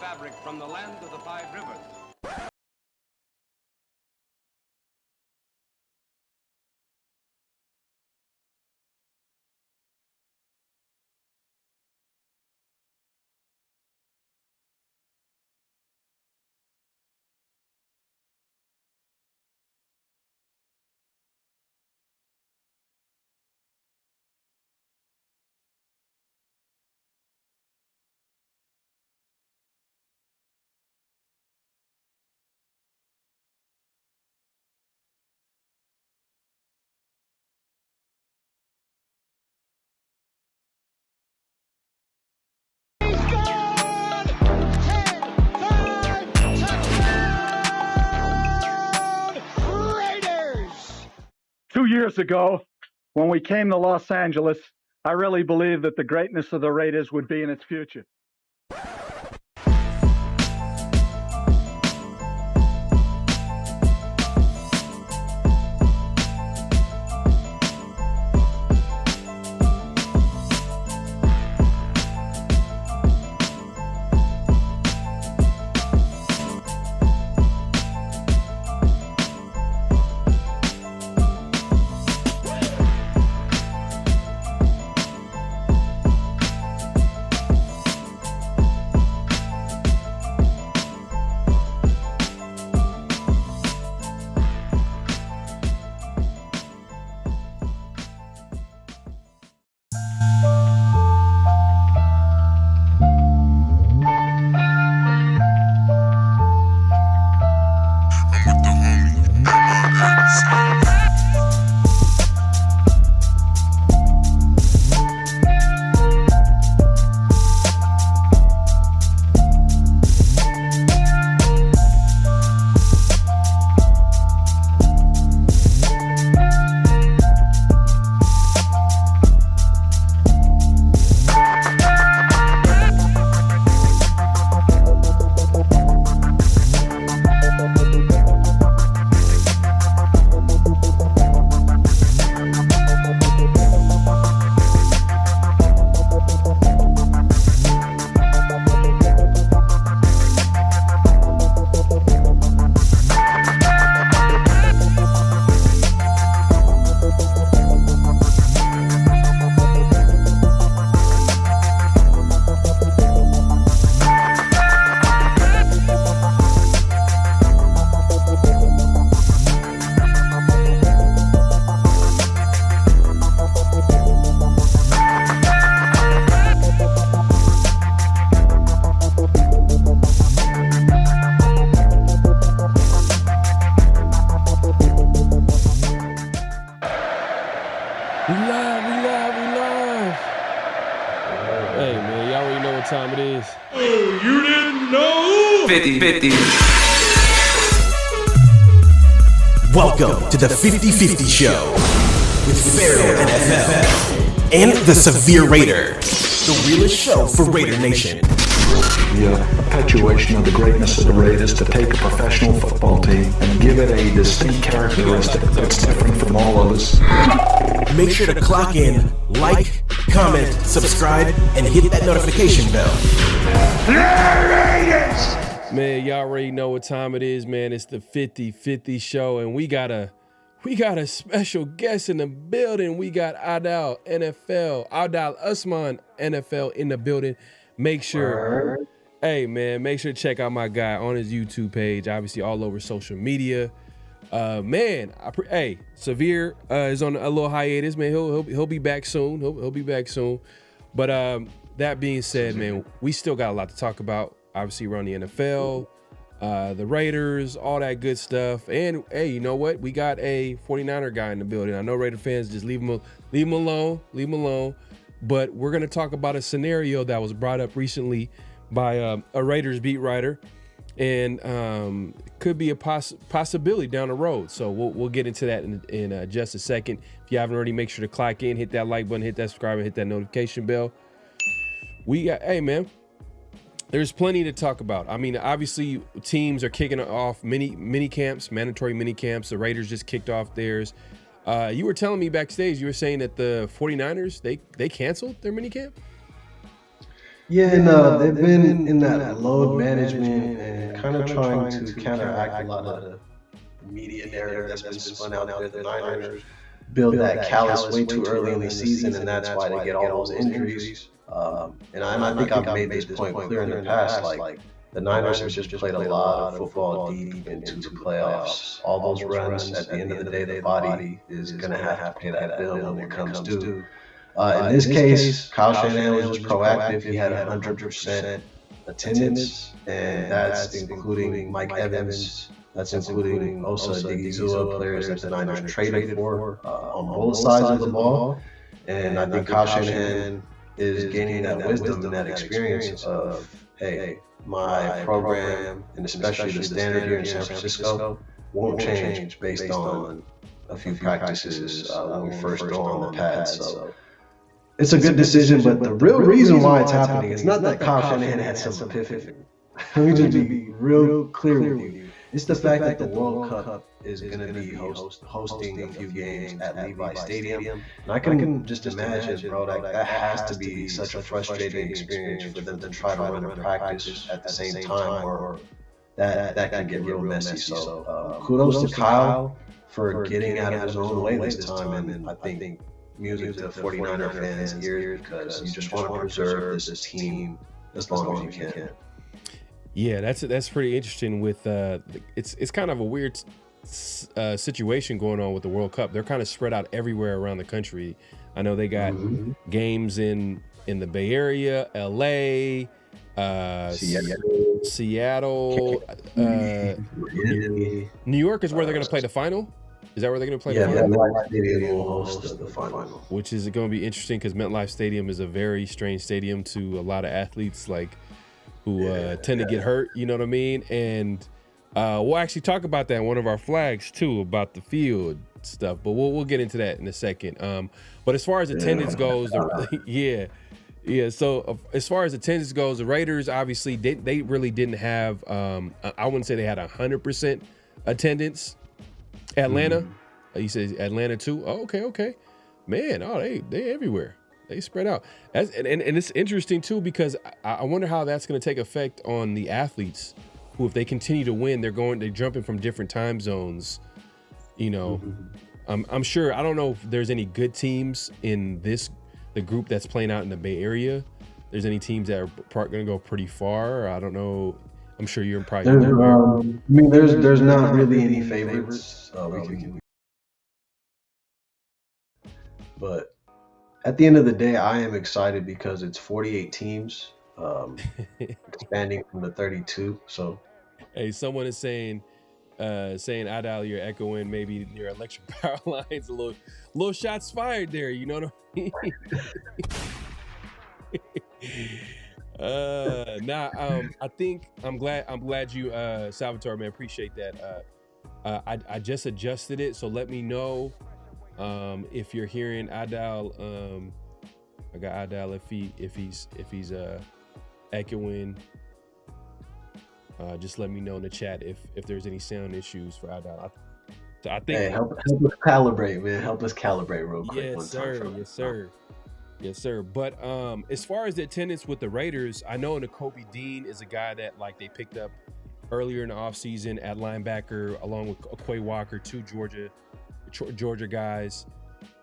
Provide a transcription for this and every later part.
fabric from the land of the five rivers. Years ago, when we came to Los Angeles, I really believed that the greatness of the Raiders would be in its future. Time it is. Oh, you didn't know? 50-50. Welcome to the 50-50 Show with PharoahNFL and the Severe Raider, the realest show for Raider Nation. The perpetuation of the greatness of the Raiders to take a professional football team and give it a distinct characteristic that's different from all others. Make sure to clock in, like, comment, subscribe, and hit that notification bell. Man, y'all already know what time it is, man. It's the 50-50 Show, and we got a special guest in the building. We got Adal Usman NFL in the building. Make sure to check out my guy on his YouTube page, obviously all over social media. Severe is on a little hiatus, man. He'll be back soon. He'll be back soon. But that being said, man, we still got a lot to talk about. Obviously, around the NFL, the Raiders, all that good stuff. And hey, you know what? We got a 49er guy in the building. I know Raider fans just leave him alone. But we're gonna talk about a scenario that was brought up recently by a Raiders beat writer, and could be a possibility down the road. So we'll get into that in just a second. If you haven't already, make sure to clock in, hit that like button, hit that subscribe, and hit that notification bell. There's plenty to talk about. I mean, obviously teams are kicking off mini camps, mandatory mini camps. The Raiders just kicked off theirs. You were telling me backstage, you were saying that the 49ers, they canceled their mini camp? Yeah, no, they've been in that load management and kind of trying to counteract a lot of the media narrative that's been spun out there. The Niners build that callous way too early in the season, and that's why they get all those injuries. And I think I've made this point clear in the past. Like the Niners have just played a lot of football deep into the playoffs. All those runs, at the end of the day, the body is going to have to pay that bill when it comes due. In this case, Kyle Shanahan was just proactive. He had 100% attendance, and that's including Mike Evans. That's including Osa Odighizuwa, players that the Niners traded for on both sides of the ball. And I think Kyle Shanahan is gaining that wisdom and that experience of, hey, my program, and especially the standard here in San Francisco, won't change based on a few practices when we first go on the pad. So it's a good decision, but the real reason why it's happening is not that Kyle Shanahan had some epiphany. Let me just be real clear with you. It's the fact that the World Cup is going to be hosting a few games at Levi Stadium. And I can just imagine, bro, that has to be such a frustrating experience for them to try to run a practice at the same time, or that can get real messy. So kudos to Kyle for getting out of his own way this time, and I think music to 49er fans' ears, because you just want to preserve this team as long as you can. Yeah, that's pretty interesting. With it's kind of a weird situation going on with the World Cup. They're kind of spread out everywhere around the country. I know they got games in the Bay Area, LA, Seattle, New York is where they're going to play the final. Is that where they're going to play the final? MetLife Stadium will host the final. Which is going to be interesting because MetLife Stadium is a very strange stadium to a lot of athletes, who tend to get hurt, you know what I mean? And we'll actually talk about that in one of our flags too, about the field stuff, but we'll get into that in a second. But as far as attendance goes, so as far as attendance goes, the Raiders obviously they really didn't have, I wouldn't say they had 100% attendance. Atlanta, you said Atlanta too? Oh, okay. Man, they everywhere. They spread out. And it's interesting too, because I wonder how that's going to take effect on the athletes who, if they continue to win, they're jumping from different time zones. You know, I'm sure, I don't know if there's any good teams in the group that's playing out in the Bay Area. There's any teams that are going to go pretty far. I don't know. I'm sure you're probably. There's not really any favorites. But at the end of the day, I am excited because it's 48 teams, expanding from the 32. So, hey, someone is saying Adal, you're echoing maybe your electric power lines. A little shots fired there. You know what I mean? I think I'm glad you, Salvatore, man, appreciate that. I just adjusted it, so let me know. If you're hearing Adal, I got Adal if he's echoing. Just let me know in the chat if there's any sound issues for Adal. I think. Hey, help us calibrate, man. Help us calibrate real quick. Yes, sir. But as far as the attendance with the Raiders, I know Nakobe Dean is a guy that they picked up earlier in the offseason at linebacker, along with Quay Walker, two Georgia guys.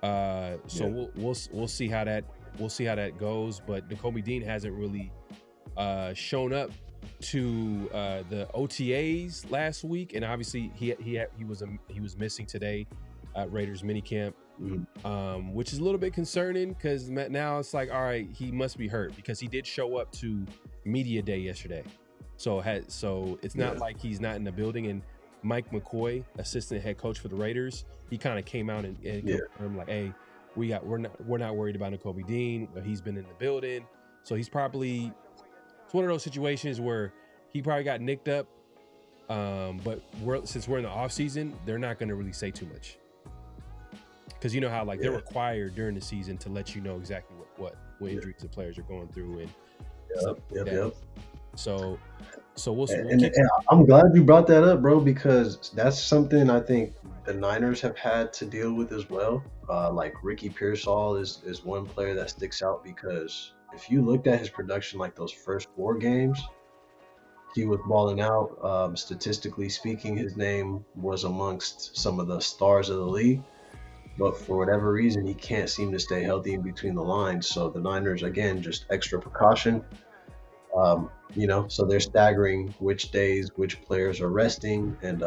So we'll see how that goes. But Nakobe Dean hasn't really shown up to the OTAs last week, and obviously he was missing today at Raiders Minicamp, which is a little bit concerning because now it's like, all right, he must be hurt because he did show up to media day yesterday. So it's not like he's not in the building. And Mike McCoy, assistant head coach for the Raiders, he kind of came out and confirmed, like, hey, we're not worried about Nakobe Dean, but he's been in the building. So it's one of those situations where he probably got nicked up. But since we're in the off season, they're not going to really say too much. Because you know how they're required during the season to let you know exactly what injuries the players are going through and So we'll see. And I'm glad you brought that up, bro, because that's something I think the Niners have had to deal with as well. Like Ricky Pearsall is one player that sticks out because if you looked at his production like those first 4 games, he was balling out. Statistically speaking, his name was amongst some of the stars of the league. But for whatever reason, he can't seem to stay healthy in between the lines. So the Niners, again, just extra precaution. So they're staggering which days, which players are resting. And,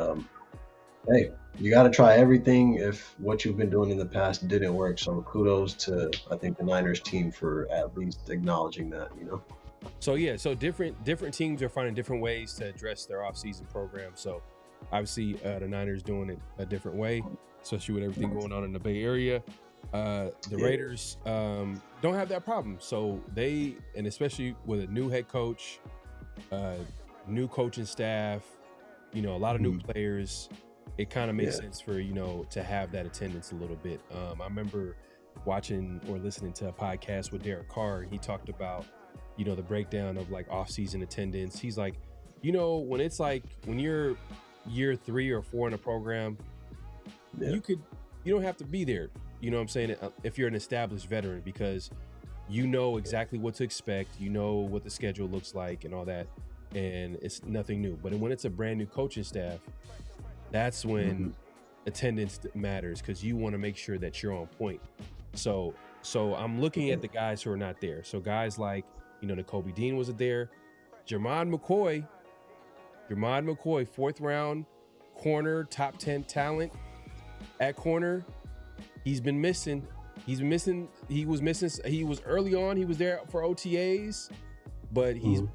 hey, you got to try everything if what you've been doing in the past didn't work. So kudos to, I think, the Niners team for at least acknowledging that, So different teams are finding different ways to address their offseason program. So obviously the Niners doing it a different way, especially with everything going on in the Bay Area. The Raiders don't have that problem. So and especially with a new head coach, new coaching staff, a lot of new players, it kind of makes sense for, to have that attendance a little bit. I remember watching or listening to a podcast with Derek Carr, and he talked about, the breakdown of like off-season attendance. He's like, when it's like when you're year 3 or 4 in a program, you don't have to be there. You know what I'm saying? If you're an established veteran, because you know exactly what to expect, what the schedule looks like and all that, and it's nothing new. But when it's a brand new coaching staff, that's when attendance matters, because you want to make sure that you're on point. So I'm looking at the guys who are not there. So guys like, Nakobe Dean wasn't there. Jermon McCoy, 4th round corner, top 10 talent at corner. He's been missing. He was early on. He was there for OTAs, but he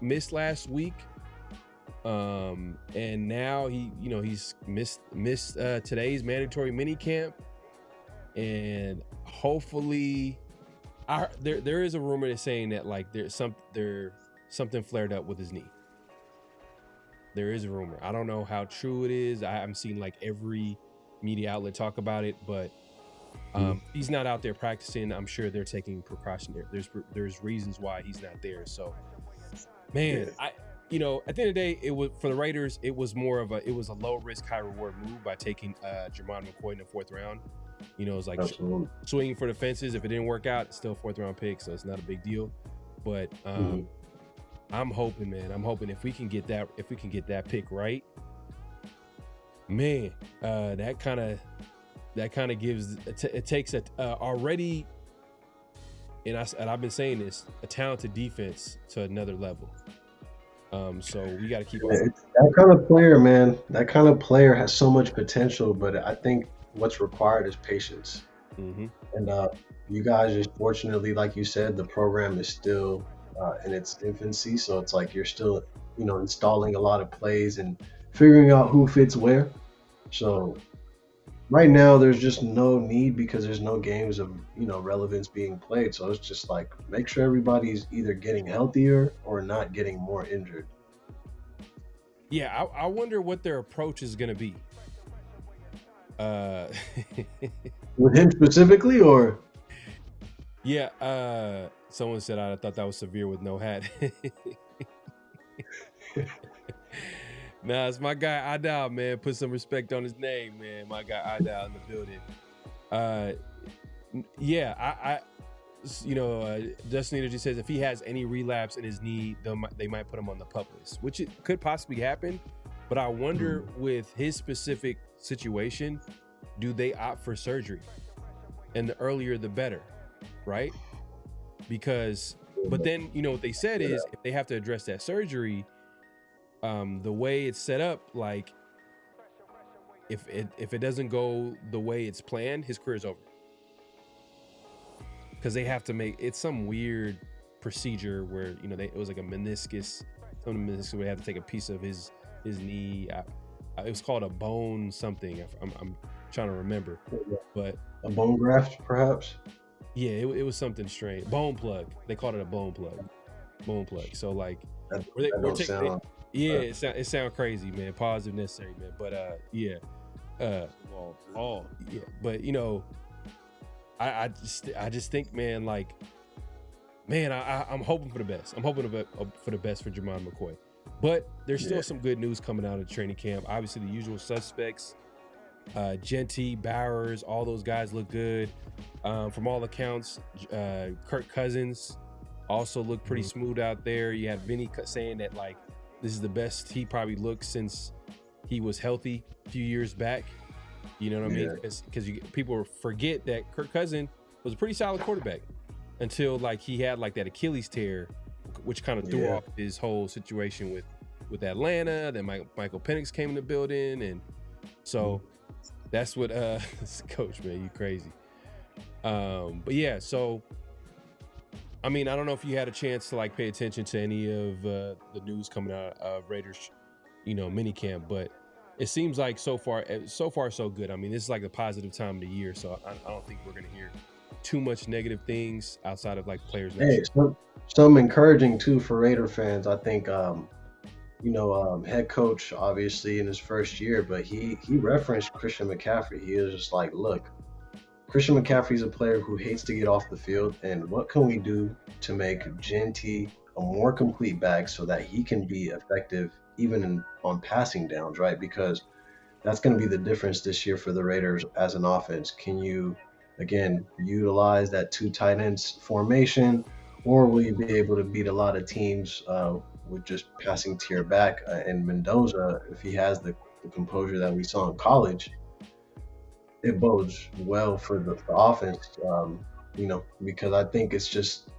missed last week. And now he's missed today's mandatory minicamp, and hopefully, there is a rumor that's saying that like there's something flared up with his knee. There is a rumor. I don't know how true it is. I haven't seen like every media outlet talk about it, but he's not out there practicing. I'm sure they're taking precaution there. There's reasons why he's not there. So, man, at the end of the day, it was for the Raiders. It was a low risk, high reward move by taking Jermon McCoy in the 4th round. It was like swinging for the fences. If it didn't work out, it's still a 4th round pick, so it's not a big deal. But I'm hoping, man. If we can get that pick right, man, that kind of gives it takes already, and I've been saying this, a talented defense to another level. So we got to keep that kind of player, man. That kind of player has so much potential, but I think what's required is patience. And you guys, just fortunately, like you said, the program is still in its infancy, so it's like you're still, installing a lot of plays and figuring out who fits where. So right now, there's just no need, because there's no games of relevance being played. So it's just like, make sure everybody's either getting healthier or not getting more injured. Yeah, I wonder what their approach is going to be. With him specifically, or? Yeah, someone said I thought that was severe with no hat. Nah, it's my guy Adal, man. Put some respect on his name, man. My guy Adal in the building. Justin Energy says if he has any relapse in his knee, they might put him on the PUP list, which it could possibly happen. But I wonder with his specific situation, do they opt for surgery? And the earlier, the better, right? But then, what they said is if they have to address that surgery, the way it's set up, like if it doesn't go the way it's planned, his career's over. Because they have to it's some weird procedure where it was like a meniscus. Where they have to take a piece of his knee. It was called a bone something. I'm trying to remember, but a bone graft, perhaps. Yeah, it was something strange. Bone plug. They called it a bone plug. So like, it sounds crazy, man. Positive, necessary, man. But But I just think, man, like, man, I'm hoping for the best. I'm hoping for the best for Jermon McCoy. But there's still some good news coming out of training camp. Obviously, the usual suspects. Genty, Bowers, all those guys look good. From all accounts, Kirk Cousins also looked pretty smooth out there. You had Vinny saying that like this is the best he probably looked since he was healthy a few years back. You know what I mean? Because people forget that Kirk Cousins was a pretty solid quarterback until like he had like that Achilles tear, which kind of threw off his whole situation with Atlanta. Then Michael Penix came in the building, and so that's what coach, man, you crazy. But yeah, so I mean, I don't know if you had a chance to like pay attention to any of the news coming out of Raiders, minicamp, but it seems like so far so good. I mean, this is like a positive time of the year, so I don't think we're gonna hear too much negative things outside of like players. Some encouraging too for Raider fans. I think head coach obviously in his first year, but he referenced Christian McCaffrey. He was just like, look, Christian McCaffrey's a player who hates to get off the field, and what can we do to make Genty a more complete back so that he can be effective even on passing downs, right? Because that's going to be the difference this year for the Raiders as an offense. Can you, again, utilize that 2 tight ends formation, or will you be able to beat a lot of teams with just passing to your back? And Mendoza, if he has the composure that we saw in college, it bodes well for the offense, because I think it's just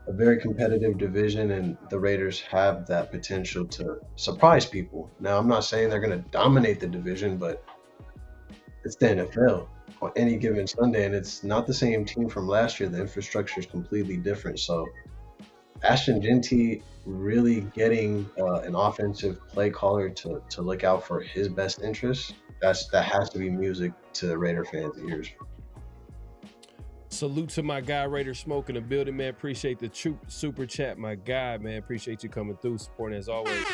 a very competitive division, and the Raiders have that potential to surprise people. Now, I'm not saying they're going to dominate the division, but it's the NFL on any given Sunday, and it's not the same team from last year. The infrastructure is completely different. So Ashton Genty really getting an offensive play caller to look out for his best interests, that has to be music to Raider fans' ears. Salute to my guy Raider Smoke in the building, man. Appreciate the super chat, my guy, man. Appreciate you coming through, supporting as always,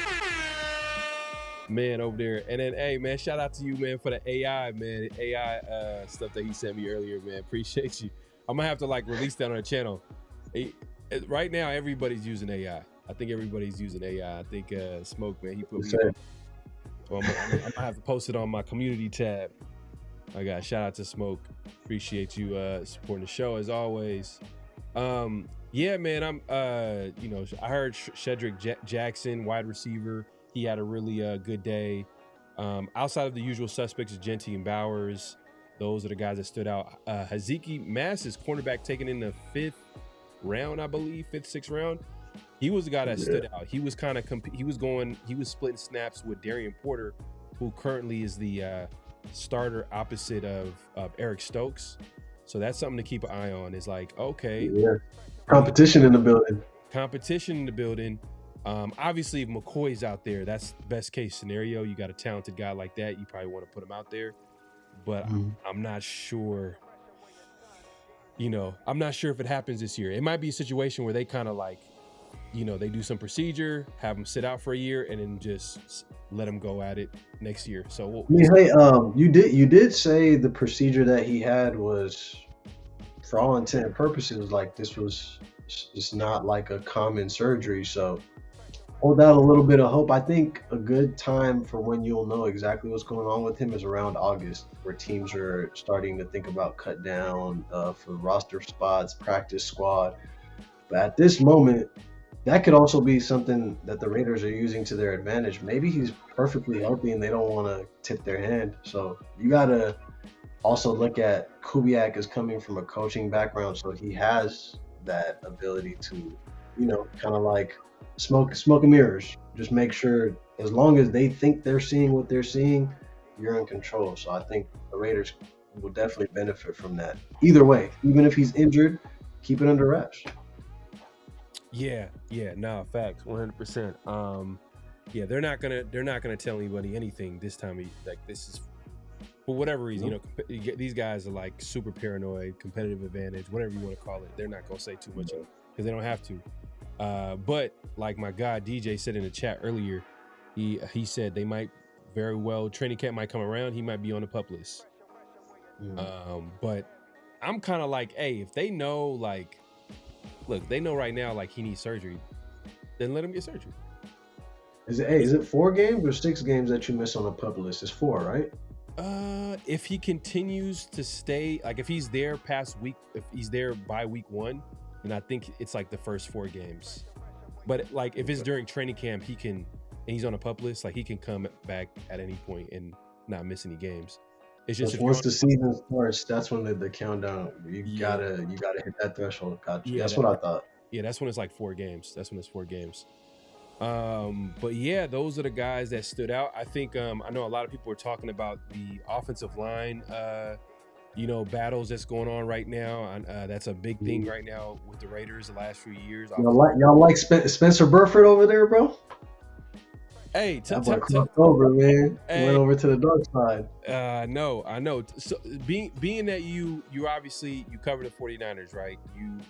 man, over there. And then, hey, man, shout out to you, man, for the AI, man, stuff that he sent me earlier, man. Appreciate you. I'm gonna have to like release that on the channel. Right now, everybody's using AI. I think everybody's using AI. I think Smoke, man, he put me on. So I'm gonna have to post it on my community tab. I got shout out to Smoke. Appreciate you supporting the show as always. Yeah, man, I heard Shedrick Jackson, wide receiver. He had a really good day. Outside of the usual suspects, Genty and Bowers, those are the guys that stood out. Haziki Mass is cornerback taken in the 5th round, I believe, 5th, 6th round. He was the guy that stood out. He was kind of he was splitting snaps with Darian Porter, who currently is the starter opposite of Eric Stokes. So that's something to keep an eye on. Is like, okay, competition in the building. Obviously, if McCoy's out there, that's best case scenario. You got a talented guy like that, you probably want to put him out there. But I'm not sure. I'm not sure if it happens this year. It might be a situation where they kind of like, they do some procedure, have him sit out for a year, and then just let him go at it next year. So you did say the procedure that he had was, for all intent and purposes, like this was just not like a common surgery. So hold out a little bit of hope. I think a good time for when you'll know exactly what's going on with him is around August, where teams are starting to think about cut down for roster spots, practice squad. But at this moment, that could also be something that the Raiders are using to their advantage. Maybe he's perfectly healthy and they don't want to tip their hand. So you got to also look at Kubiak is coming from a coaching background, so he has that ability to, kind of like smoke and mirrors. Just make sure, as long as they think they're seeing what they're seeing, you're in control. So I think the Raiders will definitely benefit from that. Either way, even if he's injured, keep it under wraps. Yeah, no, facts, 100%. Yeah, they're not gonna tell anybody anything this time. Like, this is for whatever reason. These guys are like super paranoid, competitive advantage, whatever you want to call it. They're not gonna say too much because they don't have to. But like my guy DJ said in the chat earlier, he said they might very well, training camp might come around, he might be on the PUP list. But I'm kind of like, hey, if they know, like, look, they know right now, like, he needs surgery, then let him get surgery. Is it 4 games or 6 games that you miss on the PUP list? It's 4, right? If he continues to stay, like if he's there past week, if he's there by week 1, then I think it's like the first 4 games. But like if it's during training camp, he can, and he's on a PUP list, like he can come back at any point and not miss any games. It's just once the season starts, that's when the countdown. You gotta hit that threshold. Gotcha. Yeah, that's what I thought. Yeah, that's when it's like 4 games. That's when it's 4 games. But yeah, those are the guys that stood out. I think I know a lot of people are talking about the offensive line battles that's going on right now. That's a big thing right now with the Raiders the last few years. Y'all like Spencer Burford over there, bro? Hey, over, man. Hey. Went over to the dark side. I know. So being that you obviously you cover the 49ers, right?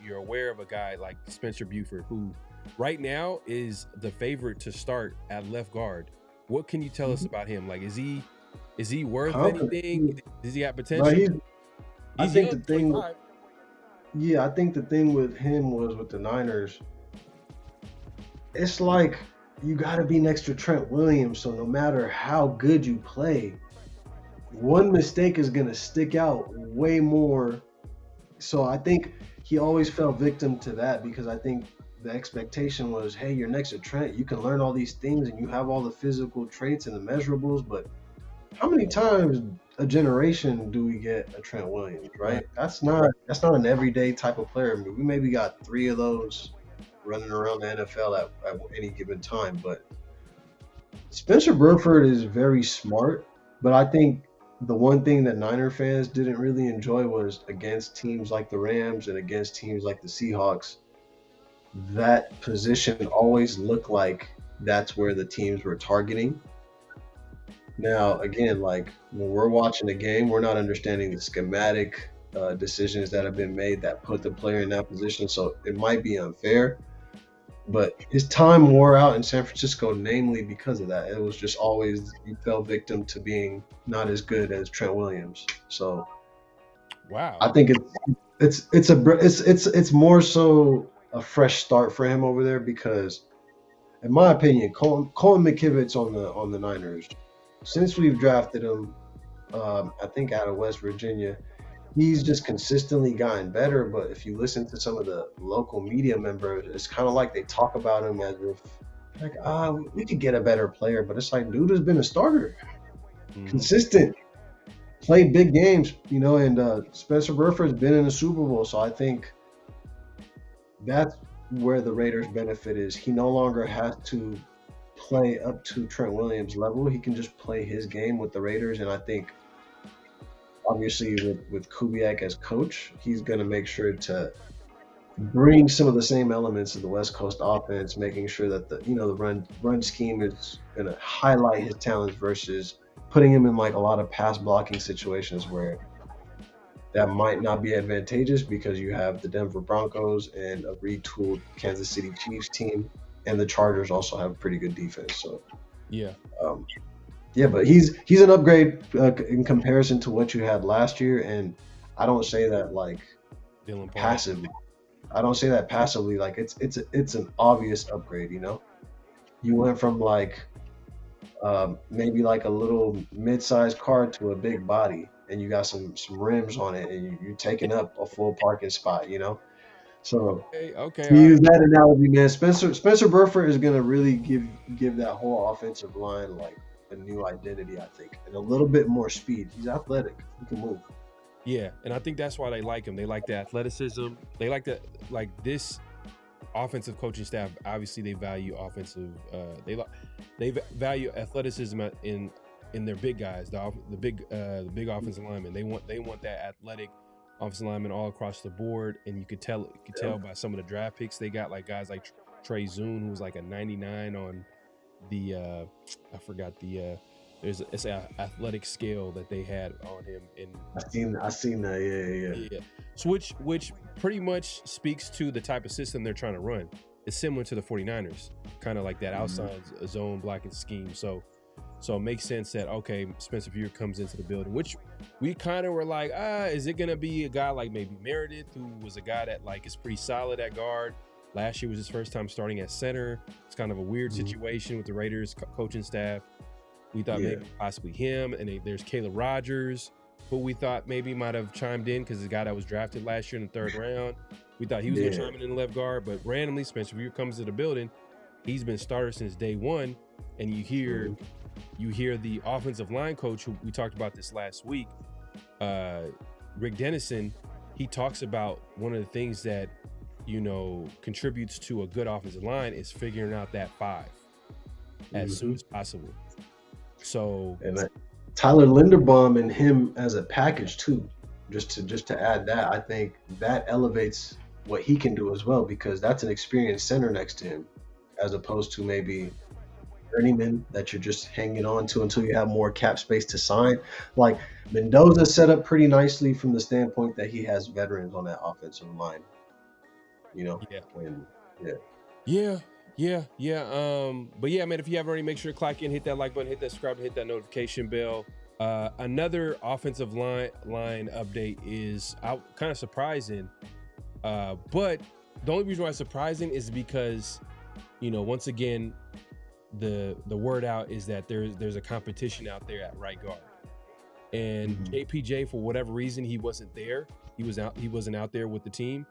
You're aware of a guy like Spencer Burford, who right now is the favorite to start at left guard. What can you tell us about him? Like, is he worth anything? Does he have potential? I think the thing with him was with the Niners, it's like you got to be next to Trent Williams. So no matter how good you play, one mistake is going to stick out way more. So I think he always fell victim to that, because I think the expectation was, hey, you're next to Trent. You can learn all these things and you have all the physical traits and the measurables. But how many times a generation do we get a Trent Williams, right? That's not an everyday type of player. I mean, we maybe got 3 of those running around the NFL at any given time. But Spencer Burford is very smart. But I think the one thing that Niner fans didn't really enjoy was against teams like the Rams and against teams like the Seahawks, that position always looked like that's where the teams were targeting. Now, again, like when we're watching the game, we're not understanding the schematic decisions that have been made that put the player in that position. So it might be unfair, but his time wore out in San Francisco, namely because of that. It was just always, he fell victim to being not as good as Trent Williams. So, wow, I think it's more so a fresh start for him over there, because in my opinion, Colin McKivitz on the Niners, since we've drafted him, I think out of West Virginia, he's just consistently gotten better. But if you listen to some of the local media members, it's kind of like they talk about him as if like, we could get a better player. But it's like, dude has been a starter, consistent, played big games, and Spencer Burford's been in the Super Bowl. So I think that's where the Raiders' benefit is. He no longer has to play up to Trent Williams' level. He can just play his game with the Raiders. And I think, obviously, with Kubiak as coach, he's going to make sure to bring some of the same elements of the West Coast offense, making sure that the run scheme is going to highlight his talents versus putting him in like a lot of pass blocking situations where that might not be advantageous, because you have the Denver Broncos and a retooled Kansas City Chiefs team, and the Chargers also have a pretty good defense. So but he's an upgrade in comparison to what you had last year, and I don't say that like passively. I don't say that passively. Like it's an obvious upgrade. You went from like maybe like a little mid-sized car to a big body, and you got some rims on it, and you're taking up a full parking spot, So okay. To use that analogy, man, Spencer Burford is gonna really give that whole offensive line like a new identity, I think, and a little bit more speed. He's athletic. He can move. Yeah, and I think that's why they like him. They like the athleticism. They like this offensive coaching staff. Obviously, they value offensive. They value athleticism in their big guys, the big offensive linemen. They want that athletic offensive lineman all across the board, and you could tell by some of the draft picks they got, like guys like Trey Zune, who was like a 99 on the I forgot the it's an athletic scale that they had on him. And I seen that. Yeah. So which pretty much speaks to the type of system they're trying to run. It's similar to the 49ers, kind of like that outside zone blocking scheme. So it makes sense that, okay, Spencer Burford comes into the building, which we kind of were like, is it going to be a guy like maybe Meredith, who was a guy that like is pretty solid at guard? Last year was his first time starting at center. It's kind of a weird situation with the Raiders coaching staff. We thought maybe possibly him, and there's Caleb Rogers, who we thought maybe might have chimed in because the guy that was drafted last year in the 3rd round. We thought he was going to chime in the left guard, but randomly Spencer Weir comes to the building. He's been starter since day one, and you hear the offensive line coach, who we talked about this last week, Rick Dennison. He talks about one of the things that contributes to a good offensive line is figuring out that 5 as soon as possible. So and Tyler Linderbaum and him as a package too. Just to add that, I think that elevates what he can do as well, because that's an experienced center next to him, as opposed to maybe journeyman that you're just hanging on to until you have more cap space to sign. Like Mendoza set up pretty nicely from the standpoint that he has veterans on that offensive line. But yeah, man, if you haven't already, make sure to clock in, hit that like button, hit that subscribe, hit that notification bell. Another offensive line update is kind of surprising, but the only reason why it's surprising is because once again the word out is that there's a competition out there at right guard, and JPJ, for whatever reason, he wasn't there. He wasn't out there with the team.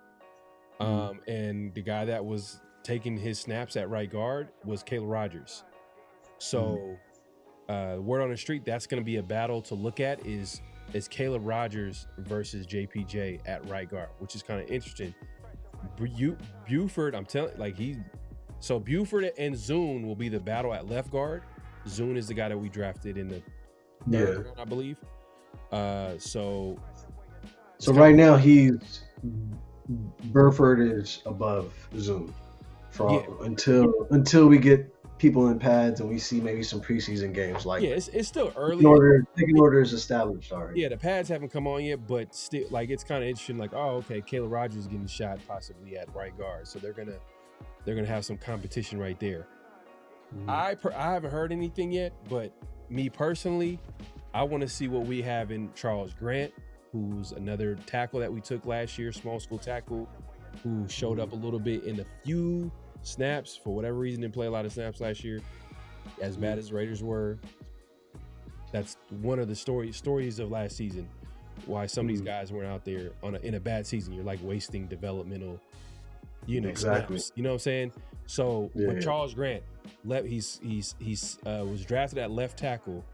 And the guy that was taking his snaps at right guard was Caleb Rogers. So word on the street, that's going to be a battle to look at is Caleb Rogers versus JPJ at right guard, which is kind of interesting. Buford, I'm telling, so Buford and Zune will be the battle at left guard. Zune is the guy that we drafted in the third round, I believe. So right now Burford is above Zune until we get people in pads and we see maybe some preseason games. It's still early. Picking order is established already. Yeah, the pads haven't come on yet, but still, it's kind of interesting. Okay, Caleb Rogers is getting a shot possibly at right guard, so they're gonna have some competition right there. I haven't heard anything yet, but me personally, I want to see what we have in Charles Grant, who's another tackle that we took last year, small school tackle, who showed up a little bit in a few snaps. For whatever reason, didn't play a lot of snaps last year, as bad as the Raiders were. That's one of the stories of last season, why some of these guys weren't out there in a bad season. You're wasting developmental, exactly. snaps. You know what I'm saying? So with Charles Grant, he's was drafted at left tackle,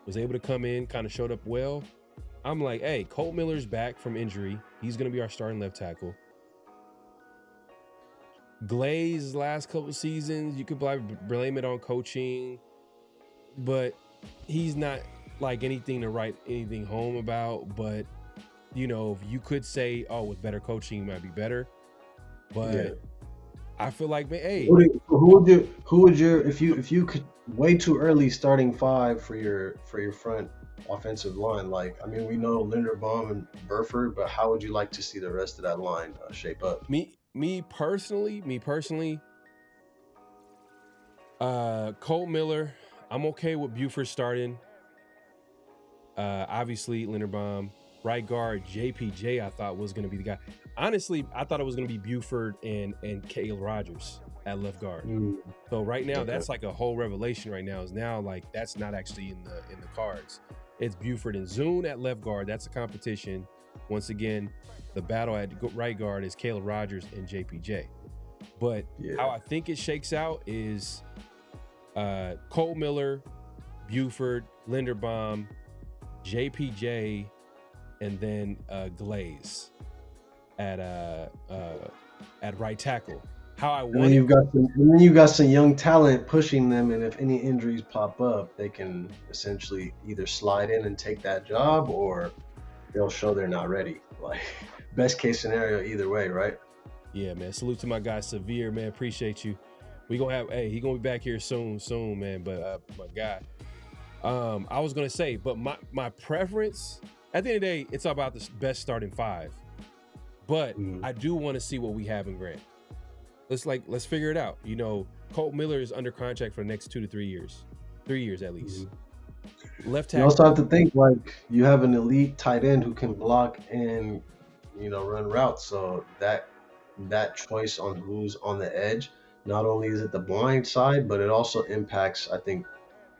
was able to come in, kind of showed up well. I'm like, hey, Colt Miller's back from injury. He's going to be our starting left tackle. Glaze's last couple seasons, you could blame it on coaching, but he's not anything to write anything home about. But, you could say, with better coaching, he might be better. But I feel like, man, hey. Who would your if you could way too early starting 5 for your front offensive line? We know Linderbaum and Burford, but how would you like to see the rest of that line shape up? Me personally, Colt Miller, I'm okay with Buford starting. Obviously Linderbaum. Right guard, JPJ, I thought was going to be the guy. Honestly, I thought it was going to be Buford and Caleb Rogers at left guard. So right now, that's a whole revelation right now. Is now that's not actually in the cards. It's Buford and Zune at left guard. That's a competition. Once again, the battle at right guard is Caleb Rogers and JPJ. But how I think it shakes out is Colt Miller, Buford, Linderbaum, JPJ, and then Glaze at right tackle. How I want. And then you've got some young talent pushing them, and if any injuries pop up, they can essentially either slide in and take that job, or they'll show they're not ready. Best case scenario either way, right? Yeah, man. Salute to my guy Severe, man. Appreciate you. We gonna have he gonna be back here soon, man. But my guy, I was gonna say, but my preference at the end of the day, it's all about the best starting 5. But I do want to see what we have in Grant. Let's figure it out. Colt Miller is under contract for the next 2 to 3 years. 3 years at least. Left tackle. You also have to think you have an elite tight end who can block and run routes. So that choice on who's on the edge, not only is it the blind side, but it also impacts, I think,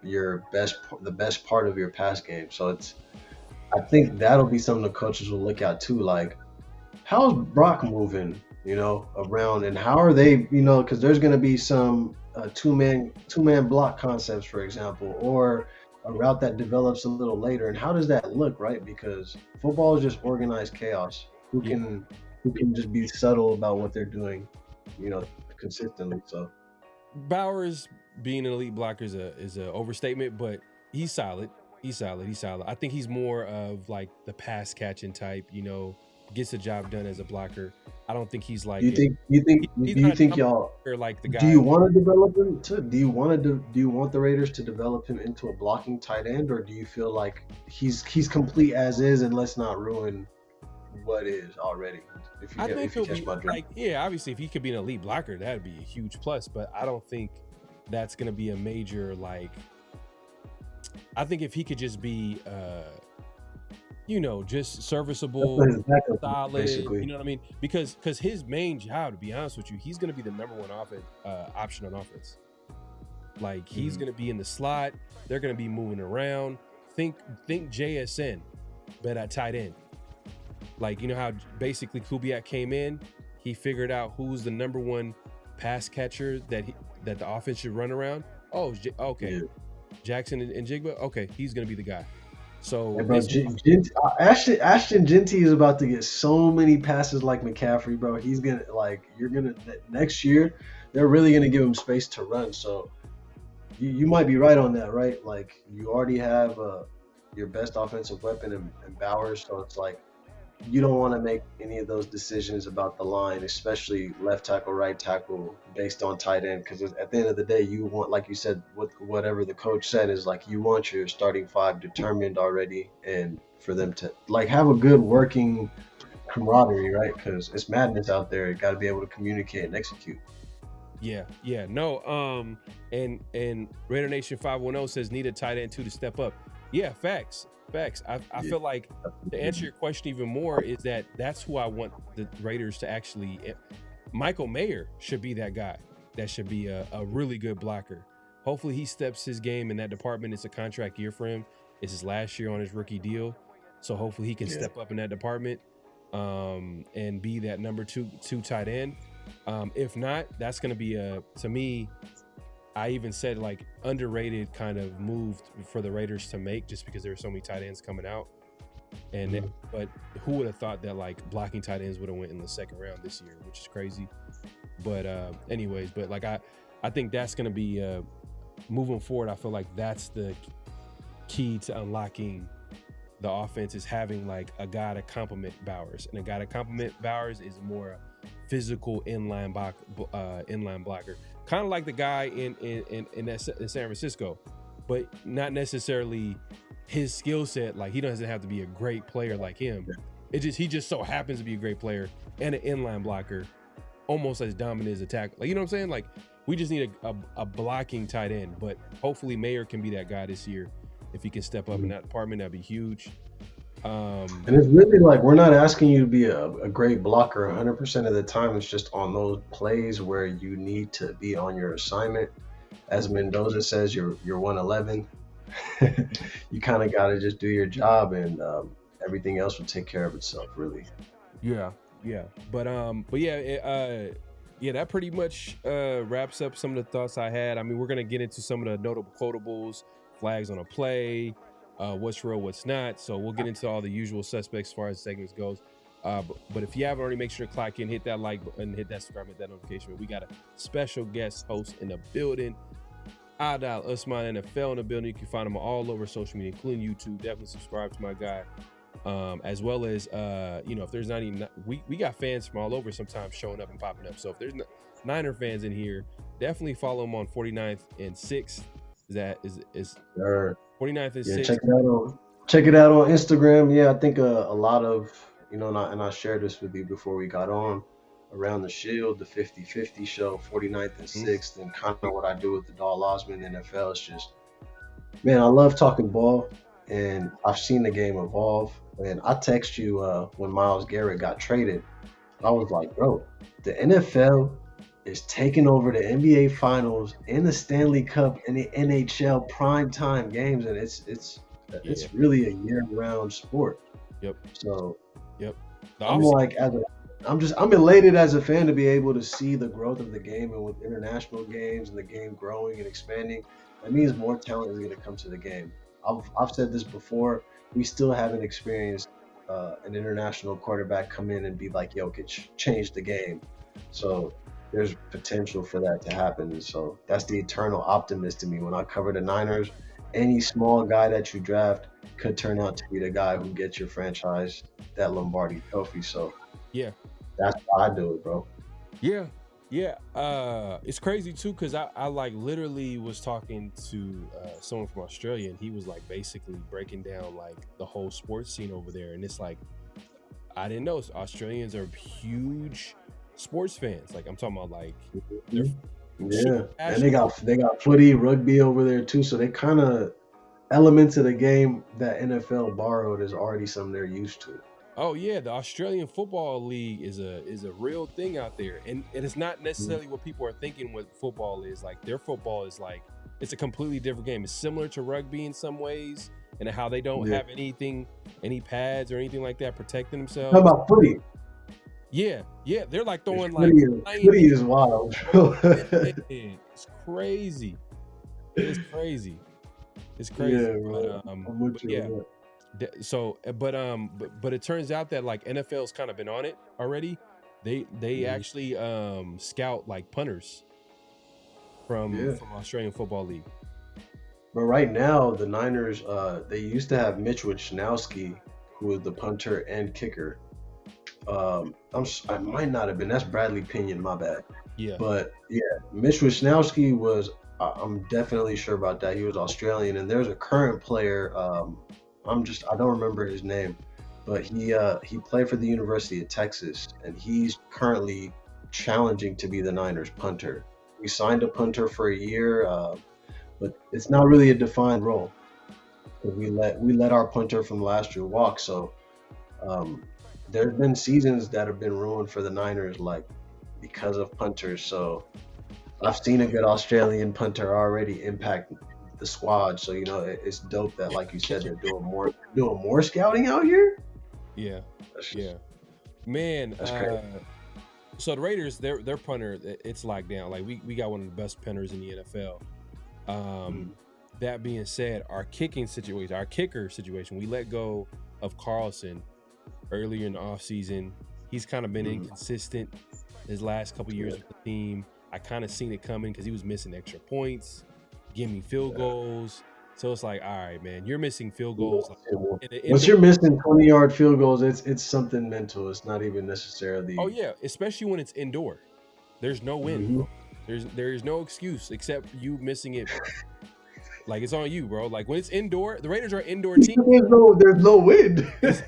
the best part of your pass game. So I think that'll be something the coaches will look at too. Like, how's Brock moving, around, and how are they, because there's going to be some two-man block concepts, for example, or a route that develops a little later. And how does that look, right? Because football is just organized chaos. Who can just be subtle about what they're doing, consistently. So Bowers being an elite blocker is a overstatement, but he's solid. He's solid. I think he's more of like the pass catching type, gets the job done as a blocker. I don't think he's like. Do you think y'all or like the guy? Do you want to develop him do you want the Raiders to develop him into a blocking tight end, or do you feel like he's complete as is, and let's not ruin what is already? I think he'll be like, obviously if he could be an elite blocker, that'd be a huge plus, but I don't think that's going to be a major, like, I think if he could just be, just serviceable, solid, basically. You know what I mean? Because his main job, to be honest with you, he's going to be the number one option on offense. Like, he's going to be in the slot. They're going to be moving around. Think JSN, but at tight end. Like, how basically Kubiak came in, he figured out who's the number one pass catcher that the offense should run around. Oh, okay. Yeah. Jackson and Jigba, okay, he's going to be the guy. So Ashton Genty is about to get so many passes like McCaffrey, bro. He's going to, next year, they're really going to give him space to run. So you might be right on that, right? Like, you already have your best offensive weapon in Bowers, so it's like, you don't want to make any of those decisions about the line, especially left tackle, right tackle, based on tight end. Because at the end of the day, you want, like you said, whatever the coach said is like, you want your starting five determined already, and for them to have a good working camaraderie, right? Because it's madness out there. You got to be able to communicate and execute. Yeah, no. And Raider Nation 510 says need a tight end too to step up. Yeah, facts. I feel like to answer your question even more is that's who I want the Raiders to actually. Michael Mayer should be that guy. That should be a really good blocker. Hopefully he steps his game in that department. It's a contract year for him. It's his last year on his rookie deal, so hopefully he can step up in that department and be that number two tight end. If not, that's going to be to me. I even said like underrated kind of move for the Raiders to make, just because there were so many tight ends coming out. And but who would have thought that like blocking tight ends would have went in the second round this year, which is crazy. But anyways, but like I think that's going to be moving forward. I feel like that's the key to unlocking the offense, is having like a guy to complement Bowers, and a guy to complement Bowers is more physical inline blocker. Kind of like the guy in San Francisco, but not necessarily his skill set. Like, he doesn't have to be a great player like him. He just so happens to be a great player and an inline blocker, almost as dominant as a tackle. Like, you know what I'm saying? Like, we just need a blocking tight end, but hopefully Mayer can be that guy this year. If he can step up in that department, that'd be huge. And it's really like, we're not asking you to be a great blocker 100% of the time. It's just on those plays where you need to be on your assignment. As Mendoza says, you're 111. You kind of got to just do your job, and everything else will take care of itself, really. Yeah. But that pretty much wraps up some of the thoughts I had. I mean, we're gonna get into some of the notable quotables, flags on a play, what's real, what's not. So we'll get into all the usual suspects as far as segments goes. But if you haven't already, make sure to clock in, hit that like button, hit that subscribe, hit that notification. We got a special guest host in the building, Adal Usman NFL in the building. You can find him all over social media, including YouTube. Definitely subscribe to my guy. As well as, if there's not even, we got fans from all over sometimes showing up and popping up. So if there's Niner fans in here, definitely follow him on 49th and 6th. Is 49th and 6th. Check it out on Instagram. Yeah, I think a lot of, and I shared this with you before we got on, around the Shield, the 50-50 show, 49th and 6th, and kind of what I do with the Adal Osman NFL. It's just, man, I love talking ball, and I've seen the game evolve. And I text you when Myles Garrett got traded. I was like, bro, the NFL is taking over the NBA Finals and the Stanley Cup and the NHL primetime games, and it's really a year-round sport. Yep. So Yep. I'm like, I'm elated as a fan to be able to see the growth of the game, and with international games and the game growing and expanding, that means more talent is going to come to the game. I've said this before. We still haven't experienced an international quarterback come in and be like Jokic, change the game. So there's potential for that to happen. And so that's the eternal optimist in me. When I cover the Niners, any small guy that you draft could turn out to be the guy who gets your franchise that Lombardi trophy. So yeah, that's why I do it, bro. Yeah. It's crazy too, because I like literally was talking to someone from Australia, and he was like basically breaking down like the whole sports scene over there, and it's like I didn't know Australians are huge sports fans. Like I'm talking about like and they got footy, rugby over there too. So they kind of elements of the game that NFL borrowed is already something they're used to. Oh yeah, the Australian Football League is a real thing out there, and it's not necessarily what people are thinking what football is. Like their football is like it's a completely different game. It's similar to rugby in some ways, and how they don't have any pads or anything like that protecting themselves. How about footy? Yeah, they're like throwing footy is wild. It's crazy. It's crazy. Yeah, So, but it turns out that like NFL's kind of been on it already. They actually scout like punters from Australian Football League. But right now, the Niners, they used to have Mitch Wishnowsky, who was the punter and kicker. I might not have been. That's Bradley Pinion, my bad. Yeah. But yeah, Mitch Wishnowsky was. I'm definitely sure about that. He was Australian, and there's a current player. I don't remember his name, but he played for the University of Texas, and he's currently challenging to be the Niners punter. We signed a punter for a year, but it's not really a defined role. We let our punter from last year walk. So there's been seasons that have been ruined for the Niners, like because of punters. So I've seen a good Australian punter already impact the squad. So it's dope that, like you said, they're doing more scouting out here. Yeah, man. That's crazy. So the Raiders, their punter, it's locked down. Like we got one of the best punters in the NFL. That being said, our kicker situation, we let go of Carlson earlier in the offseason. He's kind of been inconsistent his last couple years with the team. I kind of seen it coming because he was missing extra points, giving field goals. So it's like, all right, man, you're missing field goals. Once you're missing 20-yard field goals, it's something mental. It's not even necessarily. Oh yeah, especially when it's indoor. There's no wind. There's no excuse except you missing it. Like it's on you, bro. Like when it's indoor, the Raiders are an indoor team. There's no wind. There's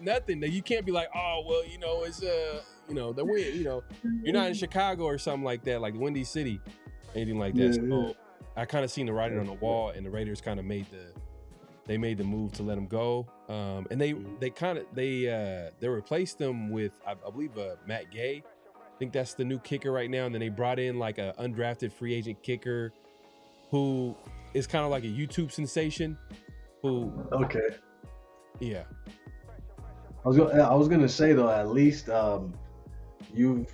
nothing. You can't be like, oh well, it's the wind. You're not in Chicago or something like that, like Windy City, anything like that. So I kind of seen the writing on the wall, and the Raiders kind of made the move to let him go. And they replaced them with I believe Matt Gay. I think that's the new kicker right now. And then they brought in like an undrafted free agent kicker who is kind of like a YouTube sensation. Okay. Yeah. I was gonna say though, at least you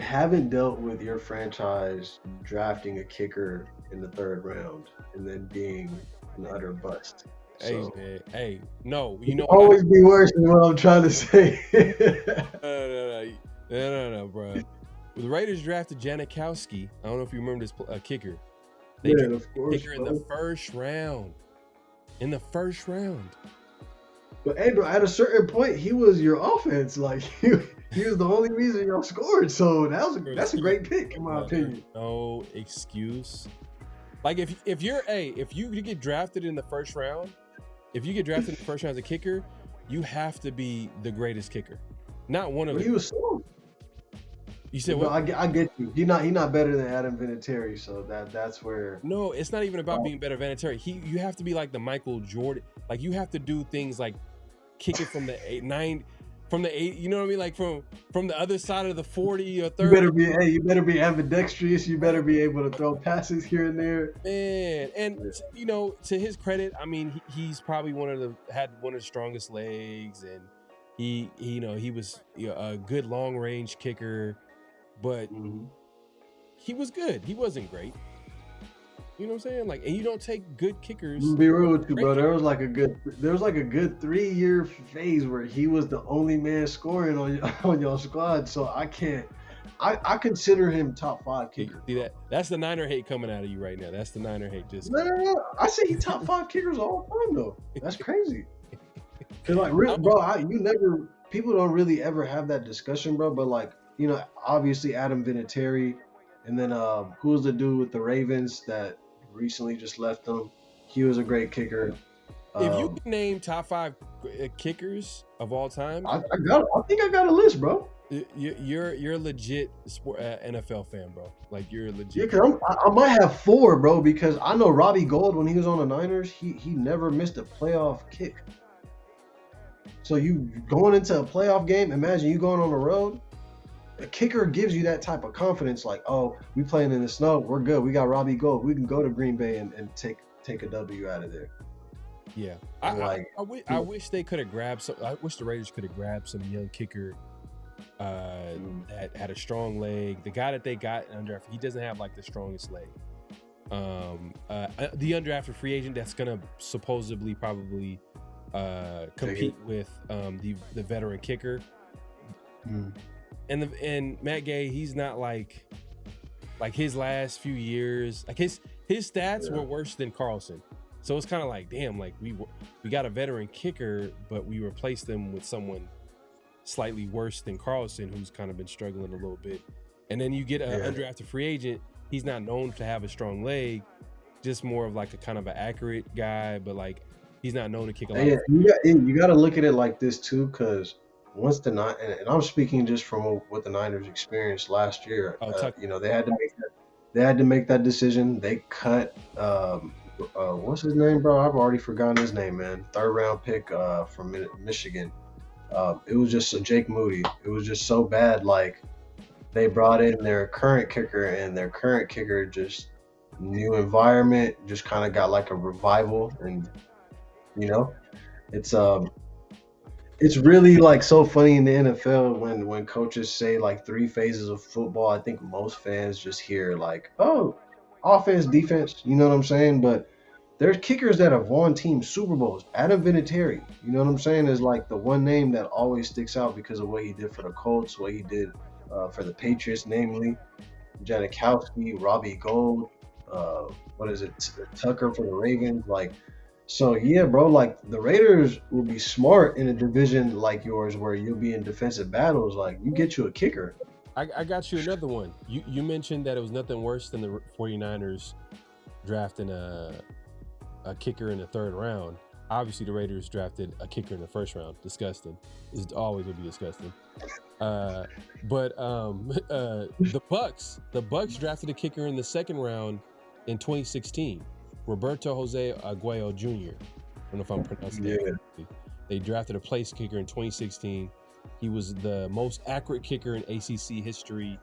haven't dealt with your franchise drafting a kicker in the third round and then being an utter bust. Hey, so, man. Hey, no, always be worse than what I'm trying to say. No, bro. The Raiders drafted Janikowski. I don't know if you remember this kicker. They drafted of course, kicker in the first round. But hey, bro, at a certain point, he was your offense. Like he was the only reason y'all scored. So that's a great pick, in my opinion. No excuse. Like if you get drafted in the first round, as a kicker, you have to be the greatest kicker. Not one of them. He was slow. You said what? what? I get you. He's not better than Adam Vinatieri, so that's where. No, it's not even about being better than Vinatieri. You have to be like the Michael Jordan. Like you have to do things like kick it from the 9. from the 8, you know what I mean? Like from the other side of the 40 or 30. You better be ambidextrous. You better be able to throw passes here and there. Man, and you know, to his credit, I mean, he's probably had one of the strongest legs, and he was a good long range kicker, but he was good. He wasn't great. You know what I'm saying? Like, and you don't take good kickers. Be real with you, bro. There was like a good 3-year phase where he was the only man scoring on your squad. So I consider him top 5 kicker. See that? That's the Niner hate coming out of you right now. That's the Niner hate. No. I say he top 5 kickers all the time though. That's crazy. Cause like, people don't really ever have that discussion, bro. But like, you know, obviously Adam Vinatieri, and then who's the dude with the Ravens that recently just left them? He was a great kicker. If you can name top 5 kickers of all time, I think I got a list, bro. You're a legit NFL fan, bro. Like, you're legit. Yeah, cause I might have 4, bro, because I know Robbie Gould, when he was on the Niners, he never missed a playoff kick. So you going into a playoff game, imagine you going on the road. A kicker gives you that type of confidence, like, oh, we playing in the snow, we're good. We got Robbie Gould. We can go to Green Bay and take a W out of there. Yeah, I wish they could have grabbed some. I wish the Raiders could have grabbed some young kicker that had a strong leg. The guy that they got undrafted, he doesn't have like the strongest leg. The undrafted free agent that's gonna supposedly probably compete with the veteran kicker. And Matt Gay, he's not like his last few years. Like his stats were worse than Carlson. So it's kind of like, damn, like we got a veteran kicker, but we replaced them with someone slightly worse than Carlson, who's kind of been struggling a little bit. And then you get an undrafted free agent. He's not known to have a strong leg, just more of like a kind of an accurate guy, but like he's not known to kick a lot. You got to look at it like this too, because once and I'm speaking just from what the Niners experienced last year. You know, they had to make that decision. They cut what's his name, bro? I've already forgotten his name, man. 3rd round pick from Michigan. It was just Jake Moody. It was just so bad. Like, they brought in their current kicker, and their current kicker just new environment, just kind of got like a revival. And you know, it's really like so funny in the NFL when coaches say like 3 phases of football. I think most fans just hear like, oh, offense, defense, you know what I'm saying? But there's kickers that have won team Super Bowls. Adam Vinatieri, you know what I'm saying, is like the one name that always sticks out because of what he did for the Colts, what he did for the Patriots, namely Janikowski, Robbie Gould, Tucker for the Ravens. Like, so yeah, bro, like the Raiders will be smart in a division like yours where you'll be in defensive battles. Like, you get you a kicker. I got you another one. You mentioned that it was nothing worse than the 49ers drafting a kicker in the 3rd round. Obviously, the Raiders drafted a kicker in the 1st round. Disgusting. It always would be disgusting. But the Bucks drafted a kicker in the 2nd round in 2016. Roberto Jose Aguayo Jr. I don't know if I'm pronouncing that correctly. They drafted a place kicker in 2016. He was the most accurate kicker in ACC history.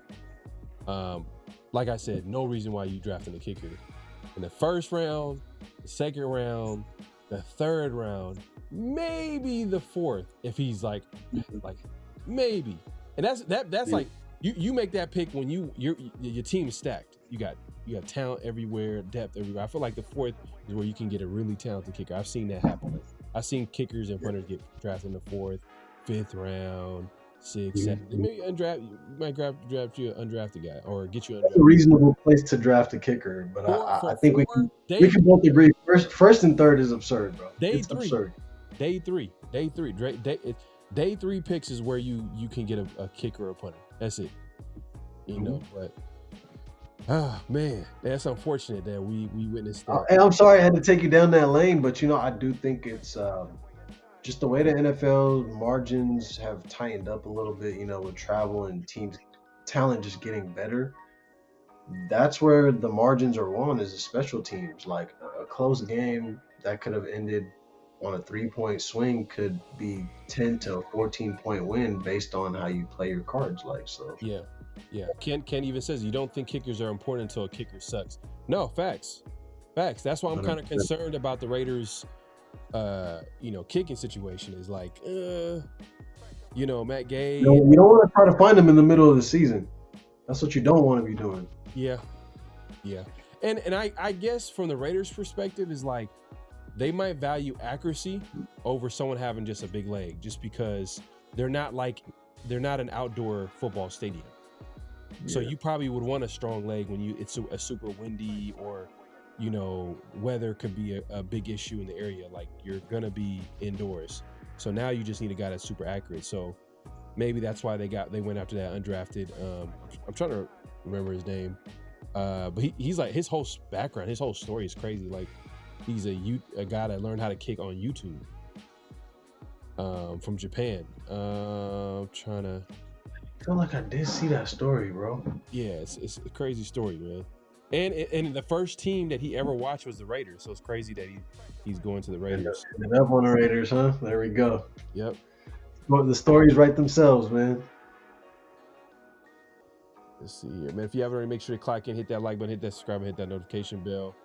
Like I said, no reason why you drafted a kicker in the 1st round, the 2nd round, the 3rd round, maybe the 4th if he's like maybe. And that's like you make that pick when your team is stacked. You got talent everywhere, depth everywhere. I feel like the 4th is where you can get a really talented kicker. I've seen that happen. I've seen kickers and punters get drafted in the 4th, 5th round, 6th, 7th. Maybe you might draft you an undrafted guy or get you That's a reasonable place to draft a kicker, but I think we can both agree first and 3rd is absurd, bro. It's absurd. Day three. Day 3 picks is where you can get a kicker or a punter. That's it. You know, but man, that's unfortunate that we witnessed that. And I'm sorry I had to take you down that lane, but you know, I do think it's just the way the NFL margins have tightened up a little bit, you know, with travel and teams talent just getting better. That's where the margins are won, is the special teams. Like a close game that could have ended on a 3-point swing could be 10 to 14-point win based on how you play your cards. Like, so Yeah. Ken even says you don't think kickers are important until a kicker sucks. No, facts. That's why I'm kind of concerned about the Raiders, kicking situation. Is like, Matt Gay. You don't want to try to find them in the middle of the season. That's what you don't want to be doing. Yeah. And I guess from the Raiders' perspective is like they might value accuracy over someone having just a big leg, just because they're not an outdoor football stadium. So you probably would want a strong leg when it's a super windy or, weather could be a big issue in the area. Like you're going to be indoors. So now you just need a guy that's super accurate. So maybe that's why they went after that undrafted. I'm trying to remember his name. But he's like, his whole background, his whole story is crazy. Like he's a guy that learned how to kick on YouTube from Japan. I feel like I did see that story, bro. Yeah, it's a crazy story, man. And the first team that he ever watched was the Raiders. So it's crazy that he's going to the Raiders. Ended up on the Raiders, huh? There we go. Yep. Well, the stories write themselves, man. Let's see here, man. If you haven't already, make sure to click and hit that like button, hit that subscribe, and hit that notification bell.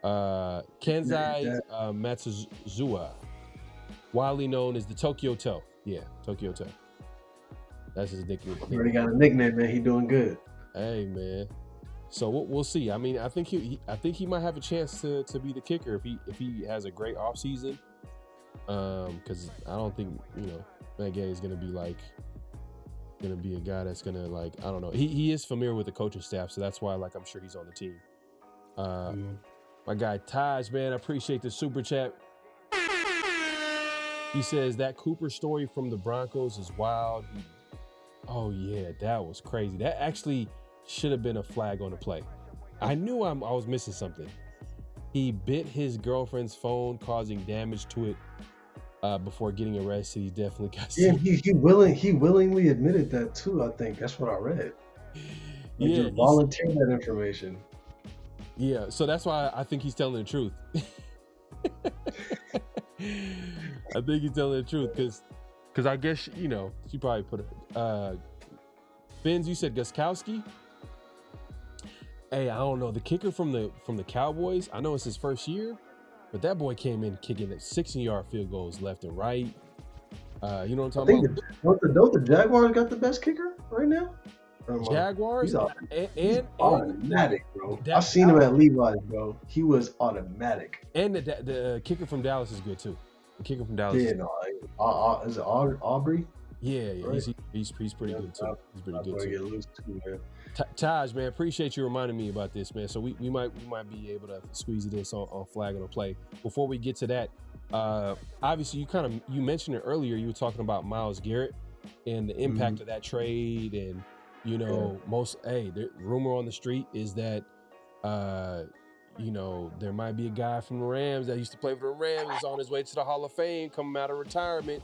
Kenzai Matsuzawa, widely known as the Tokyo Toe. Yeah, Tokyo Toe. That's his nickname. He already got a nickname, man. He doing good. Hey, man. So we'll see. I mean, I think he might have a chance to be the kicker if he has a great offseason. Because I don't think Matt Gay is gonna be a guy that's gonna I don't know. He is familiar with the coaching staff, so that's why I'm sure he's on the team. My guy Taj, man, I appreciate the super chat. He says that Cooper story from the Broncos is wild. Oh yeah, that was crazy. That actually should have been a flag on the play. I knew I was missing something. He bit his girlfriend's phone, causing damage to it before getting arrested. He definitely got sued. Yeah, he willingly admitted that too. I think that's what I read. He just volunteered that information. Yeah, so that's why I think he's telling the truth. I think he's telling the truth because I guess she probably put it. Fins, you said Gostkowski. Hey, I don't know, the kicker from the Cowboys. I know it's his first year, but that boy came in kicking at 60-yard field goals left and right. You know what I'm talking about? Don't the Jaguars got the best kicker right now? Jaguars and automatic, bro. I've seen him at Levi's, bro. He was automatic. And the kicker from Dallas is good too. The kicker from Dallas. Yeah, is it Aubrey? Yeah, right. He's pretty good too. He's pretty good too. Get loose too, man. Taj, man, appreciate you reminding me about this, man. So we might be able to squeeze this on flag on a play. Before we get to that, obviously you mentioned it earlier. You were talking about Myles Garrett and the impact of that trade, and the rumor on the street is that there might be a guy from the Rams that used to play for the Rams is on his way to the Hall of Fame, coming out of retirement.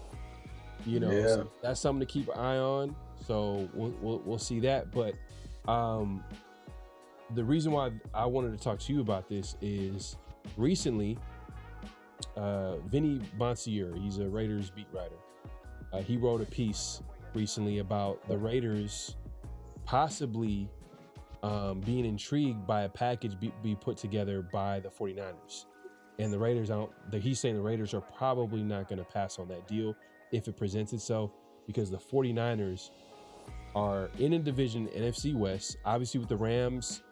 So that's something to keep an eye on. So we'll see that. But the reason why I wanted to talk to you about this is recently, Vinny Bonsier, he's a Raiders beat writer. He wrote a piece recently about the Raiders possibly being intrigued by a package be put together by the 49ers. And the Raiders, he's saying the Raiders are probably not going to pass on that deal if it presents itself, because the 49ers are in a division, NFC West, obviously with the Rams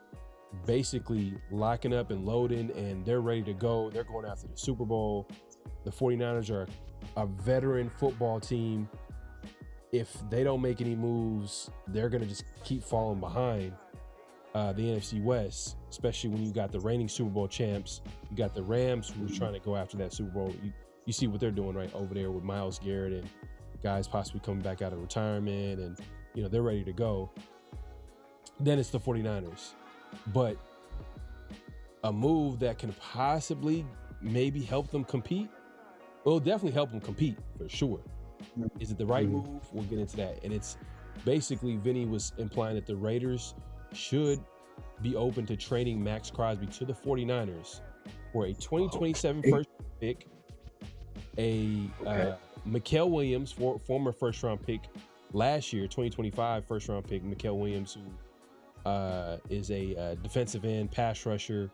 basically locking up and loading, and they're ready to go. They're going after the Super Bowl. The 49ers are a veteran football team. If they don't make any moves, they're going to just keep falling behind the NFC West, especially when you got the reigning Super Bowl champs. You got the Rams who are trying to go after that Super Bowl. You see what they're doing right over there with Myles Garrett and guys possibly coming back out of retirement, and they're ready to go. Then it's the 49ers. But a move that can possibly maybe help them compete, well, definitely help them compete for sure. Is it the right move? We'll get into that. And it's basically, Vinny was implying that the Raiders should be open to trading Max Crosby to the 49ers for a 2027 first pick Mikael Williams, former first-round pick last year, 2025 first-round pick, Mikael Williams, who is a defensive end pass rusher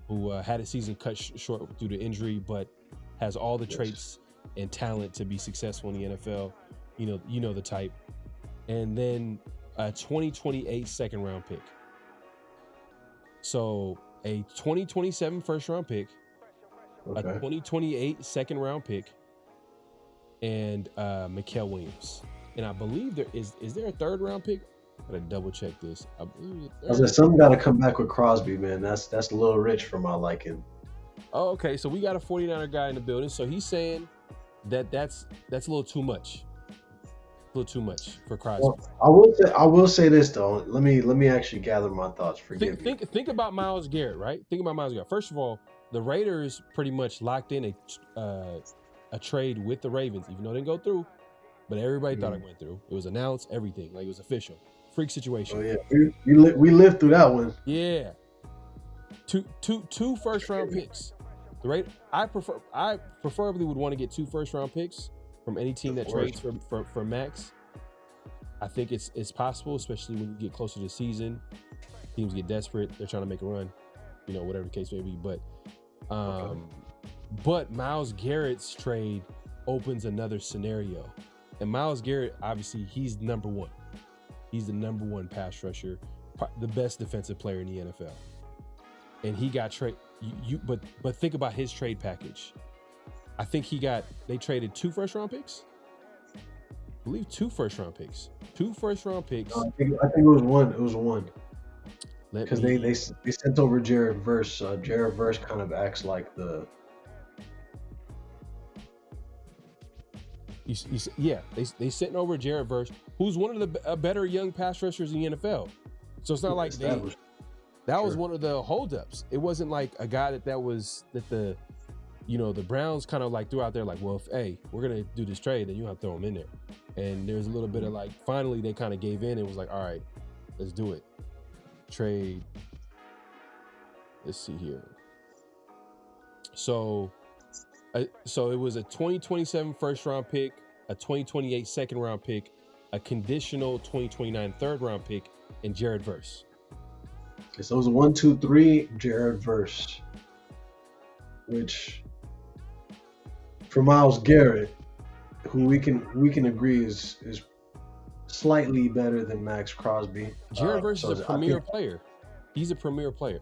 who had a season cut short due to injury, but has all the traits and talent to be successful in the NFL. You know the type. And then a 2028 second-round pick. So a 2027 first-round pick, a 2028 second-round pick, and Mikael Williams. And I believe is there a third-round pick? I gotta double-check this. I believe some got to come back with Crosby, man. That's a little rich for my liking. Oh, okay. So we got a 49er guy in the building. So he's saying that's a little too much. A little too much for Crosby. Well, I will say this though. Let me actually gather my thoughts. Think about Myles Garrett, right? Think about Myles Garrett. First of all, the Raiders pretty much locked in a trade with the Ravens, even though it didn't go through. But everybody thought it went through. It was announced, everything, like it was official. Freak situation. Oh yeah, we lived through that one. Yeah, two first-round picks. I preferably would want to get 2 first-round picks from any team that trades for Max. I think it's possible, especially when you get closer to the season. Teams get desperate. They're trying to make a run, whatever the case may be. But Myles Garrett's trade opens another scenario. And Myles Garrett, obviously, he's number one. He's the number one pass rusher, the best defensive player in the NFL. And he got trade. But think about his trade package. I think they traded 2 first-round picks. I believe 2 first-round picks. 2 first-round picks. I think it was one. It was one. Because they sent over Jared Verse. Jared Verse kind of acts like the. They sent over Jared Verse, who's one of the better young pass rushers in the NFL. So it's not like that was one of the holdups. It wasn't like a guy that the Browns kind of like threw out there like, well, if we're gonna do this trade, then you have to throw him in there. And there's a little bit of like, finally they kind of gave in and was like, all right, let's do it. Trade. Let's see here. So it was a 2027 first round pick, a 2028 second round pick, a conditional 2029 third round pick, and Jared Verse. So it was 1, 2, 3, Jared Verse, which for Myles Garrett, who we can agree is slightly better than Max Crosby. Jared Verse is a premier player. He's a premier player.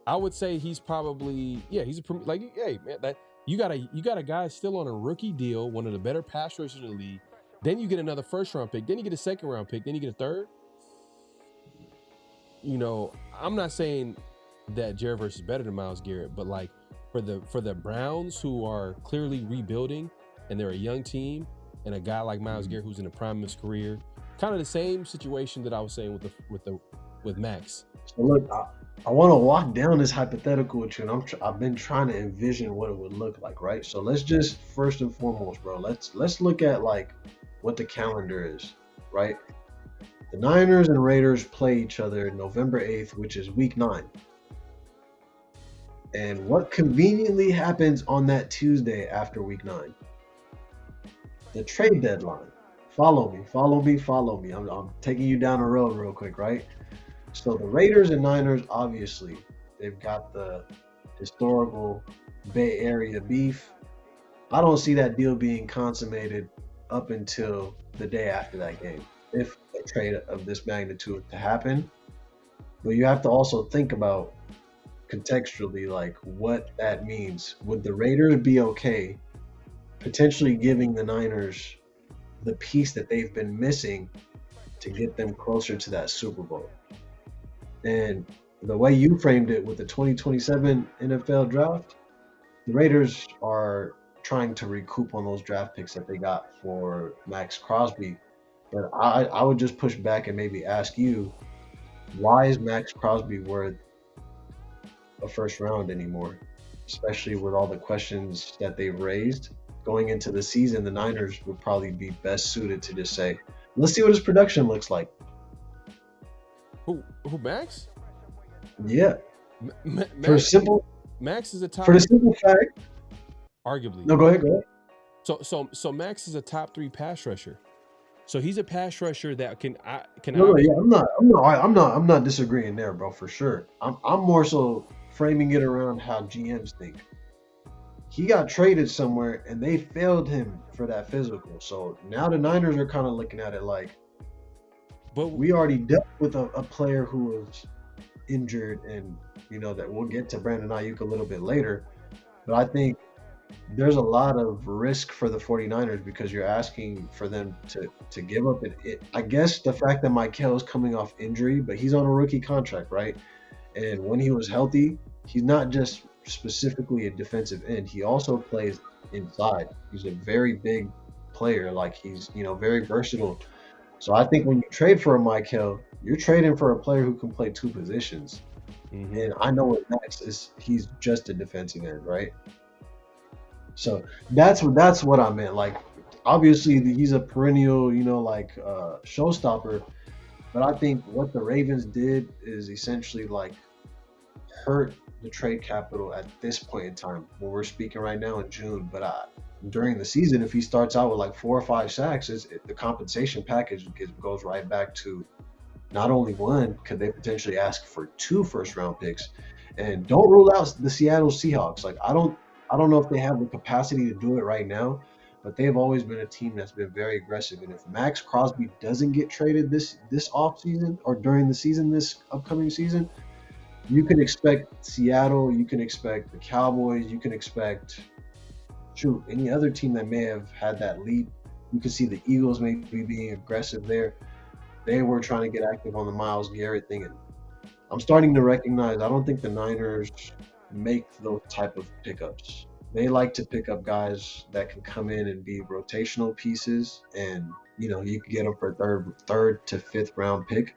I would say he's probably he's a premier. Like, hey man, that you got a guy still on a rookie deal, one of the better pass rushers in the league. Then you get another first round pick. Then you get a second round pick. Then you get a third. I'm not saying that Jared Verse is better than Myles Garrett, but like for the Browns, who are clearly rebuilding and they're a young team, and a guy like Myles Garrett who's in the prime of his career, kind of the same situation that I was saying with Max. So look, I want to walk down this hypothetical with you, and I've been trying to envision what it would look like, right? So let's just first and foremost, bro, let's look at like what the calendar is, right? The Niners and Raiders play each other November 8th, which is week 9. And what conveniently happens on that Tuesday after week 9? The trade deadline. Follow me. I'm taking you down the road real quick, right? So the Raiders and Niners, obviously, they've got the historical Bay Area beef. I don't see that deal being consummated up until the day after that game, if a trade of this magnitude to happen. But you have to also think about contextually, like what that means. Would the Raiders be okay potentially giving the Niners the piece that they've been missing to get them closer to that Super Bowl? And the way you framed it with the 2027 NFL draft, the Raiders are trying to recoup on those draft picks that they got for Max Crosby. But I would just push back and maybe ask you, why is Max Crosby worth a first round anymore? Especially with all the questions that they've raised going into the season, the Niners would probably be best suited to just say, let's see what his production looks like. Who Max? Yeah. Max, for simple, Max is a top. For the simple fact. Arguably. No, go ahead. So Max is a top 3 pass rusher. So he's a pass rusher that can. No, yeah, I'm not disagreeing there, bro, for sure. I'm more so framing it around how GMs think. He got traded somewhere and they failed him for that physical. So now the Niners are kind of looking at it like, but we already dealt with a player who was injured, and that we'll get to Brandon Ayuk a little bit later. But I think there's a lot of risk for the 49ers because you're asking for them to give up it. I guess the fact that Michael is coming off injury, but he's on a rookie contract, right? And when he was healthy, he's not just specifically a defensive end. He also plays inside. He's a very big player. Like, he's, very versatile. So I think when you trade for a Michael, you're trading for a player who can play 2 positions. Mm-hmm. And I know what Max is. He's just a defensive end, right? So that's what I meant. Like, obviously he's a perennial, showstopper. But I think what the Ravens did is essentially like hurt the trade capital at this point in time when we're speaking right now in June. But during the season, if he starts out with like 4 or 5 sacks, the compensation package goes right back to not only 1, could they potentially ask for 2 first-round picks. And don't rule out the Seattle Seahawks. Like, I don't know if they have the capacity to do it right now, but they've always been a team that's been very aggressive. And if Max Crosby doesn't get traded this offseason or during the season, this upcoming season, you can expect Seattle, you can expect the Cowboys, you can expect any other team that may have had that lead. You can see the Eagles maybe being aggressive there. They were trying to get active on the Myles Garrett thing. And I'm starting to recognize, I don't think the Niners make those type of pickups. They like to pick up guys that can come in and be rotational pieces, and you can get them for third to 5th round pick.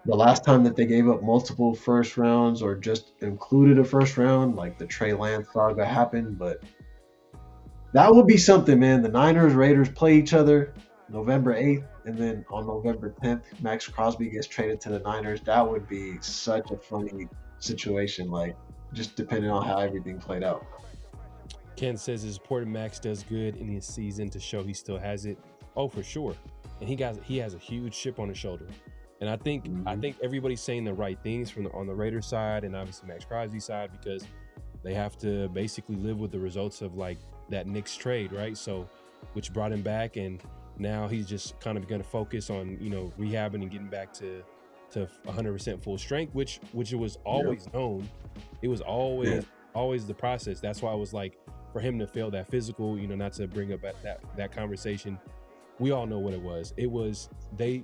The last time that they gave up multiple first rounds or just included a first round, like the Trey Lance saga happened, but that would be something, man. The Niners Raiders play each other November 8th, and then on November 10th, Max Crosby gets traded to the Niners. That would be such a funny situation, like, just depending on how everything played out. Ken says it's important Max does good in his season to show he still has it. Oh, for sure. And he has a huge chip on his shoulder. And I think everybody's saying the right things on the Raiders side and obviously Max Crosby's side, because they have to basically live with the results of like that Knicks trade, right? So, which brought him back, and now he's just kind of going to focus on, rehabbing and getting back to 100% full strength, which it was always known. It was always the process. That's why I was like, for him to fail that physical, not to bring up that conversation, we all know what it was. It was they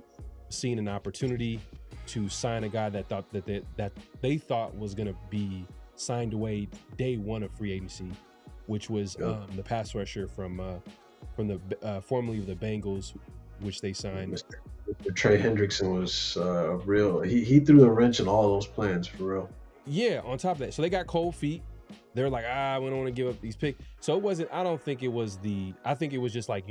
seen an opportunity to sign a guy that they thought was going to be signed away day 1 of free agency, which was the pass rusher from the formerly of the Bengals, which they signed. Trey Hendrickson was real. He threw the wrench in all those plans, for real. Yeah, on top of that. So they got cold feet. They're like, we don't want to give up these picks. So it wasn't, I don't think it was I think it was just like,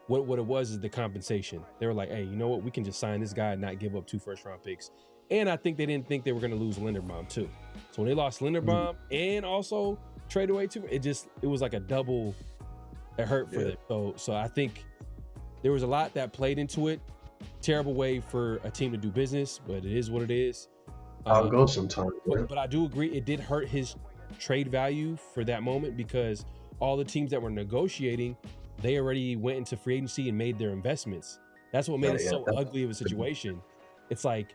what it was is the compensation. They were like, hey, we can just sign this guy and not give up 2 first-round picks. And I think they didn't think they were going to lose Linderbaum too. So when they lost Linderbaum and also trade away too, it was like a double, it hurt for them. So I think there was a lot that played into it. Terrible way for a team to do business, but it is what it is. I'll go sometime. But I do agree, it did hurt his trade value for that moment, because all the teams that were negotiating, they already went into free agency and made their investments. That's what made it so ugly of a situation. It's like,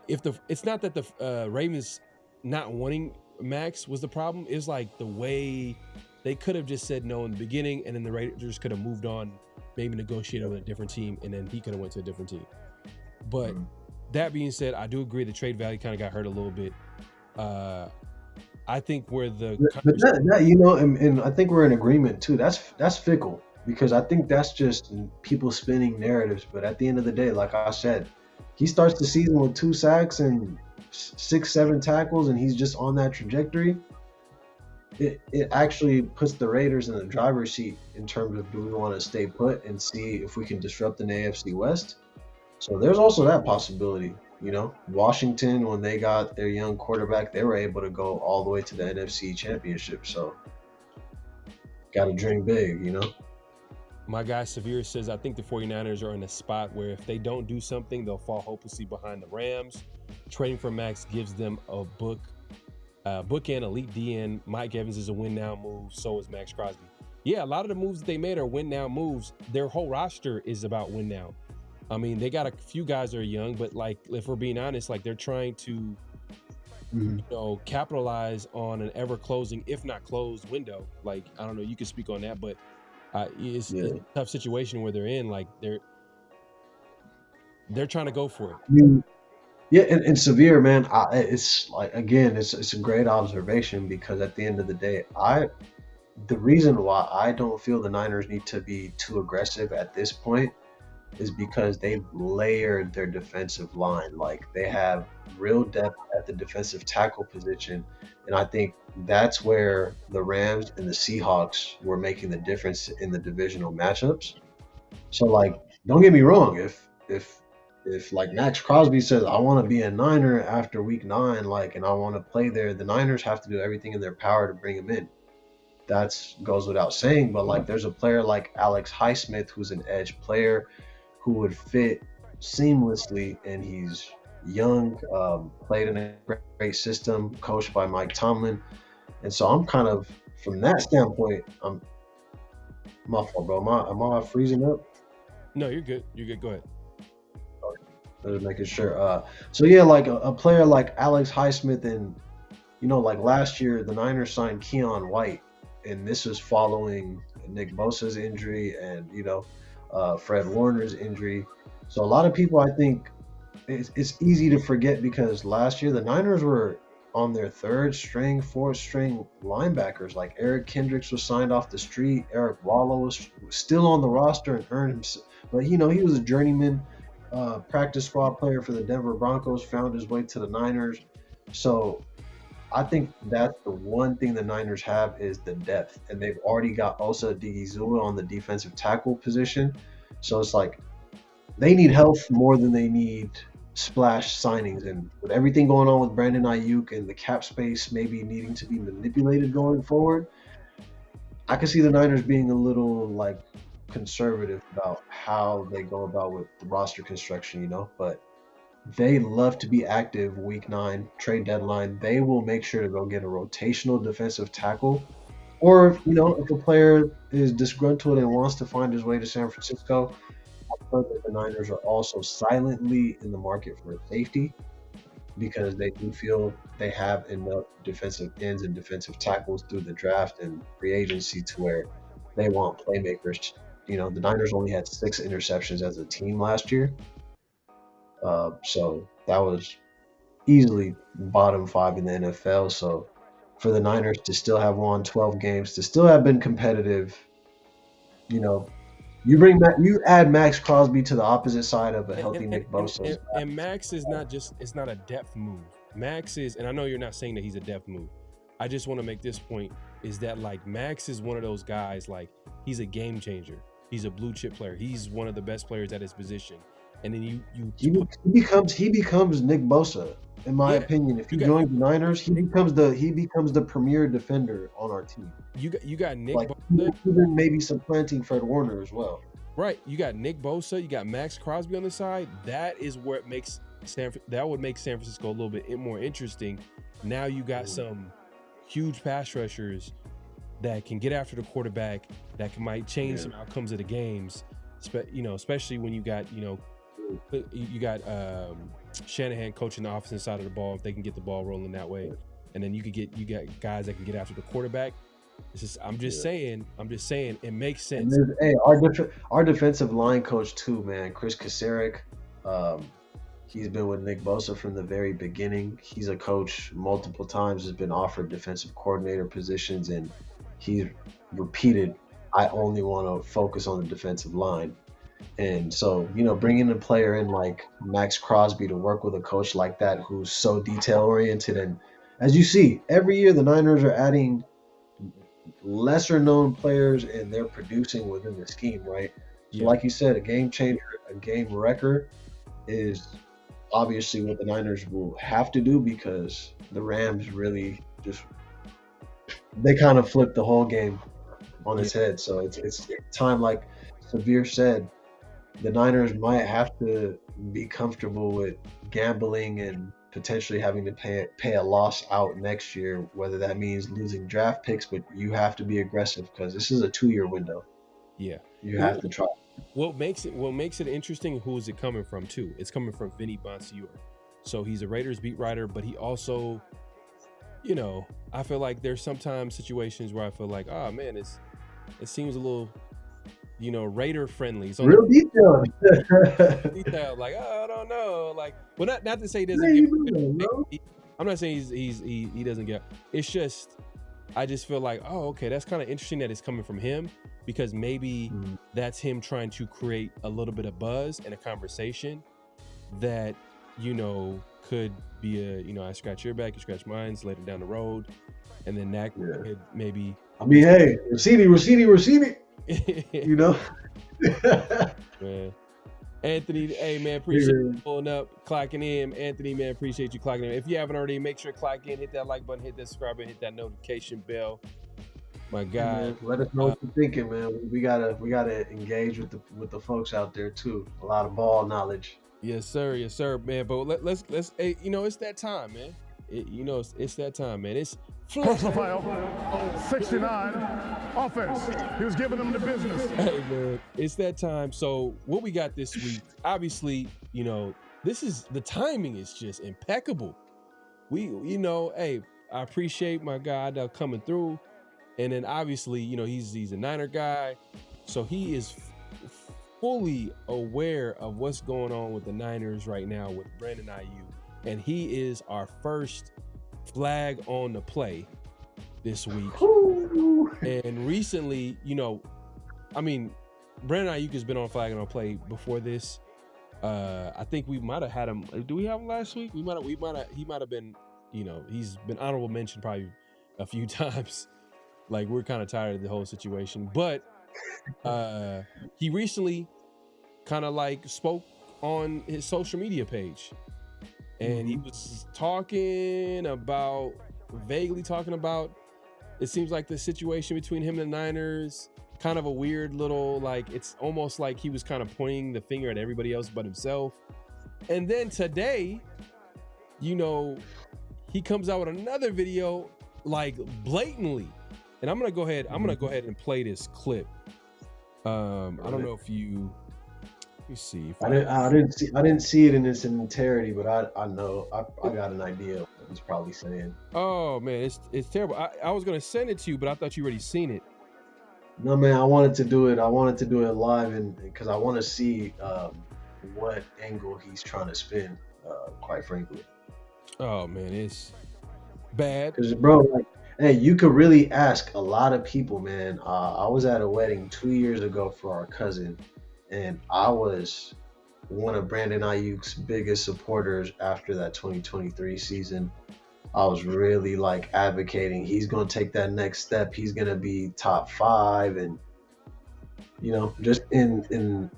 it's not that the Ravens not wanting Max was the problem. It's like the way they could have just said no in the beginning, and then the Raiders could have moved on, maybe negotiated with a different team, and then he could have went to a different team. But that being said, I do agree the trade value kind of got hurt a little bit. I think where and I think we're in agreement too. That's fickle, because I think that's just people spinning narratives. But at the end of the day, like I said, he starts the season with 2 sacks and 6-7 tackles, and he's just on that trajectory. It actually puts the Raiders in the driver's seat in terms of, do we want to stay put and see if we can disrupt an AFC West? So there's also that possibility. Washington, when they got their young quarterback, they were able to go all the way to the NFC Championship. So got to dream big, you know? My guy Severe says, I think the 49ers are in a spot where if they don't do something, they'll fall hopelessly behind the Rams. Trading for Max gives them a bookend, elite DN. Mike Evans is a win now move. So is Max Crosby. Yeah, a lot of the moves that they made are win now moves. Their whole roster is about win now. I mean, they got a few guys that are young, but like, if we're being honest, like they're trying to, you know, capitalize on an ever closing, if not closed window. Like, I don't know, you can speak on that, but it's a tough situation where they're in. Like they're trying to go for it. Yeah, and Severe, man, it's like, again, it's a great observation, because at the end of the day, the reason why I don't feel the Niners need to be too aggressive at this point is because they've layered their defensive line. Like, they have real depth at the defensive tackle position, and I think that's where the Rams and the Seahawks were making the difference in the divisional matchups. So, like, don't get me wrong, if like Max Crosby says, I want to be a Niner after week 9, like, and I want to play there, the Niners have to do everything in their power to bring him in. That goes without saying, but like, there's a player like Alex Highsmith who's an edge player who would fit seamlessly, and he's young, played in a great system, coached by Mike Tomlin. And so I'm kind of, from that standpoint, my fault, bro. Am I freezing up? No, you're good. You're good. Go ahead. Just making sure. So yeah, like a player like Alex Highsmith, and you know, like last year the Niners signed Keon White, and this was following Nick Bosa's injury and, you know, Fred Warner's injury. So a lot of people, I think, it's easy to forget, because last year the Niners were on their 3rd string, 4th string linebackers. Like, Eric Kendricks was signed off the street. Eric Wallow was still on the roster and earned himself, but you know, he was a journeyman practice squad player for the Denver Broncos, found his way to the Niners. So I think that's the one thing the Niners have, is the depth, and they've already got Osa Odighizuwa on the defensive tackle position. So it's like they need health more than they need splash signings. And with everything going on with Brandon Ayuk and the cap space maybe needing to be manipulated going forward, I can see the Niners being a little like conservative about how they go about with the roster construction, you know, but they love to be active week 9, trade deadline. They will make sure to go get a rotational defensive tackle. Or, you know, if a player is disgruntled and wants to find his way to San Francisco, I've heard that the Niners are also silently in the market for a safety, because they do feel they have enough defensive ends and defensive tackles through the draft and free agency to where they want playmakers. You know, the Niners only had 6 interceptions as a team last year. So that was easily bottom 5 in the NFL. So for the Niners to still have won 12 games, to still have been competitive, you know, you add Max Crosby to the opposite side of a healthy Nick Bosa. And Max is not just, it's not a depth move. Max is, and I know you're not saying that he's a depth move. I just want to make this point, is that like Max is one of those guys, like he's a game changer. He's a blue chip player. He's one of the best players at his position. And then he becomes Nick Bosa, in my opinion. If he joins the Niners, he becomes the premier defender on our team. You got Nick like, Bosa, even maybe supplanting Fred Warner as well. Right. You got Nick Bosa, you got Max Crosby on the side. That is where it makes that would make San Francisco a little bit more interesting. Now you got some huge pass rushers that can get after the quarterback, that might change some outcomes of the games. You know, especially when you got, you got Shanahan coaching the offensive side of the ball, if they can get the ball rolling that way. And then you got guys that can get after the quarterback. It's just, I'm just saying it makes sense. Hey, our defensive line coach too, man, Chris Kasarik. He's been with Nick Bosa from the very beginning. He's a coach multiple times, has been offered defensive coordinator positions, and he's repeated, I only want to focus on the defensive line. And so, bringing a player in like Max Crosby to work with a coach like that who's so detail-oriented. And as you see, every year the Niners are adding lesser-known players, and they're producing within the scheme, right? So like you said, a game changer, a game wrecker is obviously what the Niners will have to do, because the Rams really they kind of flipped the whole game on its head. So it's time, like Severe said, the Niners might have to be comfortable with gambling and potentially having to pay a loss out next year, whether that means losing draft picks, but you have to be aggressive because this is a 2-year window. Yeah. You have to try. What makes it interesting, who is it coming from too? It's coming from Vinny Bonsignore. So he's a Raiders beat writer, but he also, I feel like there's sometimes situations where I feel like, oh man, it seems a little, Raider friendly. So real detailed. Detailed, like, oh, I don't know, like, well, not to say he doesn't get. I'm not saying he doesn't get. It's just, I just feel like, oh, okay, that's kind of interesting that it's coming from him, because maybe that's him trying to create a little bit of buzz and a conversation that, could be I scratch your back, you scratch mine later down the road. And then that could maybe. I mean, hey, Rossini. Man. Anthony, hey man, appreciate you pulling up, clocking in. Anthony, man, appreciate you clocking in. If you haven't already, make sure to clock in, hit that like button, hit that subscribe button, hit that notification bell. My guy, let us know what you're thinking, man. We gotta engage with the folks out there too. A lot of ball knowledge. Yes, sir, man. But let's hey, it's that time, man. It's that time, man. It's Profile 69 offense. He was giving them the business. Hey, man, it's that time. So what we got this week, obviously, this is, the timing is just impeccable. We, hey, I appreciate my guy coming through. And then obviously, he's a Niner guy. So he is fully aware of what's going on with the Niners right now with Brandon Ayuk. And he is our first flag on the play this week. And recently, Brandon Ayuk has been on flag on play before this. I think we might have had him. Do we have him last week? He might have been, he's been honorable mention probably a few times. Like, we're kind of tired of the whole situation, but he recently kind of like spoke on his social media page, and he was vaguely talking about, it seems like the situation between him and the Niners, kind of a weird little, like, it's almost like he was kind of pointing the finger at everybody else but himself. And then today, he comes out with another video, like, blatantly. And I'm gonna go ahead and play this clip. I don't know if you. Let me see. I didn't see it in its entirety, but I know I got an idea of what he's probably saying. Oh man, it's terrible. I was gonna send it to you, but I thought you already seen it. No man, I wanted to do it live, and because I want to see what angle he's trying to spin. Quite frankly. Oh man, it's bad. Because bro, like, hey, you could really ask a lot of people, man. I was at a wedding 2 years ago for our cousin, and I was one of Brandon Ayuk's biggest supporters after that 2023 season. I was really like advocating he's going to take that next step. He's going to be top 5, and just in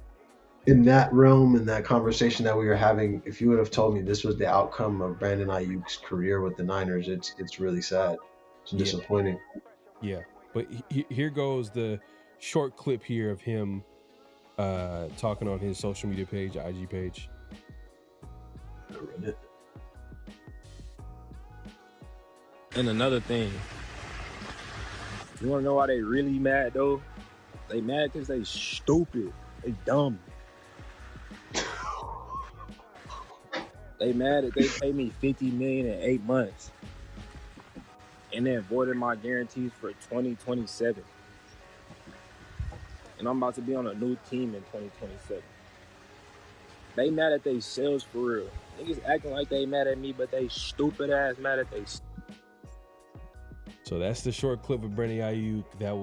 that realm, in that conversation that we were having, if you would have told me this was the outcome of Brandon Ayuk's career with the Niners, it's really sad. It's disappointing. Yeah, but here goes the short clip here of him talking on his social media page, IG page. I read it. And another thing, you want to know why they really mad though? They mad because they stupid. They dumb. They mad that they paid me $50 million in 8 months. And then voided my guarantees for 2027. And I'm about to be on a new team in 2027. They mad at they sales for real. Niggas acting like they mad at me, but they stupid ass mad at they. So that's the short clip of Brandon Ayuk that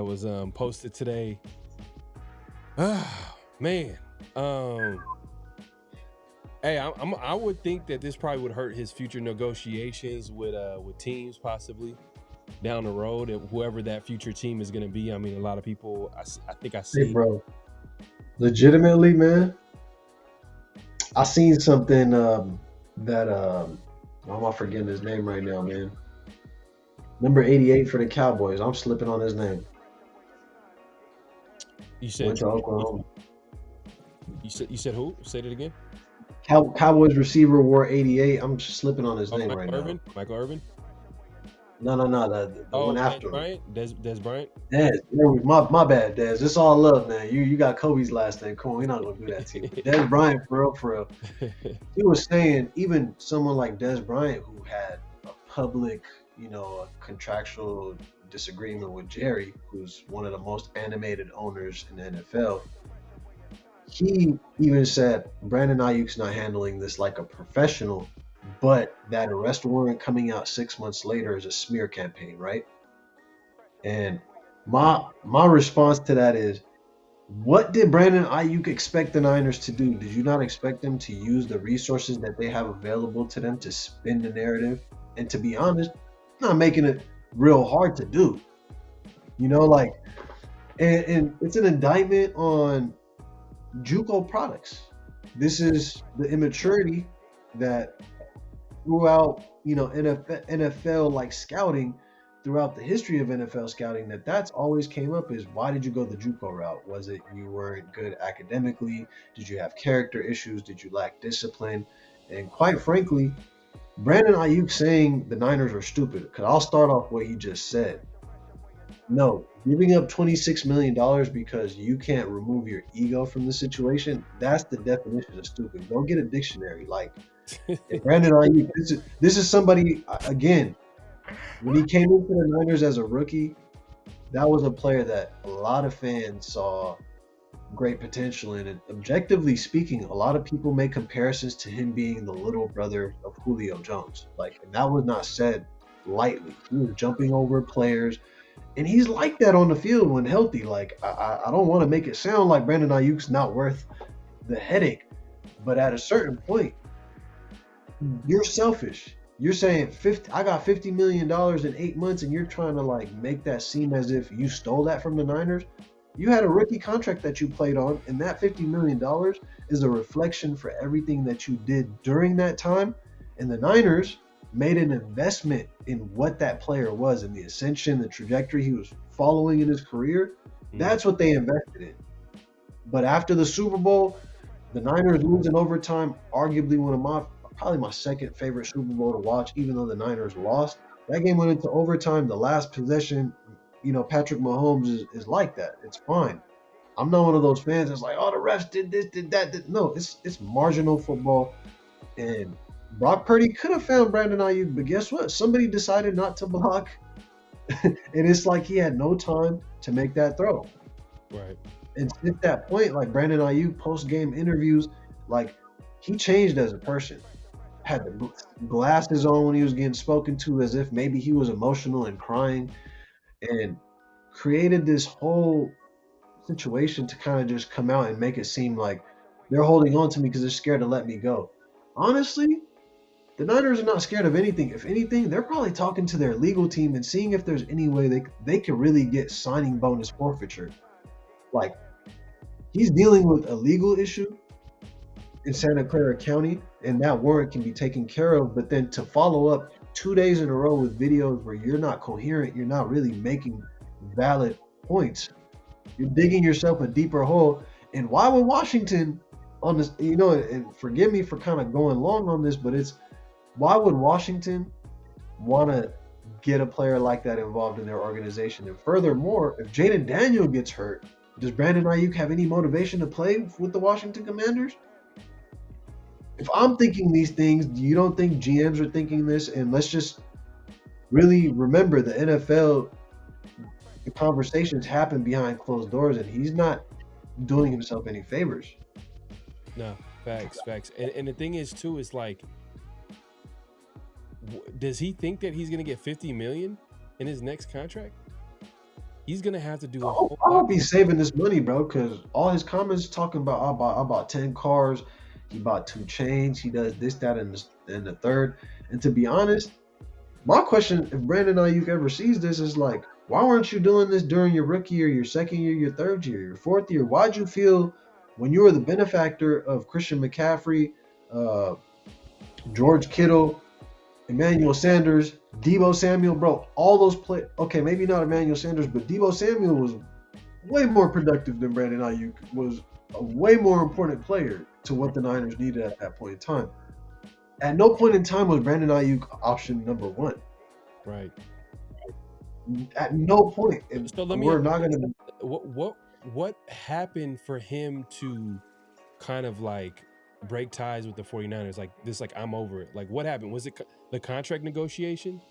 was posted today. Man. Hey, I would think that this probably would hurt his future negotiations with teams possibly down the road, and whoever that future team is going to be. I mean, a lot of people, I think I see. Hey, bro, legitimately, man, I seen something that I'm not forgetting his name right now, man. Number 88 for the Cowboys. I'm slipping on his name. You said Went to Oklahoma. You said who? Say it again. Cowboys receiver wore 88. I'm slipping on his name Michael right Irvin? Michael Irvin? now. No. The one after him. Bryant? Des Bryant? Dez. My bad, Dez. It's all love, man. You got Kobe's last name. Come on, we're not gonna do that to you. Des Bryant, for real. He was saying even someone like Des Bryant, who had a public, a contractual disagreement with Jerry, who's one of the most animated owners in the NFL. He even said Brandon Ayuk's not handling this like a professional, but that arrest warrant coming out 6 months later is a smear campaign, right? And my response to that is, what did Brandon Ayuk expect the Niners to do? Did you not expect them to use the resources that they have available to them to spin the narrative? And to be honest, not making it real hard to do. And it's an indictment on JUCO products. This is the immaturity that throughout, NFL like scouting, throughout the history of NFL scouting, that's always came up is, why did you go the JUCO route? Was it you weren't good academically? Did you have character issues? Did you lack discipline? And quite frankly, Brandon Ayuk saying the Niners are stupid, because I'll start off what he just said. No, giving up $26 million because you can't remove your ego from the situation, that's the definition of stupid. Go get a dictionary. Like, Brandon Ayuk, this is somebody, again, when he came into the Niners as a rookie, that was a player that a lot of fans saw great potential in. And objectively speaking, a lot of people make comparisons to him being the little brother of Julio Jones. And that was not said lightly. He was jumping over players. And he's like that on the field when healthy. I don't want to make it sound like Brandon Ayuk's not worth the headache. But at a certain point, you're selfish. You're saying I got $50 million in 8 months, and you're trying to make that seem as if you stole that from the Niners. You had a rookie contract that you played on, and that $50 million is a reflection for everything that you did during that time. And the Niners made an investment in what that player was and the ascension, the trajectory he was following in his career. That's what they invested in. But after the Super Bowl, the Niners lose in overtime, arguably probably my second favorite Super Bowl to watch, even though the Niners lost. That game went into overtime. The last possession, Patrick Mahomes is like that. It's fine. I'm not one of those fans that's like, oh, the refs did this, did that. No, it's marginal football. And Brock Purdy could have found Brandon Ayuk, but guess what? Somebody decided not to block. And it's like he had no time to make that throw. Right. And at that point, Brandon Ayuk post-game interviews, he changed as a person. Had the glasses on when he was getting spoken to, as if maybe he was emotional and crying, and created this whole situation to kind of just come out and make it seem like they're holding on to me because they're scared to let me go. Honestly, the Niners are not scared of anything. If anything, they're probably talking to their legal team and seeing if there's any way they could really get signing bonus forfeiture. He's dealing with a legal issue in Santa Clara County, and that warrant can be taken care of. But then to follow up 2 days in a row with videos where you're not coherent, you're not really making valid points, you're digging yourself a deeper hole. And why would Washington on this, and forgive me for kind of going long on this, but why would Washington want to get a player like that involved in their organization? And furthermore, if Jaden Daniel gets hurt, does Brandon Ayuk have any motivation to play with the Washington Commanders? If I'm thinking these things, you don't think GMs are thinking this? And let's just really remember, the NFL, the conversations happen behind closed doors, and he's not doing himself any favors. No, facts. And the thing is, too, is does he think that he's going to get $50 million in his next contract? He's going to have to do a whole lot. I'll be saving this money, bro, because all his comments talking about, I bought 10 cars, he bought 2 chains, he does this, that, and the third. And to be honest, my question, if Brandon Ayuk ever sees this, is why weren't you doing this during your rookie year, your second year, your third year, your fourth year? Why'd you feel when you were the benefactor of Christian McCaffrey, George Kittle, Emmanuel Sanders, Deebo Samuel, bro, all those play. Okay, maybe not Emmanuel Sanders, but Deebo Samuel was way more productive than Brandon Ayuk. Was a way more important player to what the Niners needed at that point in time. At no point in time was Brandon Ayuk option number one. Right. At no point. And So let me. we're not gonna. What happened for him to kind of like break ties with the 49ers? Like this, like I'm over it. Like what happened? Was it the contract negotiation?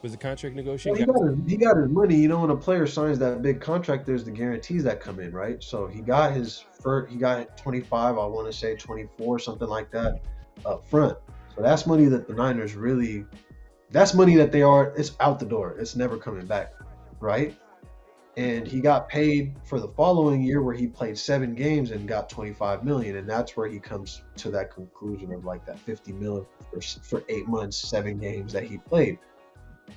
Was the contract negotiation? Well, he got his money. You know, when a player signs that big contract, there's the guarantees that come in, right? So he got his first. He got 25. I want to say 24, something like that, up front. So that's money that the Niners really. That's money that it's out the door. It's never coming back, right? And he got paid for the following year where he played 7 games and got $25 million. And that's where he comes to that conclusion of like that $50 million for 8 months, 7 games that he played.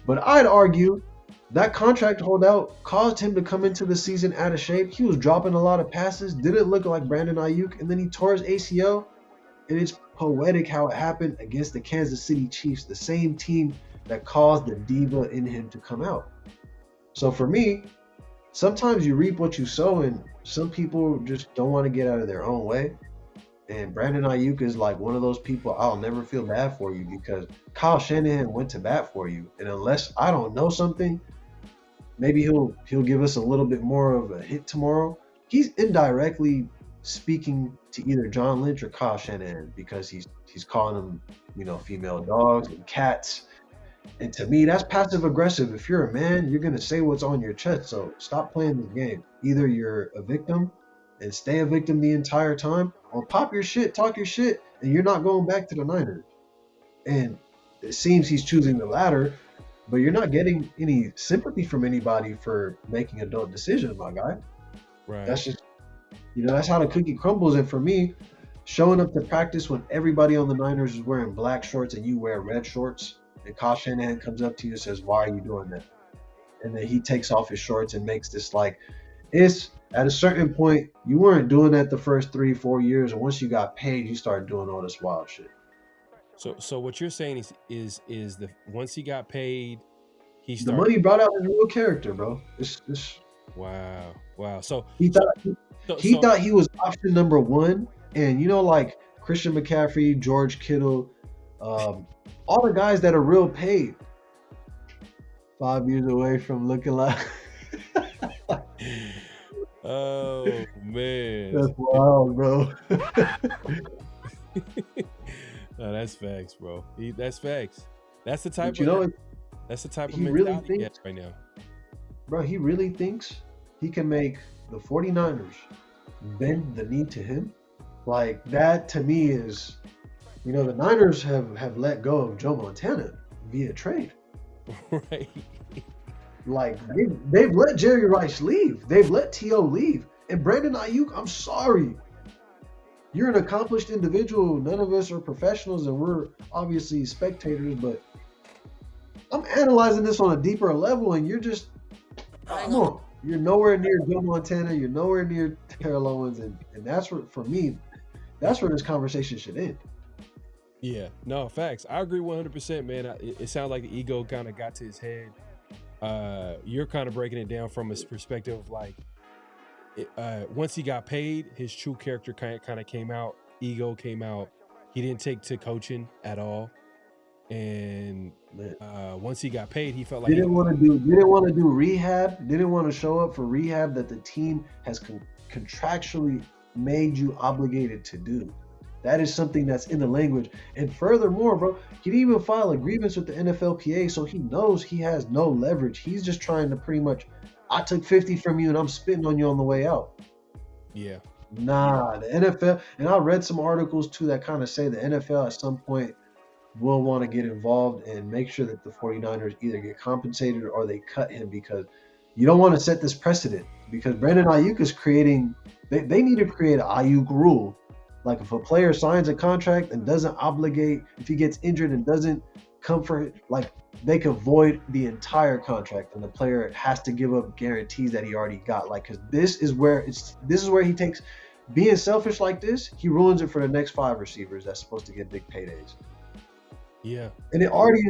But I'd argue that contract holdout caused him to come into the season out of shape. He was dropping a lot of passes, didn't look like Brandon Ayuk, and then he tore his ACL. And it's poetic how it happened against the Kansas City Chiefs, the same team that caused the diva in him to come out. So for me, sometimes you reap what you sow, and some people just don't want to get out of their own way. And Brandon Ayuk is like one of those people. I'll never feel bad for you because Kyle Shanahan went to bat for you. And unless I don't know something, maybe he'll give us a little bit more of a hit tomorrow. He's indirectly speaking to either John Lynch or Kyle Shanahan because he's calling them, you know, female dogs and cats. And to me, that's passive aggressive. If you're a man, you're gonna say what's on your chest. So stop playing this game. Either you're a victim and stay a victim the entire time, or pop your shit, talk your shit, and you're not going back to the Niners. And it seems he's choosing the latter, but you're not getting any sympathy from anybody for making adult decisions, my guy. Right. That's just, you know, that's how the cookie crumbles. And for me, showing up to practice when everybody on the Niners is wearing black shorts and you wear red shorts, and Kyle Shanahan comes up to you and says, "Why are you doing that?" And then he takes off his shorts and makes this like, it's at a certain point, you weren't doing that the first 3-4 years, and once you got paid, you started doing all this wild shit. So what you're saying is the once he got paid, he The started. money brought out his real character, bro. It's Wow. So he thought he was option number one, and you know, like Christian McCaffrey, George Kittle, all the guys that are real paid, 5 years away from looking like. Oh man, That's wild, bro. No, that's facts, bro. That's facts. That's the type. But you know, that's the type of he mentality really he thinks, has right now. bro. He really thinks he can make the 49ers bend the knee to him. Like that to me is, you know, the Niners have let go of Joe Montana via trade. Right. Like they've let Jerry Rice leave. They've let T.O. leave. And Brandon Ayuk, I'm sorry. You're an accomplished individual. None of us are professionals, and we're obviously spectators, but I'm analyzing this on a deeper level, and you're just, come on. You're nowhere near Joe Montana. You're nowhere near Terrell Owens, and that's where, for me, that's where this conversation should end. Yeah. No, facts. I agree 100%, man. It sounds like the ego kind of got to his head. You're kind of breaking it down from his perspective of like, once he got paid, his true character kind of came out. Ego came out. He didn't take to coaching at all, and once he got paid, he felt like didn't want to do rehab. Didn't want to show up for rehab that the team has contractually made you obligated to do. That is something that's in the language. And furthermore, bro, he didn't even file a grievance with the NFLPA, so he knows he has no leverage. He's just trying to pretty much, I took 50 from you and I'm spitting on you on the way out. Yeah. Nah, the NFL, and I read some articles too that kind of say the NFL at some point will want to get involved and make sure that the 49ers either get compensated or they cut him, because you don't want to set this precedent, because Brandon Ayuk is creating, they need to create an Ayuk rule. Like if a player signs a contract and doesn't obligate, if he gets injured and doesn't come for it, like they could void the entire contract and the player has to give up guarantees that he already got. Like, cause this is where he takes, being selfish like this, he ruins it for the next 5 receivers that's supposed to get big paydays. Yeah. And it already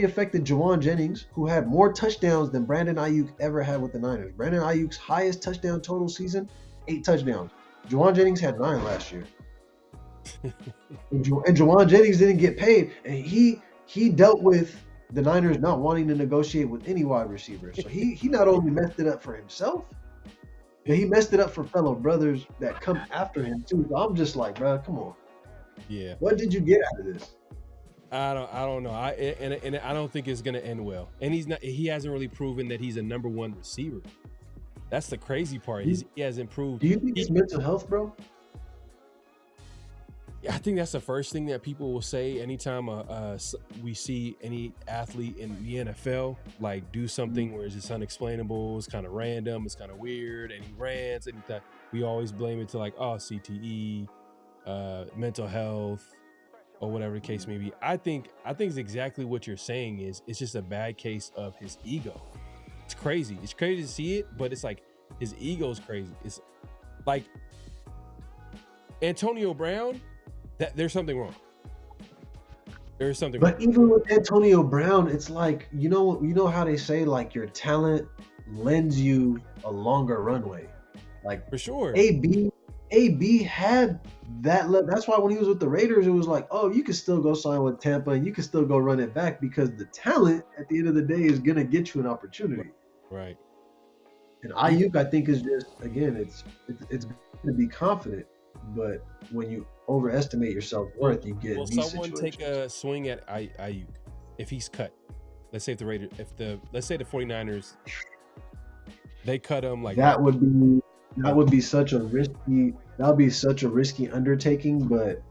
affected Jawan Jennings, who had more touchdowns than Brandon Ayuk ever had with the Niners. Brandon Ayuk's highest touchdown total season, 8 touchdowns. Jawan Jennings had 9 last year. and Jawan Jennings didn't get paid, and he dealt with the Niners not wanting to negotiate with any wide receivers. So he not only messed it up for himself, but he messed it up for fellow brothers that come after him too. So I'm just like, bro, come on. Yeah. What did you get out of this? I don't know. And I don't think it's gonna end well. And he hasn't really proven that he's a number one receiver. That's the crazy part. He hasn't proved. Do you think it's mental health, bro? I think that's the first thing that people will say anytime we see any athlete in the NFL like do something where it's just unexplainable, it's kind of random, it's kind of weird, and he rants, and we always blame it to like, oh, CTE, mental health, or whatever the case may be. I think it's exactly what you're saying. It's just a bad case of his ego. It's crazy. It's crazy to see it, but it's like his ego's crazy. It's like Antonio Brown. There's something wrong. There's something wrong. But even with Antonio Brown, it's like, you know how they say like your talent lends you a longer runway. Like for sure. AB had that. That's why when he was with the Raiders, it was like, oh, you can still go sign with Tampa and you can still go run it back because the talent at the end of the day is gonna get you an opportunity. Right. And Ayuk, I think, is just, again, it's going to be confident, but when you overestimate your self-worth, you get. Will these someone situations. take a swing at Ayuk if he's cut? Let's say let's say the 49ers, they cut him like that would be such a risky undertaking, but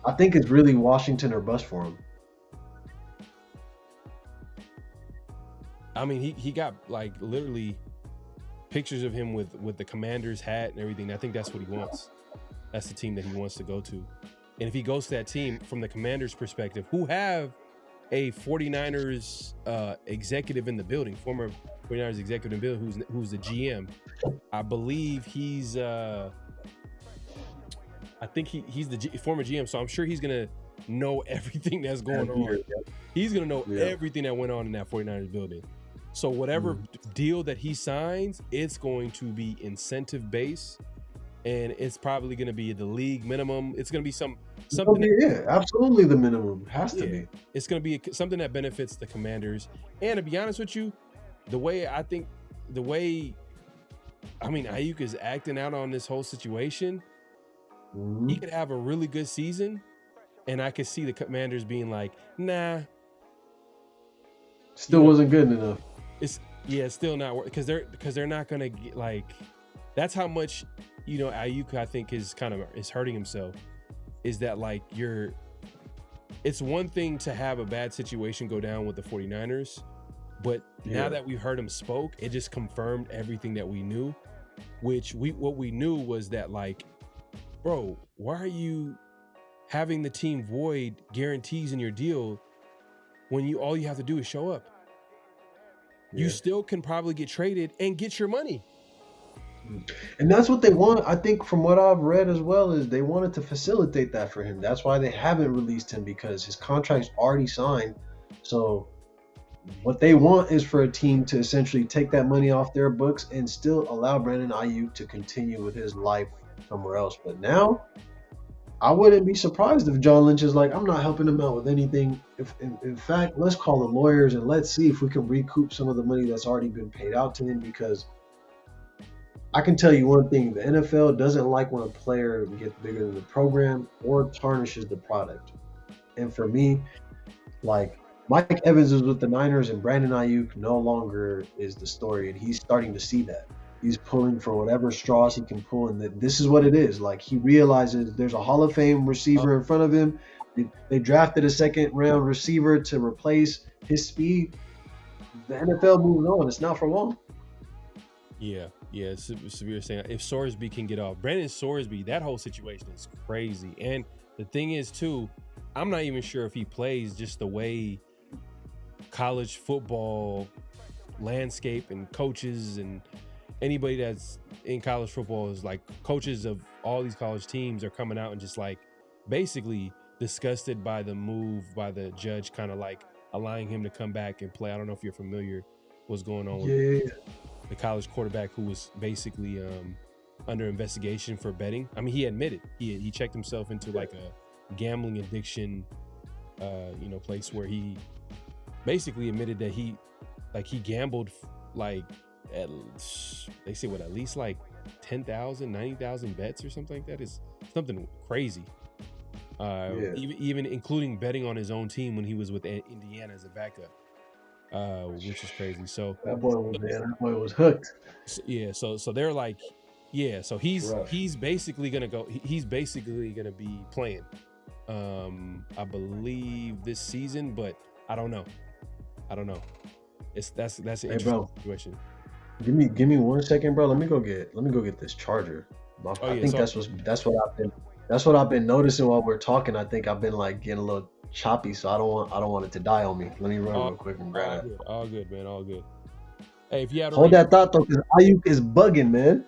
I think it's really Washington or bust for him. I mean, he got like literally pictures of him with the Commander's hat and everything. I think that's what he wants. That's the team that he wants to go to. And if he goes to that team from the Commander's perspective, who have a 49ers executive in the building, former 49ers executive in the building, who's the GM. I believe he's I think he's the former GM, so I'm sure he's gonna know everything that's going on. He's gonna know everything that went on in that 49ers building. So whatever deal that he signs, it's going to be incentive based, and it's probably going to be the league minimum. It's going to be something. Absolutely, the minimum has to be. It's going to be something that benefits the Commanders. And to be honest with you, the way Ayuk is acting out on this whole situation, he could have a really good season, and I could see the Commanders being like, nah. Still wasn't good enough. It's still not working because they're not gonna get like. That's how much Ayuk I think is hurting himself. Is that like it's one thing to have a bad situation go down with the 49ers, but now that we've heard him spoke, it just confirmed everything that we knew. What we knew was that like, bro, why are you having the team void guarantees in your deal when all you have to do is show up? You still can probably get traded and get your money. And that's what they want. I think from what I've read as well is they wanted to facilitate that for him. That's why they haven't released him, because his contract's already signed. So what they want is for a team to essentially take that money off their books and still allow Brandon Ayuk to continue with his life somewhere else. But now I wouldn't be surprised if John Lynch is like, I'm not helping him out with anything. If in fact, let's call the lawyers and let's see if we can recoup some of the money that's already been paid out to him, because I can tell you one thing, the NFL doesn't like when a player gets bigger than the program or tarnishes the product. And for me, like, Mike Evans is with the Niners and Brandon Ayuk no longer is the story, and he's starting to see that. He's pulling for whatever straws he can pull, and that this is what it is. Like, he realizes there's a Hall of Fame receiver in front of him. They drafted a second-round receiver to replace his speed. The NFL moves on. It's not for long. Yeah, severe saying if Sorsby can get off. Brandon Sorsby, that whole situation is crazy. And the thing is, too, I'm not even sure if he plays just the way college football landscape and coaches and anybody that's in college football is like, coaches of all these college teams are coming out and just like, basically disgusted by the move by the judge, kind of like allowing him to come back and play. I don't know if you're familiar what's going on with the college quarterback who was basically under investigation for betting. I mean, he admitted he checked himself into like a gambling addiction, place where he basically admitted that he gambled like at least like 10,000, 90,000 bets or something like that. Is something crazy. Even including betting on his own team when he was with Indiana as a backup, which is crazy. So that boy was hooked. So they're like, so he's basically gonna go. He's basically gonna be playing, I believe this season, but I don't know. That's an interesting situation. Give me 1 second, bro. Let me go get this charger. I think that's what I've been noticing while we're talking. I think I've been like getting a little choppy, so I don't want it to die on me. Let me run real quick and grab it. All good, man. All good. Hey, if you have hold that thought though, because Ayuk is bugging, man.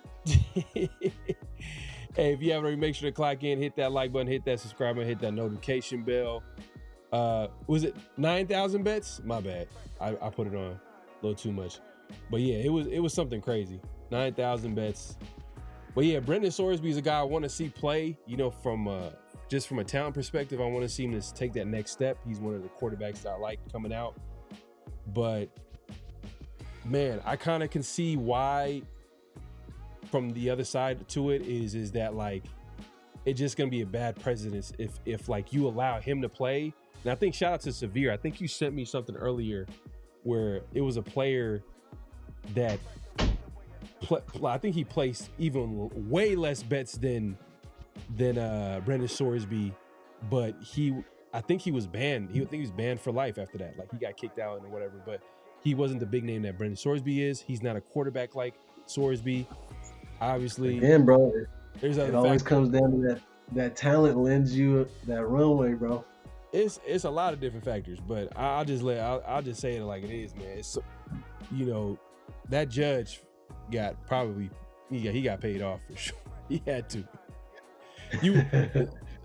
Hey, if you haven't already, make sure to clock in, hit that like button, hit that subscribe button, hit that notification bell. Was it 9,000 bets? My bad. I put it on a little too much. But yeah, it was something crazy. 9,000 bets. But yeah, Brendan Sorsby is a guy I want to see play, from just from a talent perspective. I want to see him to take that next step. He's one of the quarterbacks that I like coming out. But man, I kind of can see why from the other side to it is that like it's just gonna be a bad precedent if like you allow him to play. And I think shout out to Severe. I think you sent me something earlier where it was a player that I think he placed even way less bets than Brendan Sorsby, but I think he was banned. I think he was banned for life after that. Like he got kicked out or whatever. But he wasn't the big name that Brendan Sorsby is. He's not a quarterback like Sorsby. Obviously, again, bro. It always comes down to that talent lends you that runway, bro. It's a lot of different factors, but I'll just say it like it is, man. It's, that judge he got paid off for sure. He had to.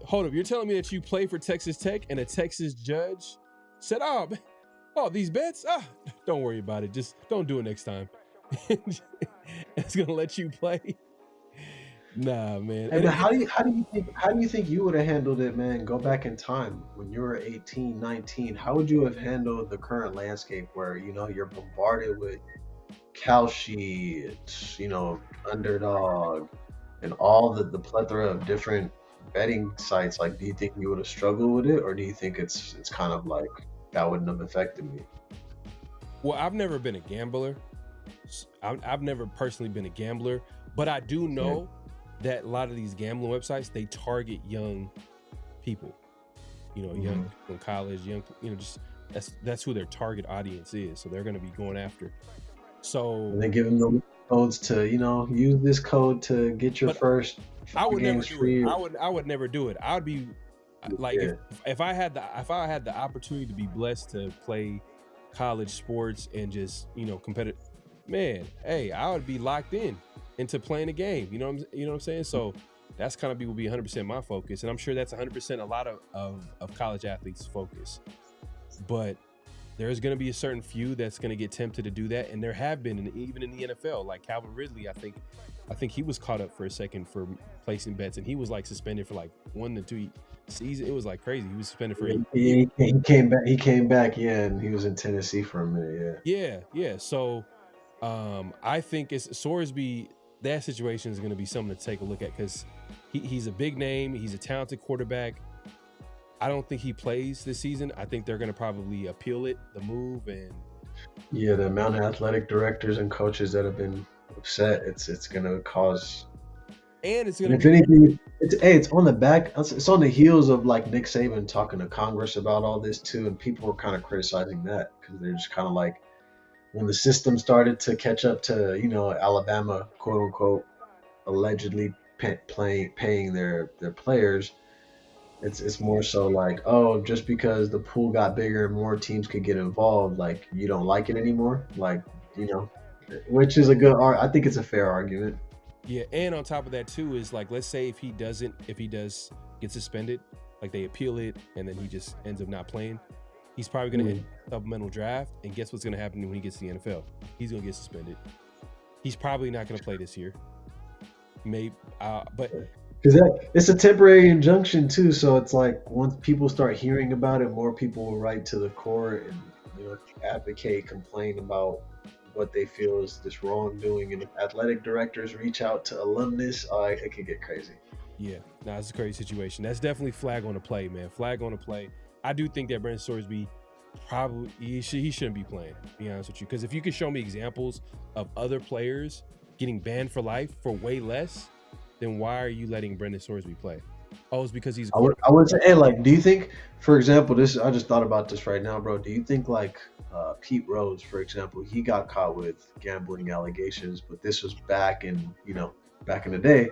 Hold up, you're telling me that you play for Texas Tech and a Texas judge said, "Oh, these bets? Don't worry about it. Just don't do it next time." It's gonna let you play. Nah, man. Hey, but how do you think you would have handled it, man? Go back in time when you were 18, 19. How would you have handled the current landscape where you're bombarded with cow sheet, Underdog, and all the plethora of different betting sites? Like, do you think you would have struggled with it, or do you think it's kind of like that wouldn't have affected me? Well, I've never been a gambler. I've never personally been a gambler, but I do know that a lot of these gambling websites, they target young people, young in college, just that's who their target audience is. So they're going to be going after. So and they give them the codes to, use this code to get your first. I would never do it. I would never do it. I would be like, if I had the opportunity to be blessed to play college sports and just, competitive, man, hey, I would be locked into playing the game. You know what I'm saying? So that's kind of will be 100% my focus. And I'm sure that's 100% a lot of college athletes' focus. But there's going to be a certain few that's going to get tempted to do that. And there have been, even in the NFL, like Calvin Ridley, I think he was caught up for a second for placing bets, and he was like suspended for like 1 to 2 seasons. It was like crazy. He was suspended for he came back. He came back, and he was in Tennessee for a minute. Yeah. So I think it's Sorsby. That situation is going to be something to take a look at because he's a big name. He's a talented quarterback. I don't think he plays this season. I think they're going to probably appeal the move, and the amount of athletic directors and coaches that have been upset, it's going to cause. And it's going to. If anything, it's on the back. It's on the heels of like Nick Saban talking to Congress about all this too, and people were kind of criticizing that because they're just kind of like, when the system started to catch up to Alabama, quote unquote, allegedly paying their players. It's more so like, oh, just because the pool got bigger and more teams could get involved, like you don't like it anymore, like which is I think it's a fair argument. Yeah, and on top of that too is like, let's say if he does gets suspended, like they appeal it, and then he just ends up not playing, he's probably going to end supplemental draft. And guess what's going to happen when he gets to the NFL? He's going to get suspended. He's probably not going to play this year. Maybe, but because it's a temporary injunction too. So it's like once people start hearing about it, more people will write to the court and advocate, complain about what they feel is this wrongdoing. And if athletic directors reach out to alumnus, it could get crazy. Yeah, no, it's a crazy situation. That's definitely flag on the play, man. Flag on the play. I do think that Brendan Sorsby probably he shouldn't be playing, to be honest with you. Because if you could show me examples of other players getting banned for life for way less, then why are you letting Brendan Sorsby play? Oh, it's because he's. I would say, like, do you think, for example, I just thought about this right now, bro. Do you think like Pete Rose, for example, he got caught with gambling allegations, but this was back in the day.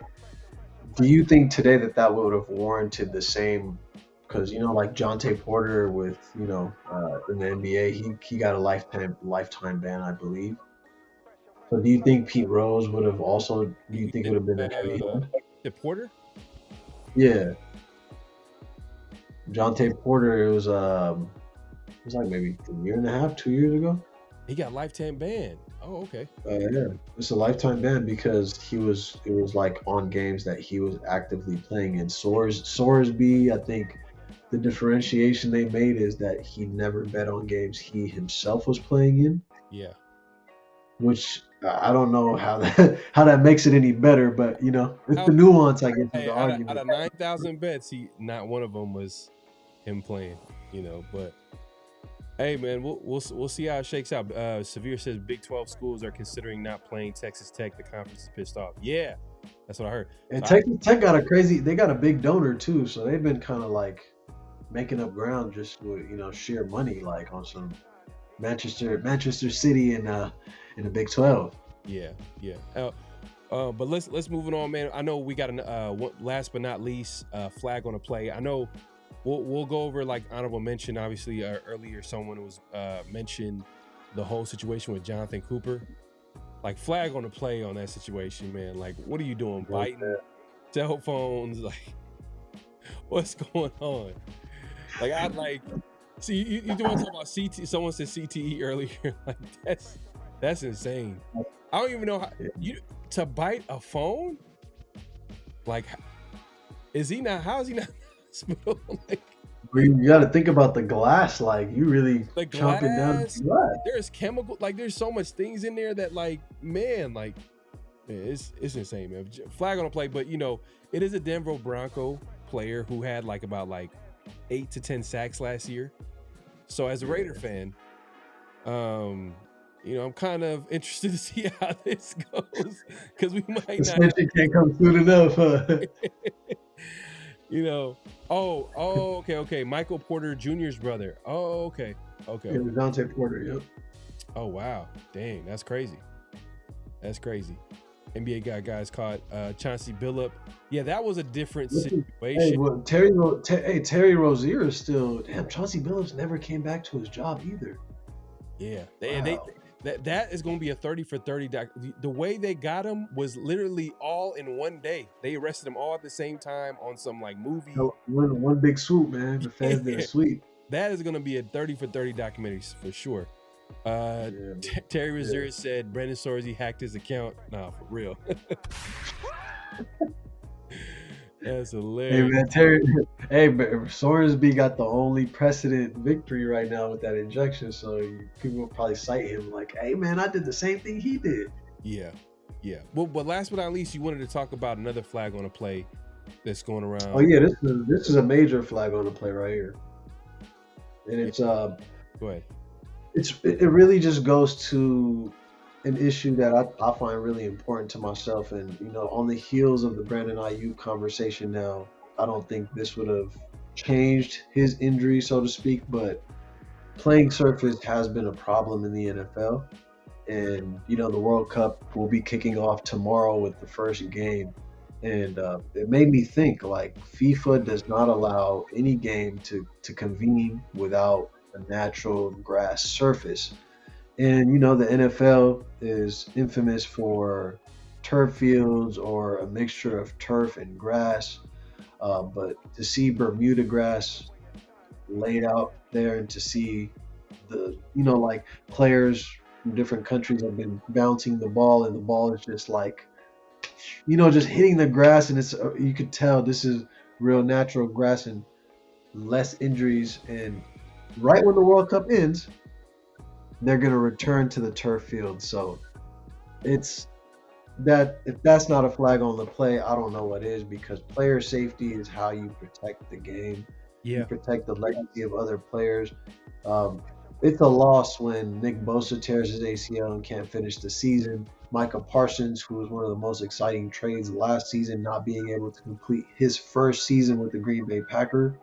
Do you think today that would have warranted the same? Because like Jonte Porter with in the NBA, he got a lifetime ban, I believe. So do you think Pete Rose would have also? Do you think would have been a heavy hand? The Porter? Yeah, Jonte Porter. It was like maybe a year and a half, 2 years ago. He got lifetime ban. Oh, okay. Yeah, it's a lifetime ban because it was like on games that he was actively playing in. Sorsby, I think the differentiation they made is that he never bet on games he himself was playing in. Yeah. Which I don't know how that makes it any better, but it's the nuance, I guess, of the argument. Out of 9,000 bets, not one of them was him playing. But hey, man, we'll see how it shakes out. Severe says Big 12 schools are considering not playing Texas Tech. The conference is pissed off. Yeah, that's what I heard. And Texas Tech got they got a big donor too, so they've been kind of like making up ground just with sheer money, like on some Manchester City in the Big 12. Yeah. But let's move it on, man. I know we got last but not least, flag on the play. I know we'll go over like honorable mention. Obviously, earlier someone was mentioned the whole situation with Jonathan Cooper. Like flag on the play on that situation, man. Like, what are you doing? Biting cell phones? Like, what's going on? Like, I like. See, you want to talk about CT? Someone said CTE earlier. Like, that's insane. I don't even know how to bite a phone. Like, how is he not? Like, you got to think about the glass. Like, you really the chomping down the glass. There's chemical. Like, there's so much things in there that, like, man, it's insane, man. Flag on the play, but it is a Denver Bronco player who had about 8 to 10 sacks last year. So as a Raider fan, I'm kind of interested to see how this goes because we might not. Can't come soon enough. Okay. Michael Porter Jr.'s brother. Oh, okay. Yeah, Jonte Porter. Yep. Oh wow, dang, that's crazy. NBA guys caught Chauncey Billup. Yeah, that was a different situation. Hey, well, Terry Rozier is still. Damn, Chauncey Billups never came back to his job either. Yeah, Wow. that is going to be a 30 for 30. The way they got him was literally all in one day. They arrested him all at the same time on some movie. One big swoop, man. The fans did a sweep. That is going to be a 30 for 30 documentary for sure. Terry Rozier said Brendan Sorsby hacked his account. Nah, for real. That's hilarious. Hey man, Sorsby got the only precedent victory right now with that injection, so people will probably cite him like, hey man, I did the same thing he did. Yeah. But last but not least, you wanted to talk about another flag on a play that's going around. Oh yeah, this is a major flag on the play right here, and it's Go ahead. It really just goes to an issue that I find really important to myself, and on the heels of the Brandon Ayuk conversation now, I don't think this would have changed his injury, so to speak, but playing surface has been a problem in the NFL, and the World Cup will be kicking off tomorrow with the first game, and it made me think like FIFA does not allow any game to convene without a natural grass surface. And the NFL is infamous for turf fields or a mixture of turf and grass. But to see Bermuda grass laid out there, and to see the, like players from different countries have been bouncing the ball, and the ball is just like, just hitting the grass, and it's you could tell this is real natural grass and less injuries. And right when the World Cup ends, they're going to return to the turf field. So it's that, if that's not a flag on the play, I don't know what is, because player safety is how you protect the game. You protect the legacy of other players. It's a loss when Nick Bosa tears his ACL and can't finish the season. Micah Parsons, who was one of the most exciting trades last season, not being able to complete his first season with the Green Bay Packers.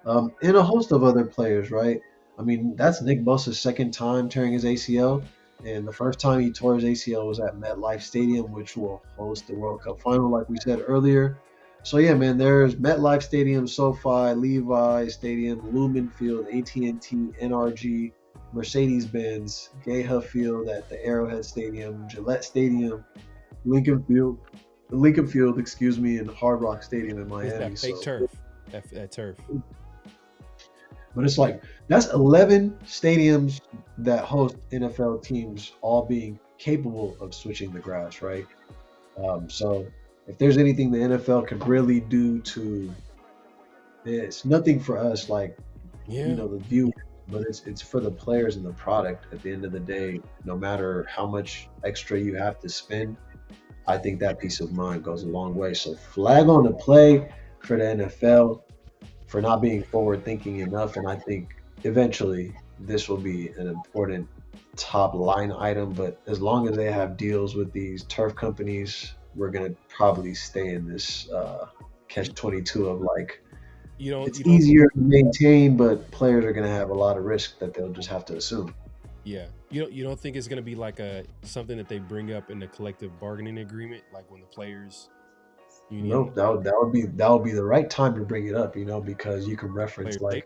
And a host of other players, right? I mean, that's Nick Bosa's second time tearing his ACL. And the first time he tore his ACL was at MetLife Stadium, which will host the World Cup final, like we said earlier. So, yeah, man, there's MetLife Stadium, SoFi, Levi Stadium, Lumen Field, AT&T, NRG, Mercedes-Benz, Geha Field at the Arrowhead Stadium, Gillette Stadium, Lincoln Field, and Hard Rock Stadium in Miami. That fake turf. That turf. But it's like, that's 11 stadiums that host NFL teams, all being capable of switching the grass, right? So if there's anything the NFL could really do to, it's nothing for us, like, the view, but it's for the players and the product at the end of the day. No matter how much extra you have to spend, I think that peace of mind goes a long way. So flag on the play for the NFL for not being forward thinking enough. And I think eventually this will be an important top line item. But as long as they have deals with these turf companies, we're going to probably stay in this catch-22 of like, it's easier to maintain, but players are going to have a lot of risk that they'll just have to assume. Yeah. You don't think it's going to be like something that they bring up in the collective bargaining agreement, like when the players No, that would be the right time to bring it up, because you can reference player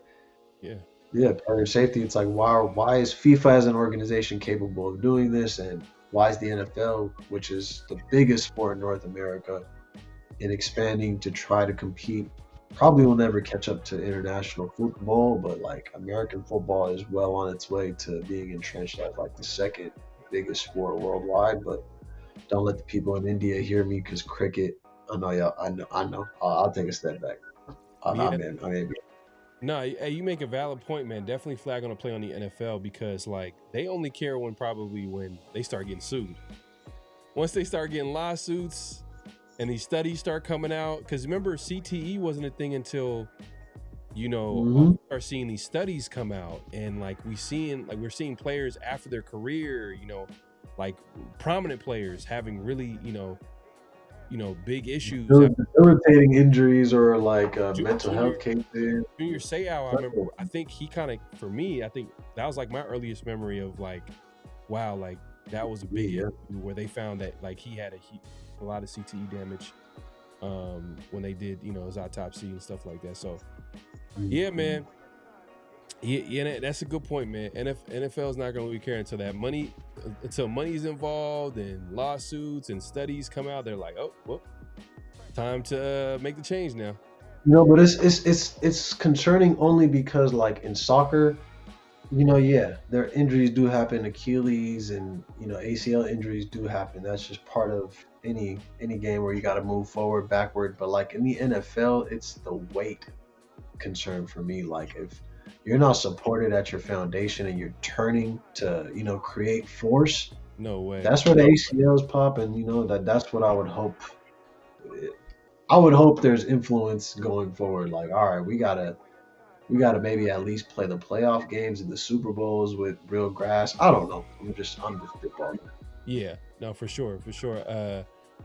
player safety. It's like, why is FIFA as an organization capable of doing this, and why is the NFL, which is the biggest sport in North America, in expanding to try to compete? Probably will never catch up to international football, but like American football is well on its way to being entrenched as like the second biggest sport worldwide. But don't let the people in India hear me, because cricket. I know, y'all. I know. I'll take a step back. No, you make a valid point, man. Definitely flag on a play on the NFL, because like they only care when they start getting sued. Once they start getting lawsuits and these studies start coming out, because remember, CTE wasn't a thing until we start seeing these studies come out, and like we're seeing players after their career, like prominent players having really big issues, irritating injuries, or like mental health cases. Junior Seau, I remember, I think he kind of, for me, I think that was like my earliest memory of like, wow, like that was a big issue where they found that like he had a lot of CTE damage when they did, his autopsy and stuff like that. So yeah, man. Yeah, that's a good point, man. NFL is not going to be caring until money's involved and lawsuits and studies come out. They're like, oh, well, time to make the change now. But it's concerning only because, like in soccer, their injuries do happen. Achilles and ACL injuries do happen. That's just part of any game where you got to move forward, backward. But like in the NFL, it's the weight concern for me. Like if you're not supported at your foundation and you're turning to, create force. No way. That's where the ACLs pop, and that's what I would hope. I would hope there's influence going forward. Like, all right, we gotta maybe at least play the playoff games and the Super Bowls with real grass. I don't know. I'm just spitballing. Yeah, no, for sure.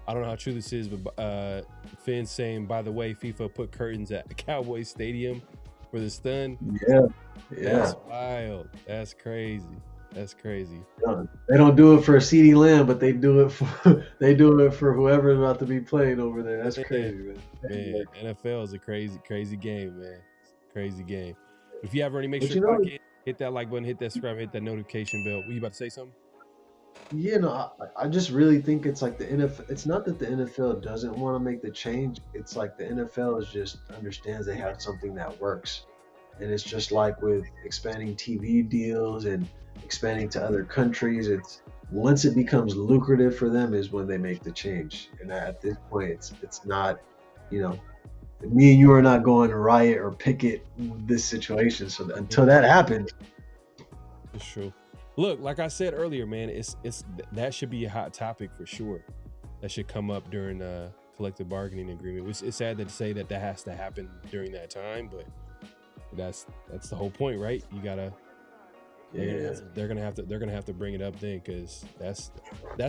I don't know how true this is, but Finn's saying, by the way, FIFA put curtains at Cowboys Stadium for the stun. Yeah. That's wild. That's crazy. They don't do it for CeeDee Lamb, but they do it for whoever's about to be playing over there. That's crazy, man. NFL is a crazy game, man. Crazy game. If you haven't already, make sure to hit that like button, hit that subscribe, hit that notification bell. Were you about to say something? You know, I just really think it's like the NFL. It's not that the NFL doesn't want to make the change. It's like the NFL is just understands they have something that works, and it's just like with expanding TV deals and expanding to other countries. It's once it becomes lucrative for them is when they make the change. And at this point, it's not, you know, me and you are not going to riot or picket this situation. So until that happens, It's true. Look, like I said earlier, man, it's that should be a hot topic for sure. That should come up during collective bargaining agreement. It's sad to say that has to happen during that time, but that's the whole point, right? You gotta. They're gonna have to bring it up then, because that's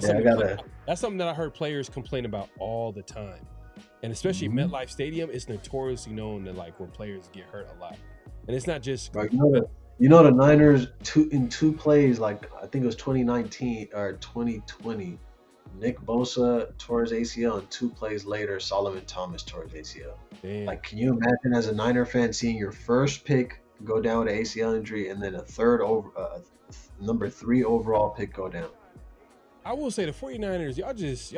something that I heard players complain about all the time, and especially MetLife Stadium is notoriously known to like where players get hurt a lot, and it's not just. Right. You know the Niners in two plays, like I think it was 2019 or 2020, Nick Bosa tore his ACL, and 2 plays later, Solomon Thomas tore his ACL. Damn. Like, can you imagine as a Niner fan seeing your first pick go down with an ACL injury, and then a number 3 overall pick go down? I will say the 49ers, y'all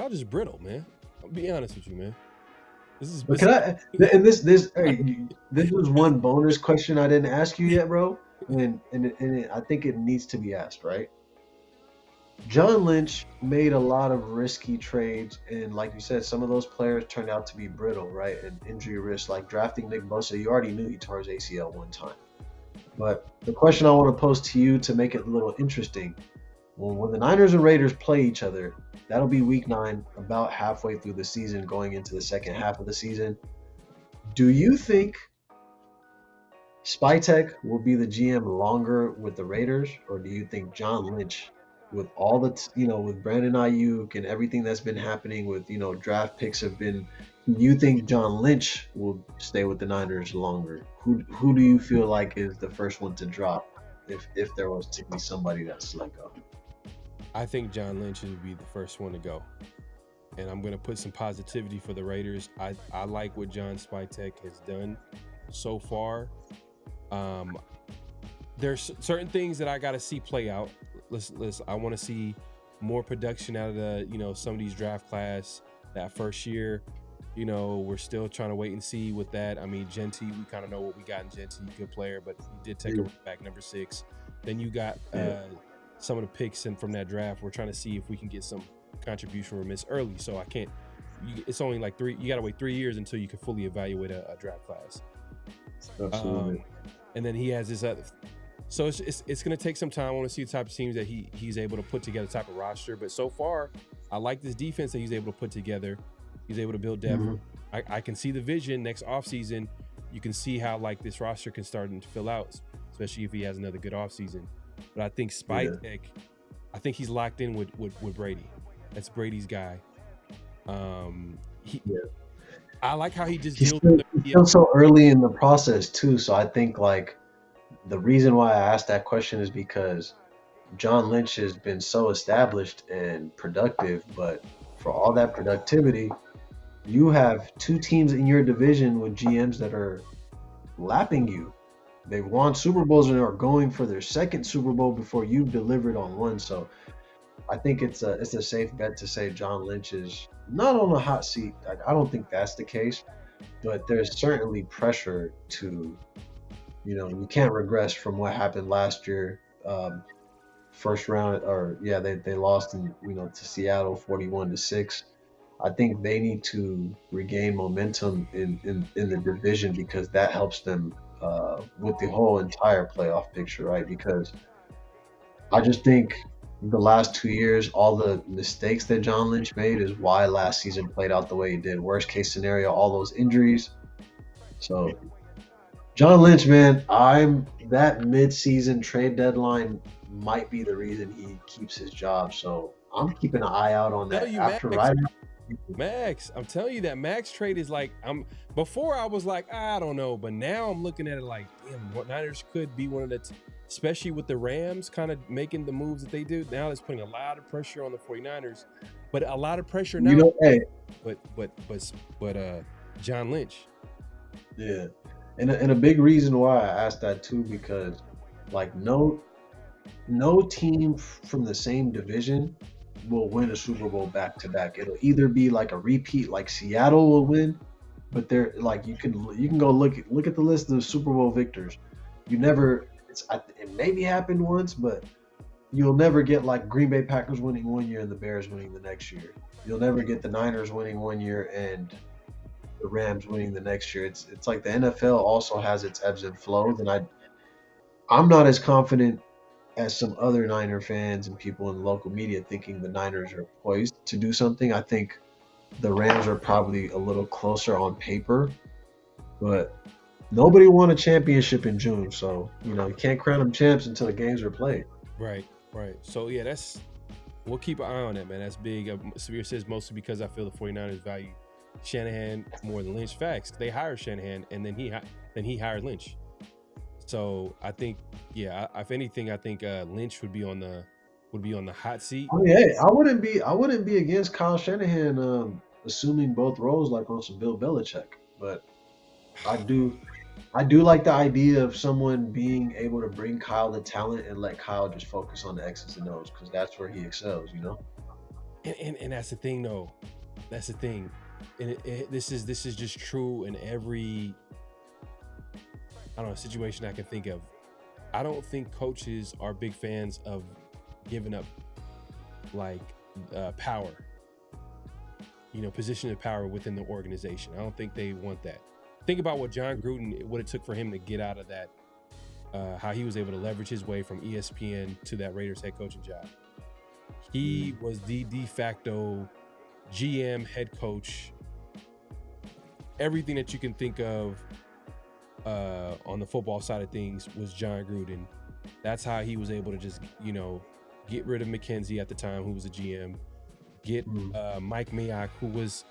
just brittle, man. I'll be honest with you, man. This was one bonus question I didn't ask you yet, bro. And I think it needs to be asked, right? John Lynch made a lot of risky trades, and like you said, some of those players turned out to be brittle, right? And injury risk, like drafting Nick Bosa, you already knew he tore his ACL one time. But the question I want to pose to you to make it a little interesting, when the Niners and Raiders play each other, that'll be week 9, about halfway through the season, going into the second half of the season. Do you think Spytek will be the GM longer with the Raiders, or do you think John Lynch, with all the with Brandon Ayuk and everything that's been happening with draft picks have been, do you think John Lynch will stay with the Niners longer? Who do you feel like is the first one to drop if there was to be somebody that's let go? I think John Lynch would be the first one to go, and I'm going to put some positivity for the Raiders. I like what John Spytek has done so far. There's certain things that I got to see play out. Listen, I want to see more production out of the, some of these draft class that first year. We're still trying to wait and see with that. I mean, Genty, we kind of know what we got in Genty, good player, but he did take a running back, number 6. Then you got some of the picks from that draft. We're trying to see if we can get some contribution from Miss early. So it's only like 3. You got to wait 3 years until you can fully evaluate a draft class. Absolutely. And then he has this other. So it's going to take some time. I want to see the type of teams that he's able to put together, type of roster. But so far, I like this defense that he's able to put together. He's able to build depth. I can see the vision next offseason. You can see how like this roster can start to fill out, especially if he has another good offseason. But I think Spytek, I think he's locked in with Brady. That's Brady's guy. I like how he just He's still so early in the process too. So I think like the reason why I asked that question is because John Lynch has been so established and productive, but for all that productivity, you have 2 teams in your division with GMs that are lapping you. They've won Super Bowls and are going for their 2nd Super Bowl before you've delivered on one. So I think it's a safe bet to say John Lynch is not on the hot seat. I don't think that's the case, but there's certainly pressure to, you can't regress from what happened last year. First round, they lost to Seattle 41-6. I think they need to regain momentum in the division, because that helps them with the whole entire playoff picture, right? Because I just think the last 2 years, all the mistakes that John Lynch made is why last season played out the way it did. Worst case scenario, all those injuries. So John Lynch, man, that mid-season trade deadline might be the reason he keeps his job. So I'm keeping an eye out on that. Max, I'm telling you that Max trade is like, before I was like, I don't know, but now I'm looking at it like, damn, what Niners could be one of the, especially with the Rams kind of making the moves that they do. Now it's putting a lot of pressure on the 49ers, but a lot of pressure now. But John Lynch. Yeah. And a big reason why I asked that too, because like no no team from the same division will win a Super Bowl back to back. It'll either be like a repeat, like Seattle will win, but they're like you can go look at the list of Super Bowl victors. It maybe happened once, but you'll never get like Green Bay Packers winning one year and the Bears winning the next year. You'll never get the Niners winning one year and the Rams winning the next year. It's like the NFL also has its ebbs and flows, and I'm not as confident as some other Niner fans and people in local media thinking the Niners are poised to do something. I think the Rams are probably a little closer on paper, but nobody won a championship in June, so you can't crown them champs until the games are played. Right. So yeah, we'll keep an eye on that, man. That's big. Severe says mostly because I feel the 49ers value Shanahan more than Lynch. Facts. They hired Shanahan and then he hired Lynch. So I think, yeah, if anything, I think Lynch would be on the hot seat. I mean, hey, I wouldn't be against Kyle Shanahan assuming both roles like on some Bill Belichick, but I do like the idea of someone being able to bring Kyle the talent and let Kyle just focus on the X's and O's because that's where he excels, And that's the thing, though. That's the thing, and this is just true in every situation I can think of. I don't think coaches are big fans of giving up like power, position of power within the organization. I don't think they want that. Think about what John Gruden, what it took for him to get out of that, how he was able to leverage his way from ESPN to that Raiders head coaching job. He was the de facto GM, head coach, everything that you can think of on the football side of things was John Gruden. That's how he was able to just, get rid of McKenzie at the time, who was a GM, get Mike Mayock, who was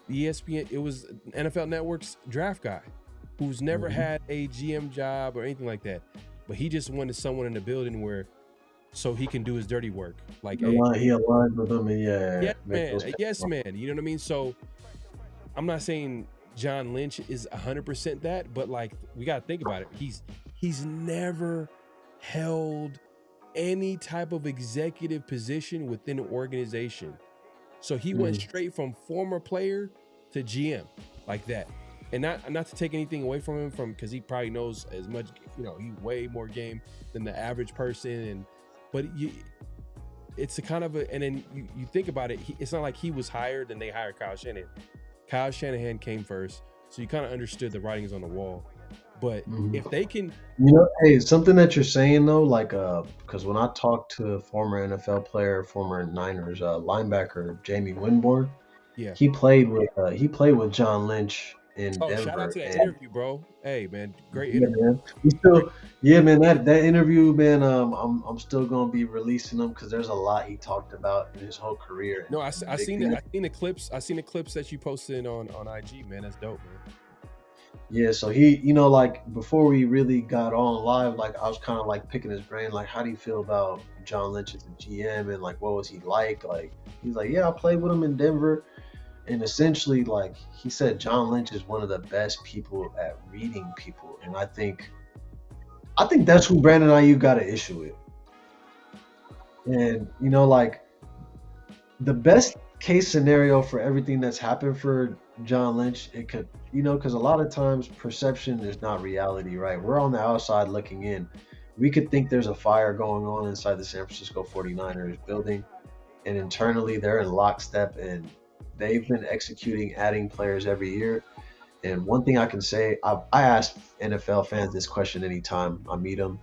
ESPN, it was NFL Network's draft guy, who's never had a GM job or anything like that. But he just wanted someone in the building so he can do his dirty work. Like he aligned with them, and yes, man. You know what I mean? So I'm not saying John Lynch is 100% that, but like we got to think about it. He's never held any type of executive position within an organization. So he went straight from former player to GM like that. And not to take anything away from him because he probably knows as much, he way more game than the average person. But it's a kind of and then you think about it, it's not like he was hired and they hired Kyle Shanahan. Kyle Shanahan came first, so you kind of understood the writings on the wall. But if they can, hey, something that you're saying though, like because when I talked to a former NFL player, former Niners linebacker Jamie Winborn, he played with John Lynch in Denver. Shout out to that interview, bro. Hey, man, great interview. Man. That interview, man. I'm still gonna be releasing them because there's a lot he talked about in his whole career. No, I seen the clips. I seen the clips that you posted on IG, man. That's dope, man. Yeah, so he, like before we really got on live, like I was kind of like picking his brain, like how do you feel about John Lynch as a GM and like what was he like? Like he's like, yeah, I played with him in Denver. And essentially, like he said, John Lynch is one of the best people at reading people. And I think that's who Brandon Ayuk got an issue with. And, like the best case scenario for everything that's happened for John Lynch, it could, because a lot of times perception is not reality, right? We're on the outside looking in. We could think there's a fire going on inside the San Francisco 49ers building. And internally, they're in lockstep and they've been executing, adding players every year. And one thing I can say, I ask NFL fans this question anytime I meet them.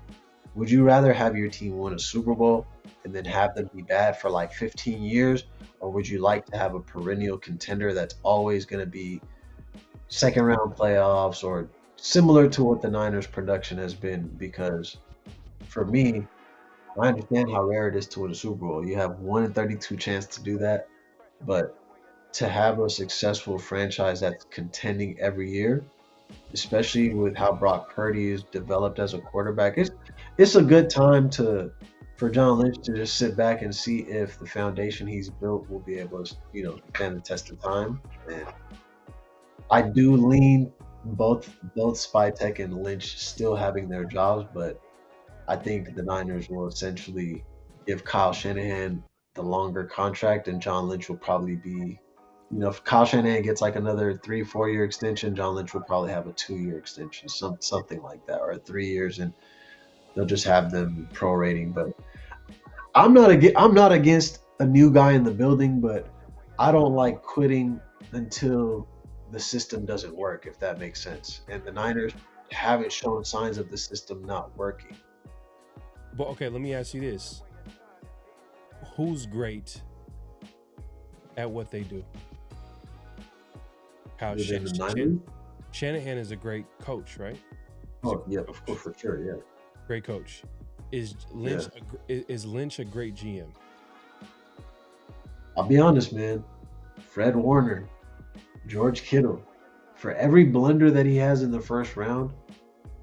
Would you rather have your team win a Super Bowl and then have them be bad for like 15 years? Or would you like to have a perennial contender that's always going to be second round playoffs or similar to what the Niners production has been? Because for me, I understand how rare it is to win a Super Bowl. You have 1 in 32 chance to do that. But to have a successful franchise that's contending every year, especially with how Brock Purdy is developed as a quarterback, it's a good time for John Lynch to just sit back and see if the foundation he's built will be able to, stand the test of time. And I do lean both Spytek and Lynch still having their jobs, but I think the Niners will essentially give Kyle Shanahan the longer contract, and John Lynch will probably be, if Kyle Shanahan gets like another 3-4 year extension, John Lynch will probably have a 2-year extension, something like that, or 3 years, and they'll just have them prorating. But I'm not against a new guy in the building, but I don't like quitting until the system doesn't work, if that makes sense. And the Niners haven't shown signs of the system not working. But okay, let me ask you this. Who's great at what they do? Shanahan is a great coach, right? Oh, yeah, of course, for sure, yeah. Great coach. Is Lynch a great GM? I'll be honest, man. Fred Warner, George Kittle, for every blunder that he has in the first round,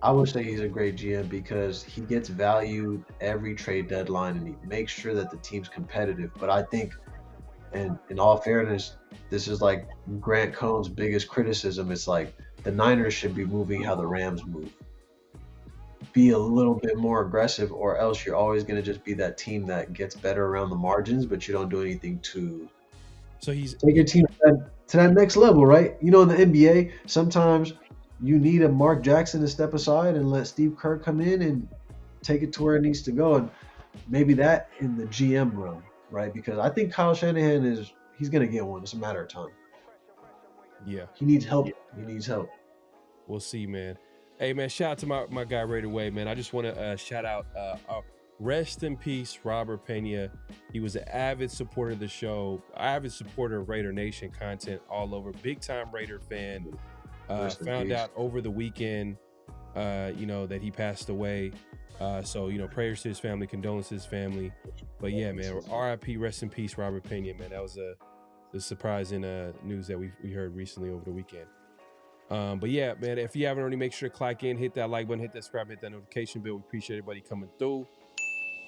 I would say he's a great GM because he gets valued every trade deadline and he makes sure that the team's competitive. But I think, and in all fairness, this is like Grant Cohn's biggest criticism. It's like the Niners should be moving how the Rams move. Be a little bit more aggressive, or else you're always going to just be that team that gets better around the margins, but you don't do anything to take your team to that next level, right? In the NBA, sometimes you need a Mark Jackson to step aside and let Steve Kerr come in and take it to where it needs to go. And maybe that in the GM realm, right? Because I think Kyle Shanahan he's going to get one. It's a matter of time. Yeah. He needs help. We'll see, man. Hey, man, shout out to my guy right away, man. I just want to shout out, rest in peace, Robert Pena. He was an avid supporter of the show, avid supporter of Raider Nation content all over, big-time Raider fan. Found out over the weekend, that he passed away. So, prayers to his family, condolences to his family. But, yeah, man, RIP, rest in peace, Robert Pena, man. That was the surprising news that we heard recently over the weekend. But yeah, man, if you haven't already, make sure to click in, hit that like button, hit that subscribe, hit that notification bell. We appreciate everybody coming through.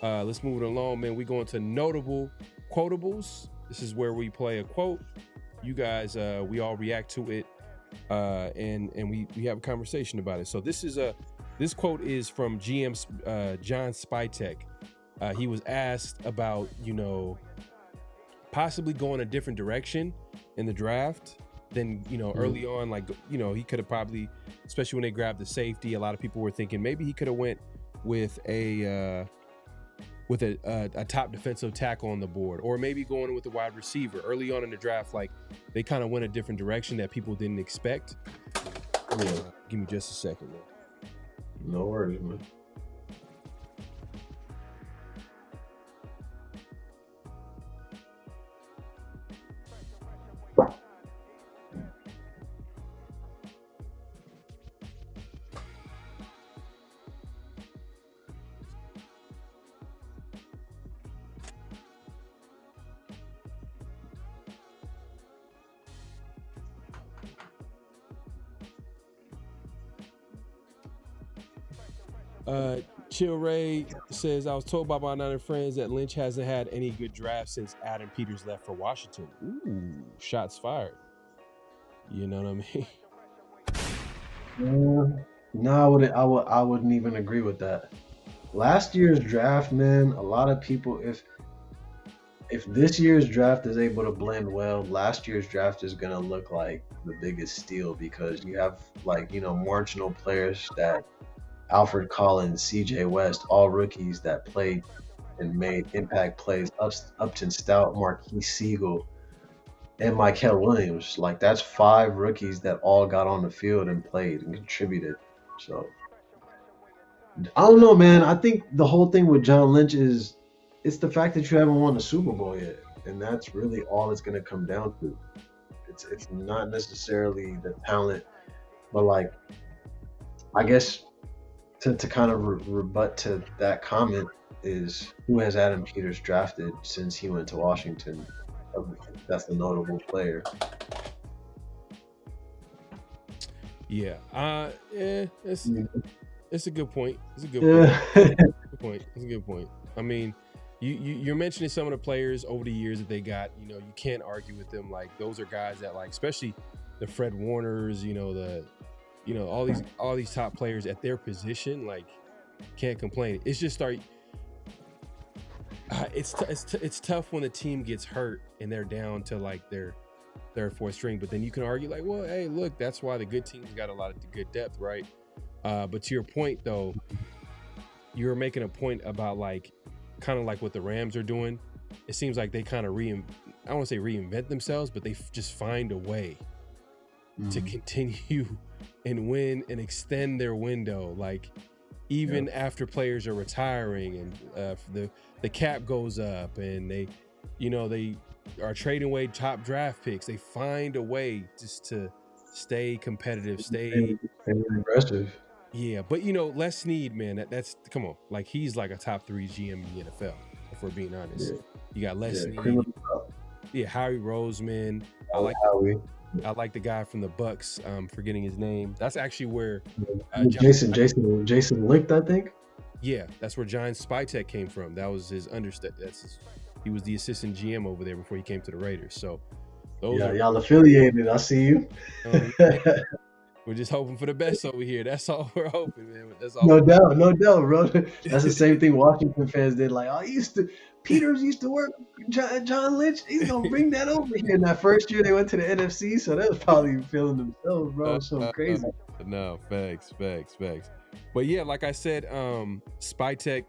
Let's move it along, man. We go into notable quotables. This is where we play a quote. You guys, we all react to it, and we have a conversation about it. So this quote is from GM John Spytek. He was asked about, possibly going a different direction in the draft. Then, early on, he could have probably, especially when they grabbed the safety, a lot of people were thinking maybe he could have went with a top defensive tackle on the board, or maybe going with a wide receiver early on in the draft. Like, they kind of went a different direction that people didn't expect. Give me just a second, man. No worries, man. Chill Ray says, I was told by my Niner friends that Lynch hasn't had any good drafts since Adam Peters left for Washington. Ooh, shots fired. You know what I mean? No, I wouldn't even agree with that. Last year's draft, man, a lot of people, if this year's draft is able to blend well, last year's draft is going to look like the biggest steal, because you have marginal players that Alfred Collins, CJ West, all rookies that played and made impact plays. Upton Stout, Marquise Siegel, and Mykel Williams. Like, that's 5 rookies that all got on the field and played and contributed. So, I don't know, man. I think the whole thing with John Lynch is it's the fact that you haven't won the Super Bowl yet. And that's really all it's going to come down to. It's not necessarily the talent, but, I guess to kind of rebut to that comment is, who has Adam Peters drafted since he went to Washington? That's the notable player. Yeah. It's a good point. It's a good point. I mean, you're mentioning some of the players over the years that they got. You can't argue with them. Like, those are guys that, especially the Fred Warners, all these top players at their position. Can't complain. It's just it's tough when the team gets hurt and they're down to like their third, fourth string. But then you can argue like, well, hey, look, that's why the good teams got a lot of good depth, right? But to your point, though, you were making a point about like kind of like what the Rams are doing. It seems like they kind of I don't want to say reinvent themselves, but they just find a way to continue and win and extend their window. Like even after players are retiring and the cap goes up and they are trading away top draft picks, they find a way just to stay competitive, stay aggressive. Yeah, but Les Snead, man, that's come on. Like he's like a top 3 GM in the NFL, if we're being honest. Yeah. You got Les Snead. Yeah, Howie Roseman. I like the guy from the Bucks. Forgetting his name. That's actually where Jason Licht, I think. Yeah, that's where John Spytek came from. That was his understudy. He was the assistant GM over there before he came to the Raiders. So y'all affiliated. I see you. We're just hoping for the best over here. That's all we're hoping, man. That's all. No doubt, bro. That's the same thing Washington fans did. Like, Peters used to work with John Lynch. He's gonna bring that over here. In that first year, they went to the NFC, so they was probably feeling themselves, bro. So crazy. No, facts. But yeah, like I said, Spytek,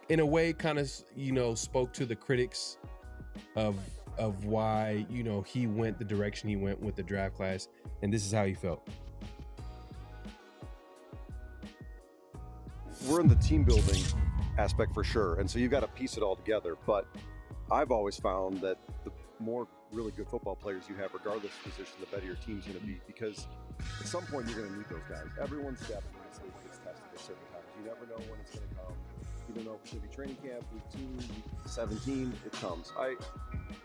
in a way, kind of spoke to the critics of why he went the direction he went with the draft class, and this is how he felt. We're in the team building aspect for sure, and so you've got to piece it all together. But I've always found that the more really good football players you have, regardless of position, the better your team's going to be, because at some point you're going to need those guys. Everyone's depth gets tested at certain times. You never know when it's going to come. You don't know if it's going to be training camp, week 2, week 17, it comes. I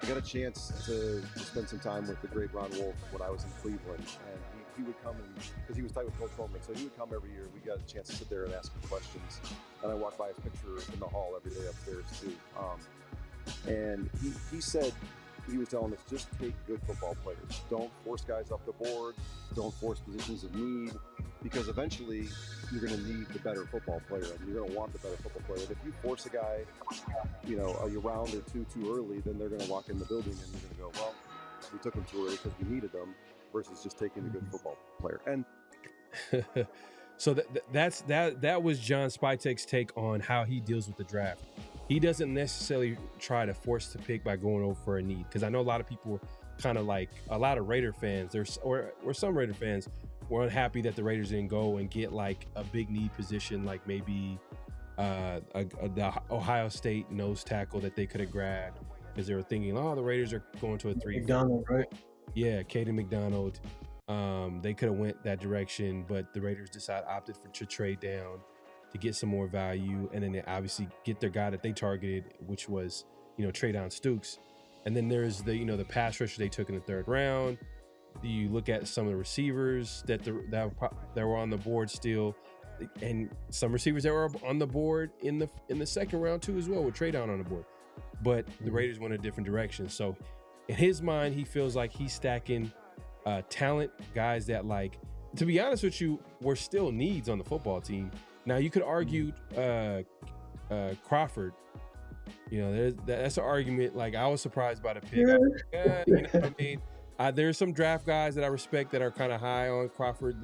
got a chance to spend some time with the great Ron Wolf when I was in Cleveland, and he would come because he was tight with Coach Holman, so he would come every year. We got a chance to sit there and ask him questions, and I walked by his picture in the hall every day upstairs too. And he said, he was telling us, just take good football players. Don't force guys up the board. Don't force positions of need, because eventually you're going to need the better football player, and you're going to want the better football player. And if you force a guy, a round or two too early, then they're going to walk in the building and you're going to go, well, we took them too early because we needed them, versus just taking a good football player. And so that was John Spytek's take on how he deals with the draft. He doesn't necessarily try to force the pick by going over for a need, because I know a lot of people kind of like a lot of Raider fans, or some Raider fans were unhappy that the Raiders didn't go and get like a big need position, like maybe the Ohio State nose tackle that they could have grabbed, because they were thinking, the Raiders are going to a 3. McDonald, right? Yeah, Caden McDonald. They could have went that direction, but the Raiders opted to trade down to get some more value, and then they obviously get their guy that they targeted, which was Treydon Stukes. And then there's the pass rusher they took in the 3rd round. You look at some of the receivers that were on the board still, and some receivers that were on the board in the 2nd round too as well, with Treydon on the board. But the Raiders went a different direction. So in his mind, he feels like he's stacking talent, guys that, like, to be honest with you, were still needs on the football team. Now you could argue Crawford. That's an argument. Like, I was surprised by the pick. You know what I mean? There's some draft guys that I respect that are kind of high on Crawford,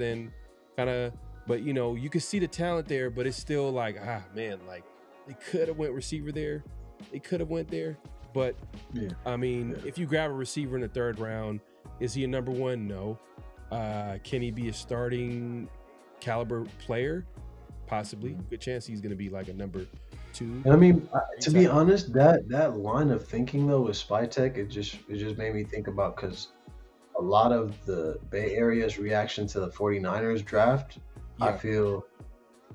but you can see the talent there, but it's still like, man, like they could have went receiver there. They could have went there, but if you grab a receiver in the 3rd round, is he a number 1? No. Can he be a starting caliber player? Possibly. Good chance he's going to be like a number 2. And to be honest, that line of thinking though with Spytek, it just made me think about, because a lot of the Bay Area's reaction to the 49ers draft, I feel,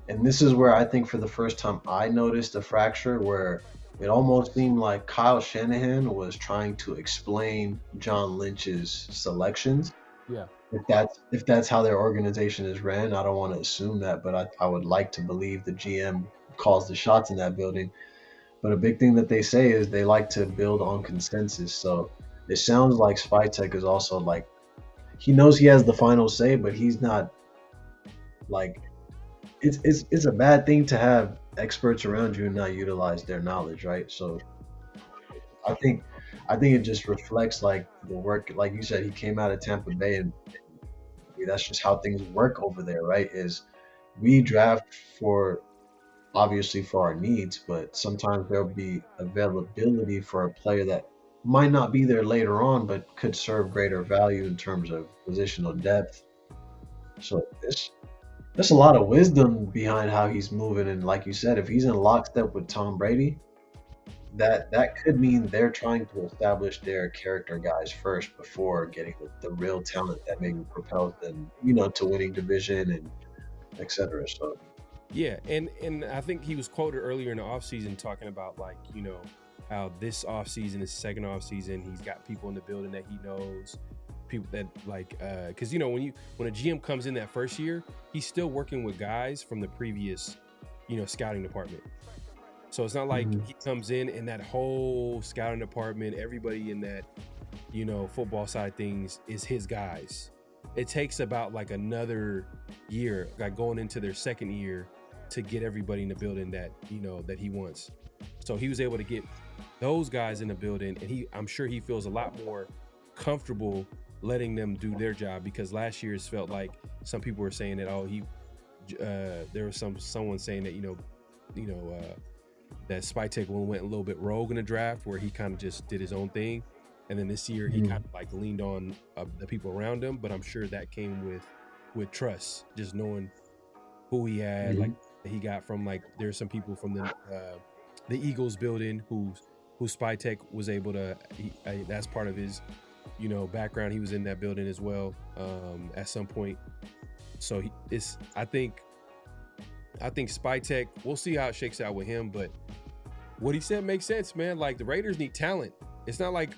and this is where I think for the first time I noticed a fracture, where it almost seemed like Kyle Shanahan was trying to explain John Lynch's selections. Yeah. If that's how their organization is ran, I don't want to assume that, but I would like to believe the GM calls the shots in that building. But a big thing that they say is they like to build on consensus. So it sounds like Spytek is also like, he knows he has the final say, but he's not like it's a bad thing to have experts around you and not utilize their knowledge, right? So I think it just reflects like the work, like you said, he came out of Tampa Bay, and that's just how things work over there, right? Is we draft for obviously for our needs, but sometimes there'll be availability for a player that might not be there later on, but could serve greater value in terms of positional depth. So there's a lot of wisdom behind how he's moving, and like you said, if he's in lockstep with Tom Brady, that could mean they're trying to establish their character guys first before getting the real talent that maybe propels them, to winning division and etc. So Yeah, and I think he was quoted earlier in the offseason talking about like, how this offseason is second offseason. He's got people in the building that he knows, people that like, because when a GM comes in that first year, he's still working with guys from the previous, scouting department. So it's not like he comes in and that whole scouting department, everybody in that, football side of things is his guys. It takes about like another year, like going into their second year, to get everybody in the building that that he wants. So he was able to get those guys in the building, and I'm sure he feels a lot more comfortable letting them do their job, because last year it felt like some people were saying that there was someone saying that that Spytek went a little bit rogue in the draft, where he kind of just did his own thing, and then this year he kind of like leaned on the people around him. But I'm sure that came with trust, just knowing who he had, like he got from like there's some people from the Eagles building who Spytek was able to. That's part of his background. He was in that building as well at some point. So I think Spytek, we'll see how it shakes out with him, but what he said makes sense, man. Like the Raiders need talent. It's not like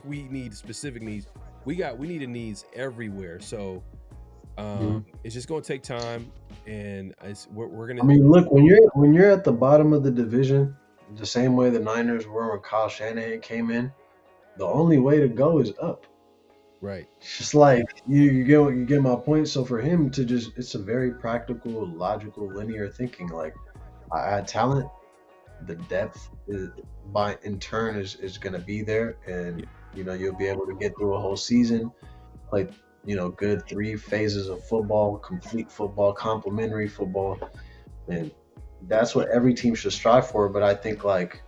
we need specific needs. We needed needs everywhere. So it's just gonna take time, and we're gonna. I mean, look, when you're at the bottom of the division, the same way the Niners were when Kyle Shanahan came in, the only way to go is up. Right. It's just like you get my point. So for him to it's a very practical, logical, linear thinking. Like I had talent, the depth in turn is going to be there, and you'll be able to get through a whole season, like good 3 phases of football, complete football, complementary football, and that's what every team should strive for. But I think like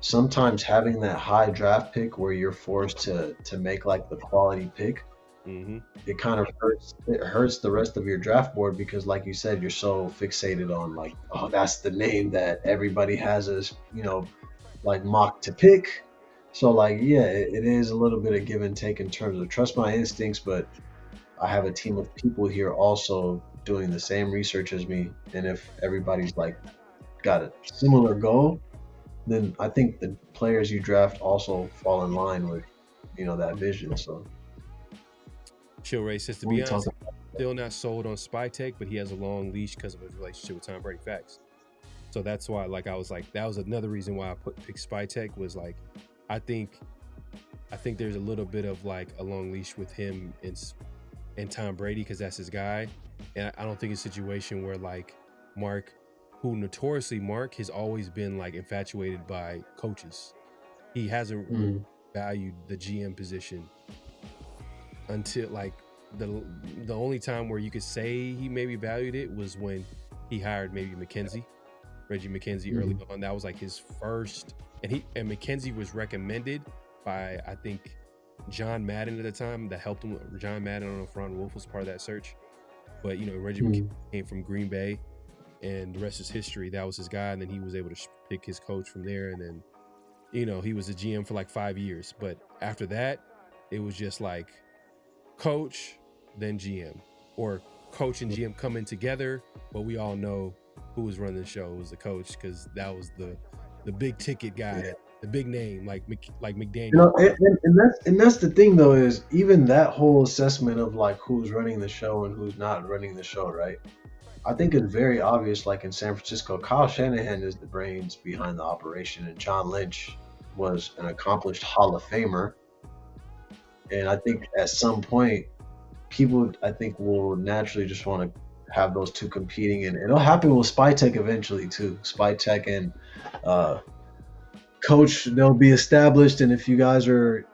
sometimes having that high draft pick where you're forced to make like the quality pick, it kind of hurts the rest of your draft board, because like you said, you're so fixated on like, oh, that's the name that everybody has as like mock to pick. So like, yeah, it is a little bit of give and take in terms of trust my instincts, but I have a team of people here also doing the same research as me, and if everybody's like got a similar goal, then I think the players you draft also fall in line with that vision. So Chill Ray says, to be honest, still not sold on Spytek, but he has a long leash because of his relationship with Tom Brady. Facts. So that's why, like, I was like, that was another reason why I picked Spytek, was like, I think there's a little bit of like a long leash with him and Tom Brady, because that's his guy. And I don't think it's a situation where like Mark, who notoriously Mark has always been like infatuated by coaches. He hasn't really valued the GM position until like the only time where you could say he maybe valued it was when he hired maybe Reggie McKenzie early on. That was like his first, and McKenzie was recommended by, I think, John Madden at the time, that helped him. John Madden, I don't know if Ron Wolf was part of that search, but Reggie McKenzie came from Green Bay, and the rest is history. That was his guy, and then he was able to pick his coach from there, and then he was a GM for like 5 years. But after that, it was just like coach, then GM, or coach and GM coming together. But we all know who was running the show was the coach, because that was the big ticket guy, the big name, like McDaniel. And that's the thing though, is even that whole assessment of like who's running the show and who's not running the show, right? I think it's very obvious, like in San Francisco, Kyle Shanahan is the brains behind the operation, and John Lynch was an accomplished Hall of Famer. And I think at some point, people, I think, will naturally just want to have those two competing, and it'll happen with Spytek eventually too. Spytek and Coach, they'll be established, and if you guys are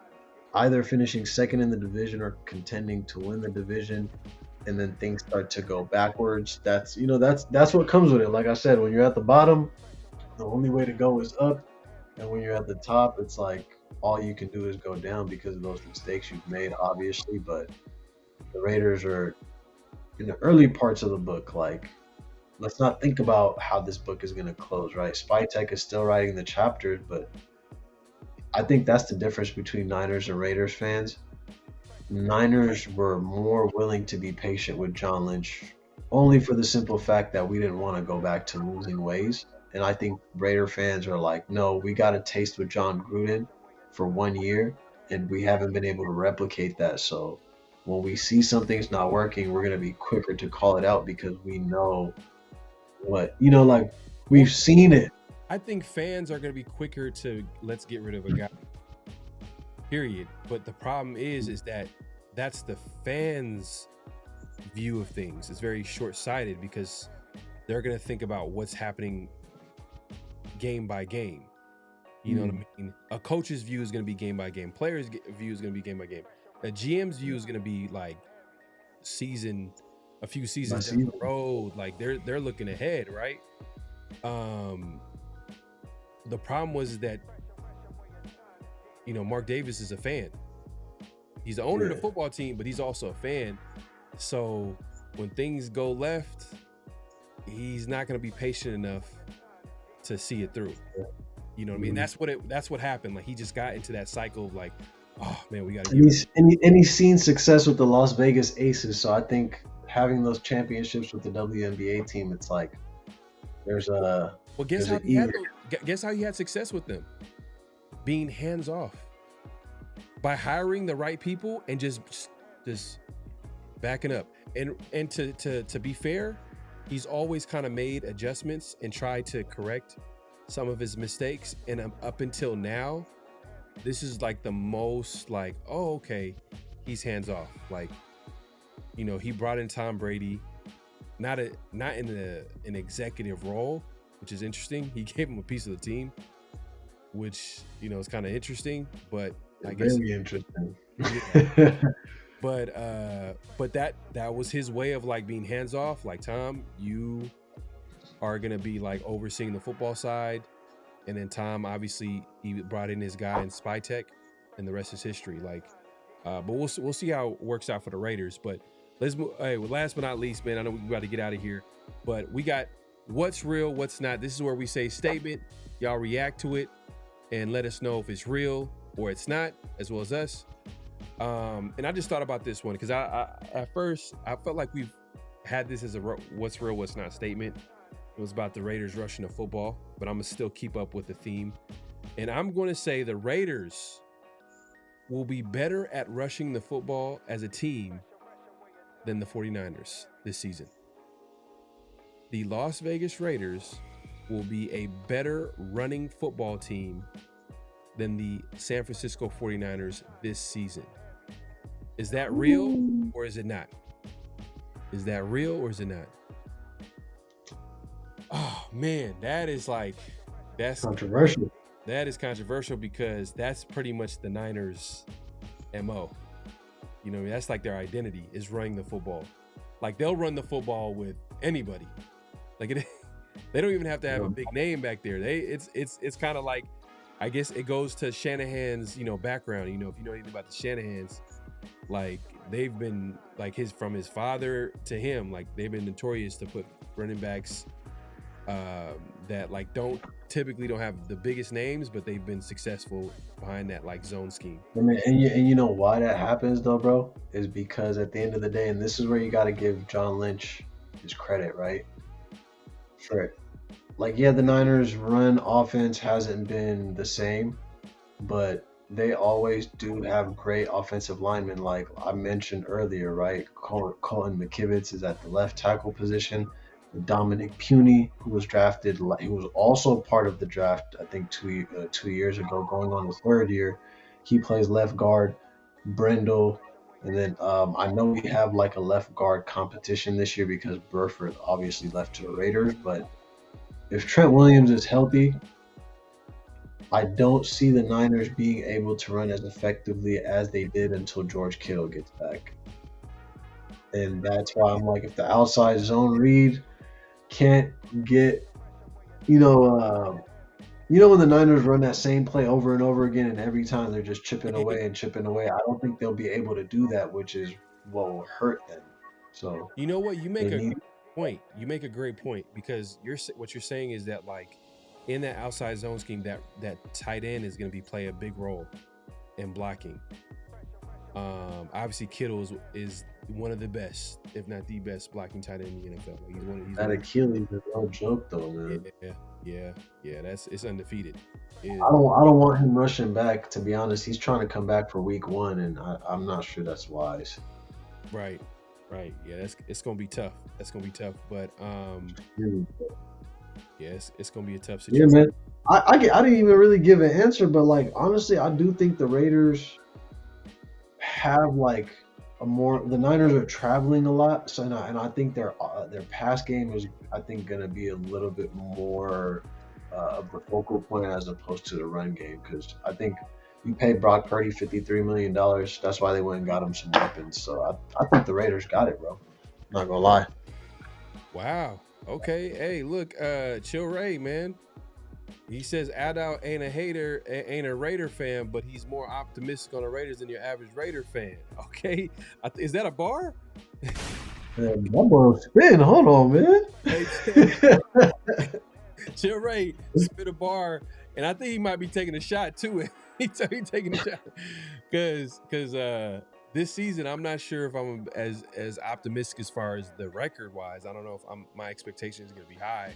either finishing second in the division or contending to win the division, and then things start to go backwards, that's what comes with it. Like I said, when you're at the bottom, the only way to go is up, and when you're at the top, it's like all you can do is go down because of those mistakes you've made, obviously. But the Raiders are in the early parts of the book. Like, let's not think about how this book is going to close, right? Spytek is still writing the chapters, but I think that's the difference between Niners and Raiders fans. Niners were more willing to be patient with John Lynch, only for the simple fact that we didn't want to go back to losing ways. And I think Raider fans are like, no, we got a taste with John Gruden for 1 year, and we haven't been able to replicate that. So when we see something's not working, we're going to be quicker to call it out because we know what, like we've seen it. I think fans are going to be quicker to let's get rid of a guy, period. But the problem is that that's the fans' view of things. It's very short-sighted because they're going to think about what's happening game by game. You know what I mean? A coach's view is going to be game by game. Players' view is going to be game by game. A GM's view is going to be like a few seasons down the road. Like they're looking ahead, right? The problem was that, Mark Davis is a fan. He's the owner of the football team, but he's also a fan. So when things go left, he's not going to be patient enough to see it through. You know what I mean? That's what happened. Like he just got into that cycle of like, oh man, we got to. And he's seen success with the Las Vegas Aces. So I think having those championships with the WNBA team, it's like there's a. Well, guess how he had success with them? Being hands off, by hiring the right people and just backing up. And to be fair, he's always kind of made adjustments and tried to correct some of his mistakes. And up until now, this is like the most like, oh, okay, he's hands off. Like, he brought in Tom Brady, not in an executive role, which is interesting. He gave him a piece of the team, which, is kind of interesting, but I guess very interesting. Yeah. But that was his way of like being hands off. Like, Tom, you are going to be like overseeing the football side. And then Tom, obviously he brought in his guy in Spytek, and the rest is history. Like, but we'll see how it works out for the Raiders. But let's move. Hey, last but not least, man, I know we got to get out of here, but we got what's real, what's not. This is where we say statement. Y'all react to it and let us know if it's real or it's not, as well as us. And I just thought about this one because I at first I felt like we've had this as a what's real, what's not statement. It was about the Raiders rushing the football, but I'm gonna still keep up with the theme. And I'm going to say the Raiders will be better at rushing the football as a team than the 49ers this season. The Las Vegas Raiders will be a better running football team than the San Francisco 49ers this season. Is that real or is it not? Is that real or is it not? Oh man, that's controversial. That is controversial because that's pretty much the Niners' MO. That's like their identity is running the football. Like they'll run the football with anybody. Like they don't even have to have a big name back there. It's kind of like, I guess it goes to Shanahan's, background. If you know anything about the Shanahans, like they've been like from his father to him, like they've been notorious to put running backs that like don't have the biggest names, but they've been successful behind that like zone scheme. And you know why that happens though, bro? Is because at the end of the day, and this is where you got to give John Lynch his credit, right? For it. Like, yeah, the Niners' run offense hasn't been the same, but they always do have great offensive linemen. Like I mentioned earlier, right? Colton McKivitz is at the left tackle position. Dominic Puny, who was drafted, he was also part of the draft, I think 2 years ago, going on his third year. He plays left guard. Brendel And then I know we have like a left guard competition this year because Burford obviously left to the Raiders. But if Trent Williams is healthy, I don't see the Niners being able to run as effectively as they did until George Kittle gets back. And that's why I'm like, if the outside zone read can't get, you know when the Niners run that same play over and over again, and every time they're just chipping away and chipping away, I don't think they'll be able to do that, which is what will hurt them. So You know what? You make they a need great point. You make a great point because what you're saying is that like in that outside zone scheme, that tight end is going to play a big role in blocking. Obviously Kittle is one of the best, if not the best, blocking tight end in the NFL. He's that Achilles is no joke though, man. Yeah. It's undefeated. I don't want him rushing back. To be honest, he's trying to come back for week 1, and I'm not sure that's wise. Right. Yeah, it's gonna be tough. That's gonna be tough. But yeah, it's gonna be a tough situation. Yeah, man. I didn't even really give an answer, but like honestly, I do think the Raiders have like the Niners are traveling a lot, so and I think their pass game is gonna be a little bit more of the focal point as opposed to the run game, because I think you paid Brock Purdy $53 million. That's why they went and got him some weapons. So I think the Raiders got it, bro. Not gonna lie. Wow. Okay. Hey, look, Chill Ray, man. He says Adal ain't a Raider fan, but he's more optimistic on the Raiders than your average Raider fan. Okay. Is that a bar? Man, that boy spin. Hold on, man. Chill Ray spit a bar, and I think he might be taking a shot to it. He's taking a shot because this season I'm not sure if I'm as optimistic as far as the record wise. I don't know if my expectation is going to be high,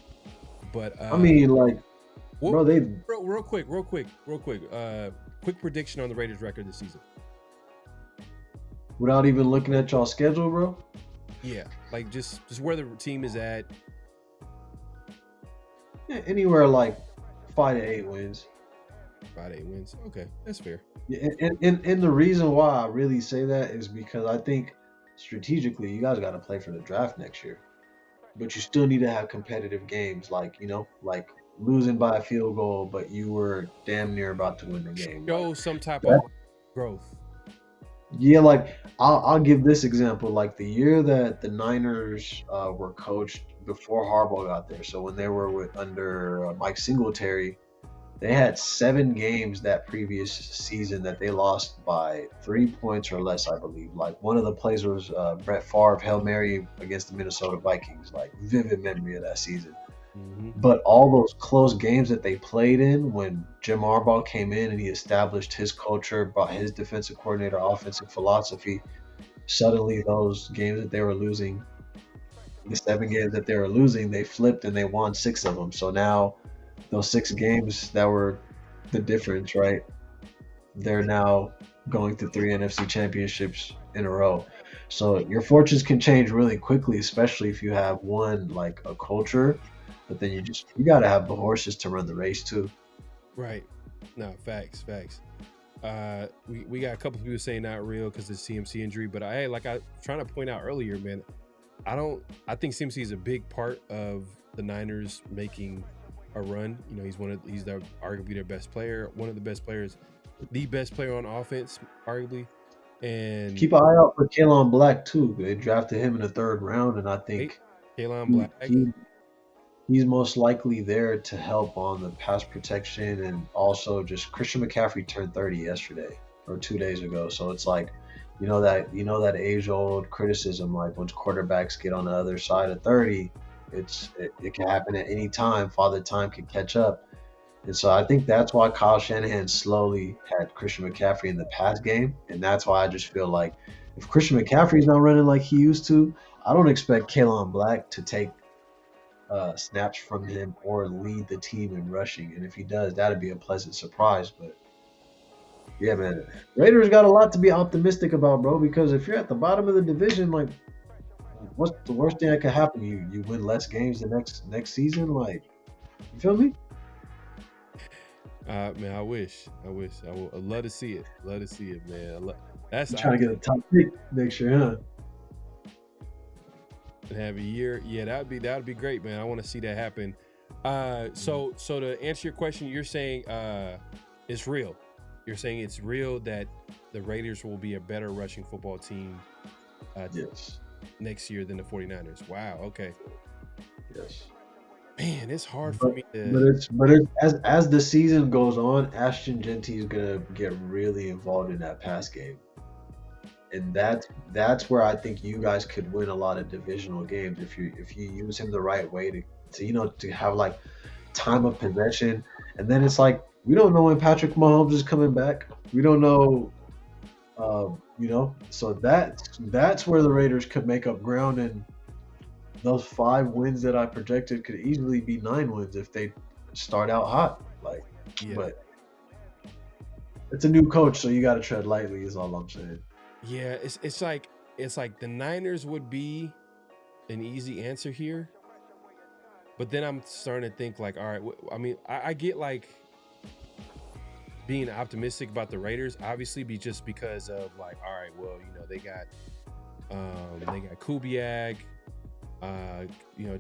but I mean, like, bro, they real quick. Quick prediction on the Raiders record this season. Without even looking at y'all schedule, bro. Yeah, like just where the team is at. Yeah, anywhere like 5 to 8 wins. 5 to 8 wins. Okay, that's fair. Yeah, and the reason why I really say that is because I think strategically you guys got to play for the draft next year, but you still need to have competitive games, like like losing by a field goal, but you were damn near about to win the game. Show some type of growth. Yeah, like I'll give this example. Like the year that the Niners were coached before Harbaugh got there, so when they were under Mike Singletary, they had 7 games that previous season that they lost by 3 points or less, I believe. Like one of the plays was Brett Favre Hail Mary against the Minnesota Vikings. Like vivid memory of that season. Mm-hmm. But all those close games that they played in, when Jim Harbaugh came in and he established his culture, brought his defensive coordinator offensive philosophy, suddenly those games that they were losing, the 7 games that they were losing, they flipped and they won 6 of them. So now those 6 games that were the difference, right? They're now going to 3 NFC championships in a row. So your fortunes can change really quickly, especially if you have one, like a culture, but then you got to have the horses to run the race too. Right. No, facts. We got a couple of people saying not real because of the CMC injury, but I was trying to point out earlier, man, I think CMC is a big part of the Niners making a run. You know, he's arguably their best player, one of the best players, the best player on offense, arguably. And keep an eye out for Kalen Black too. They drafted him in the 3rd round, and I think Kalen Black, he's most likely there to help on the pass protection, and also just Christian McCaffrey turned 30 yesterday or 2 days ago. So it's like, that age-old criticism, like once quarterbacks get on the other side of 30, it can happen at any time. Father Time can catch up. And so I think that's why Kyle Shanahan slowly had Christian McCaffrey in the pass game. And that's why I just feel like if Christian McCaffrey's not running like he used to, I don't expect Kalen Black to take snaps from him or lead the team in rushing. And if he does, that'd be a pleasant surprise. But yeah, man, Raiders got a lot to be optimistic about, bro, because if you're at the bottom of the division, like, what's the worst thing that could happen? You win less games the next season? Like, you feel me? Man, I wish. I'd love to see it. Man. That's trying to get a top pick next year, huh? And have a year. Yeah, that'd be great, man. I want to see that happen. So to answer your question, you're saying it's real. You're saying it's real that the Raiders will be a better rushing football team Yes. next year than the 49ers. Wow. Okay. Yes. Man, it's hard for me to. But it's as the season goes on, Ashton Genty is gonna get really involved in that pass game, and that's where I think you guys could win a lot of divisional games if you use him the right way to have like time of possession, and then it's like we don't know when Patrick Mahomes is coming back. We don't know, so that's where the Raiders could make up ground, and those 5 wins that I projected could easily be 9 wins if they start out hot. But it's a new coach, so you got to tread lightly. Is all I'm saying. Yeah, it's like the Niners would be an easy answer here, but then I'm starting to think like, all right, I mean, I get like being optimistic about the Raiders, obviously, just because of like, all right, well, they got Kubiak.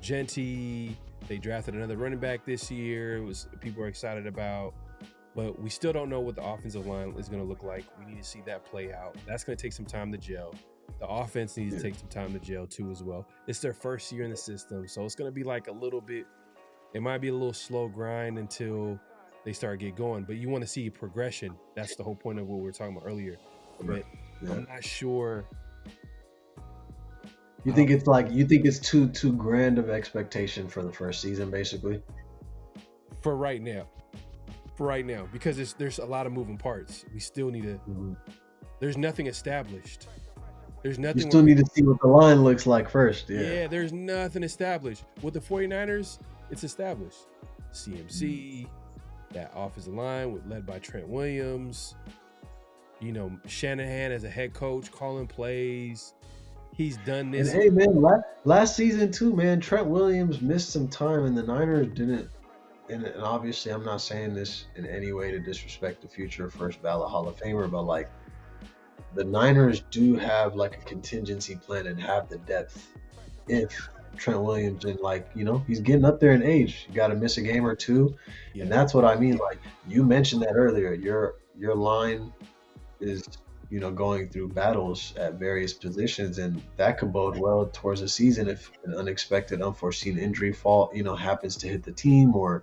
Genty, they drafted another running back this year. People are excited about, but we still don't know what the offensive line is going to look like. We need to see that play out. That's going to take some time to gel. The offense needs to take some time to gel too as well. It's their first year in the system, so it's going to be like a little bit. It might be a little slow grind until they start get going, but you want to see progression. That's the whole point of what we were talking about earlier. But I'm not sure. You think it's too grand of expectation for the first season, basically? For right now, because there's a lot of moving parts. We still need to. There's nothing established. There's nothing. You still need to see what the line looks like first. Yeah, there's nothing established. With the 49ers, it's established. CMC, that offensive line led by Trent Williams. Shanahan as a head coach calling plays. He's done this. And hey, man, last season too, man, Trent Williams missed some time and the Niners didn't. And obviously, I'm not saying this in any way to disrespect the future first ballot Hall of Famer, but like the Niners do have like a contingency plan and have the depth if Trent Williams and he's getting up there in age. You got to miss a game or two, and that's what I mean. Like you mentioned that earlier, your line is going through battles at various positions, and that could bode well towards the season if an unexpected, unforeseen injury happens to hit the team, or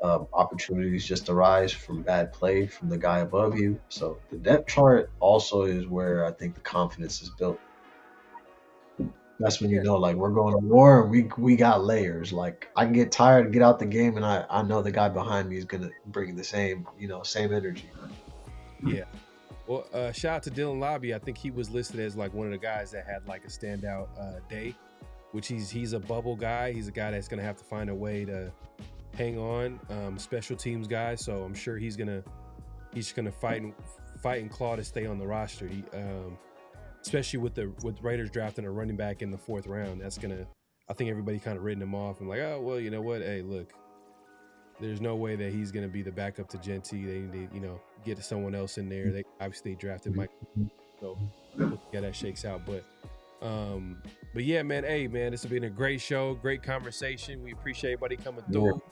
opportunities just arise from bad play from the guy above you. So the depth chart also is where I think the confidence is built. That's when like we're going to war and we got layers. Like I can get tired and get out the game, and I know the guy behind me is gonna bring the same energy. Yeah. Well, shout out to Dylan Lobby. I think he was listed as like one of the guys that had like a standout day, which he's a bubble guy. He's a guy that's gonna have to find a way to hang on. Special teams guy, so I'm sure he's gonna fight and claw to stay on the roster. Especially with Raiders drafting a running back in the 4th round, I think everybody kind of written him off and like, oh well, you know what? Hey, look. There's no way that he's going to be the backup to Genty. They need to, get someone else in there. They obviously drafted Mike, so we'll see how that shakes out. But yeah, man. Hey, man, this has been a great show, great conversation. We appreciate everybody coming through.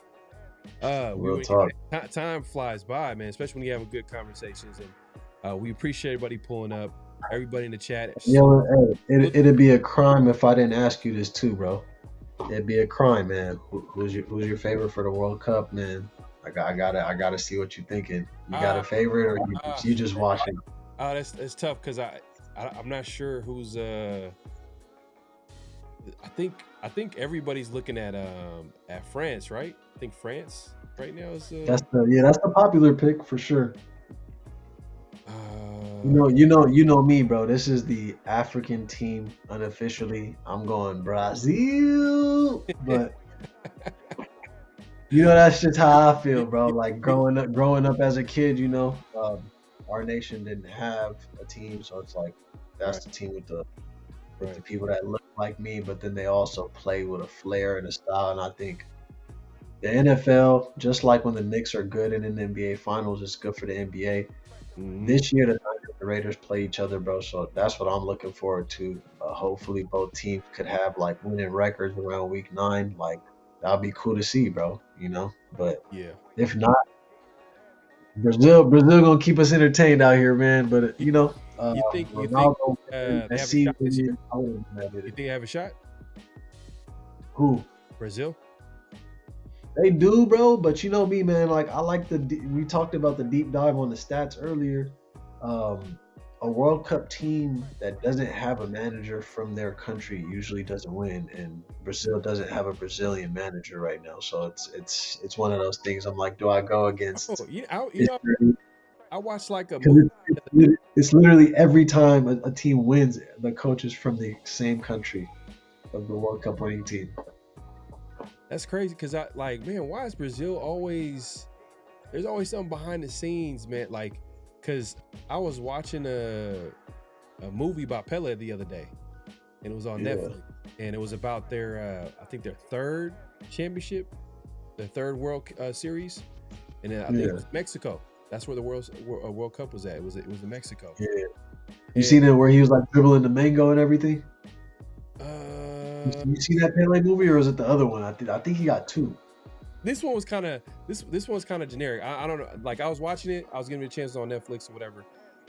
Real talk. Time flies by, man, especially when you have good conversations. And we appreciate everybody pulling up. Everybody in the chat. It'd be a crime if I didn't ask you this too, bro. It'd be a crime, man. Who's your favorite for the World Cup, man? I gotta see what you're thinking. You got a favorite, or you just watching? That's tough because I'm not sure who's. I think everybody's looking at France, right? I think France right now is. That's the popular pick for sure. You know me, bro. This is the African team unofficially. I'm going Brazil, but that's just how I feel, bro. Like growing up as a kid, our nation didn't have a team, so it's like that's the team with the people that look like me, but then they also play with a flair and a style. And I think the NFL, just like when the Knicks are good in an NBA Finals, it's good for the NBA. This year, the Raiders play each other, bro. So that's what I'm looking forward to. Hopefully both teams could have like winning records around week 9. Like that'd be cool to see, bro. But Yeah. if not, Brazil gonna keep us entertained out here, man. But You think Ronaldo, they have a Messi, shot this year? I wouldn't have You it. think they have a shot? Who? Brazil? They do, bro. But you know me, man. Like I like we talked about the deep dive on the stats earlier. A World Cup team that doesn't have a manager from their country usually doesn't win, and Brazil doesn't have a Brazilian manager right now. So it's one of those things. I'm like, do I go against? I watched like a 'Cause movie. it's literally every time a team wins, the coach is from the same country of the World Cup winning team. That's crazy because why is Brazil always? There's always something behind the scenes, man. Like, because I was watching a movie about Pele the other day, and it was on Netflix, and it was about their I think their third championship, their third World Series, and then I think it was Mexico. That's where the World Cup was at. It was in Mexico. Yeah. You seen it where he was like dribbling the mango and everything? You see that Pele movie, or was it the other one? I think he got 2. This one was kind of this one's kind of generic. I don't know. Like I was watching it, I was giving it a chance on Netflix or whatever,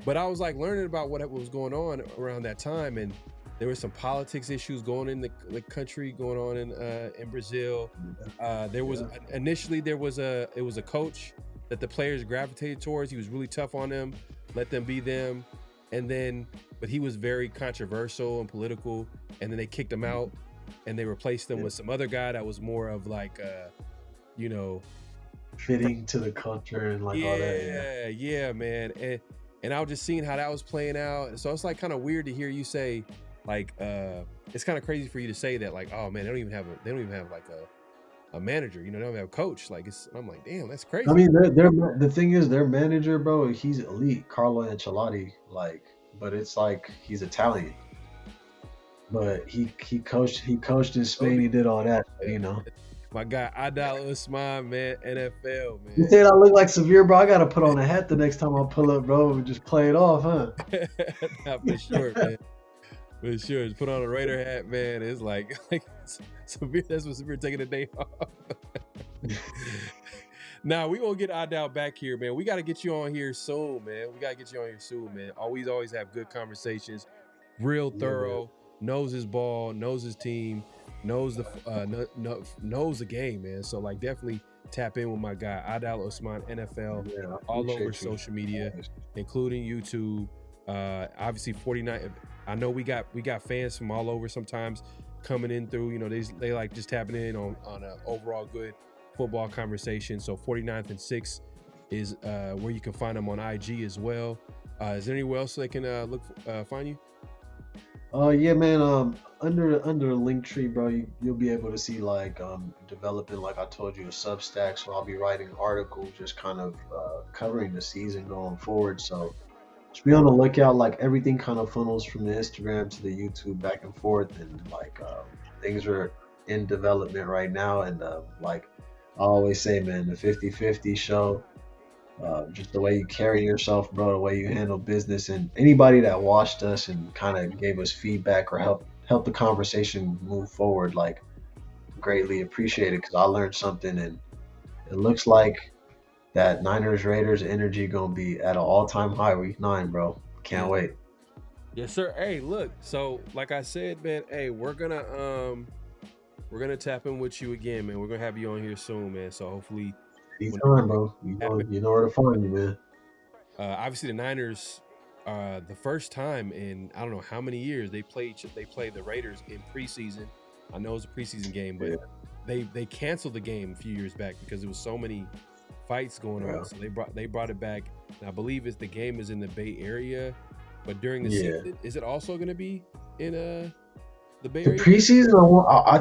but I was like learning about what was going on around that time, and there were some politics issues going in the country, going on in Brazil. There was initially it was a coach that the players gravitated towards. He was really tough on them, let them be them, but he was very controversial and political, and then they kicked him out, and they replaced him with some other guy that was more of like fitting to the culture and like all that. Yeah, man. And I was just seeing how that was playing out. So it's like kind of weird to hear you say, like, it's kind of crazy for you to say that, like, oh man, they don't even have like a manager, they don't have a coach. Like I'm like, damn, that's crazy. I mean, the thing is, their manager, bro, he's elite, Carlo Ancelotti. Like, but it's like he's Italian. But he coached in Spain. He did all that, My guy Adal Usman, man, NFL, man. You saying I look like Severe, bro? I gotta put on a hat the next time I pull up, bro, and just play it off, huh? For sure, man. For sure. Just put on a Raider hat, man. It's like Severe. That's what Severe taking the day off. Now we gonna get Adal back here, man. We gotta get you on here soon, man. Always have good conversations, real thorough. Knows his ball, knows his team, knows the game, man. So like definitely tap in with my guy Adal Usman NFL all over social media, including YouTube. Obviously 49. I know we got fans from all over sometimes coming in through. They like just tapping in on an overall good football conversation. So 49th and 6 is where you can find them on IG as well. Is there anywhere else they can find you? Yeah, man. Under a link tree, bro, you'll be able to see like developing, like I told you, a Substack. So I'll be writing articles, just kind of covering the season going forward. So just be on the lookout. Like everything kind of funnels from the Instagram to the YouTube back and forth, and like things are in development right now. And like I always say, man, the 50-50 show. Just the way you carry yourself, bro, the way you handle business, and anybody that watched us and kind of gave us feedback or help the conversation move forward, like greatly appreciate it, because I learned something, and it looks like that Niners Raiders energy gonna be at an all-time high week 9, bro. Can't wait. Yes, sir. Hey, look. So like I said, man, hey, we're gonna tap in with you again, man. We're gonna have you on here soon, man. So hopefully. Anytime, bro. You know where to find me, man. Obviously, the Niners, the first time in I don't know how many years they played the Raiders in preseason. I know it's a preseason game, but they canceled the game a few years back because there was so many fights going on. So they brought it back. And I believe the game is in the Bay Area, but during the season, is it also going to be in the Bay Area? The preseason,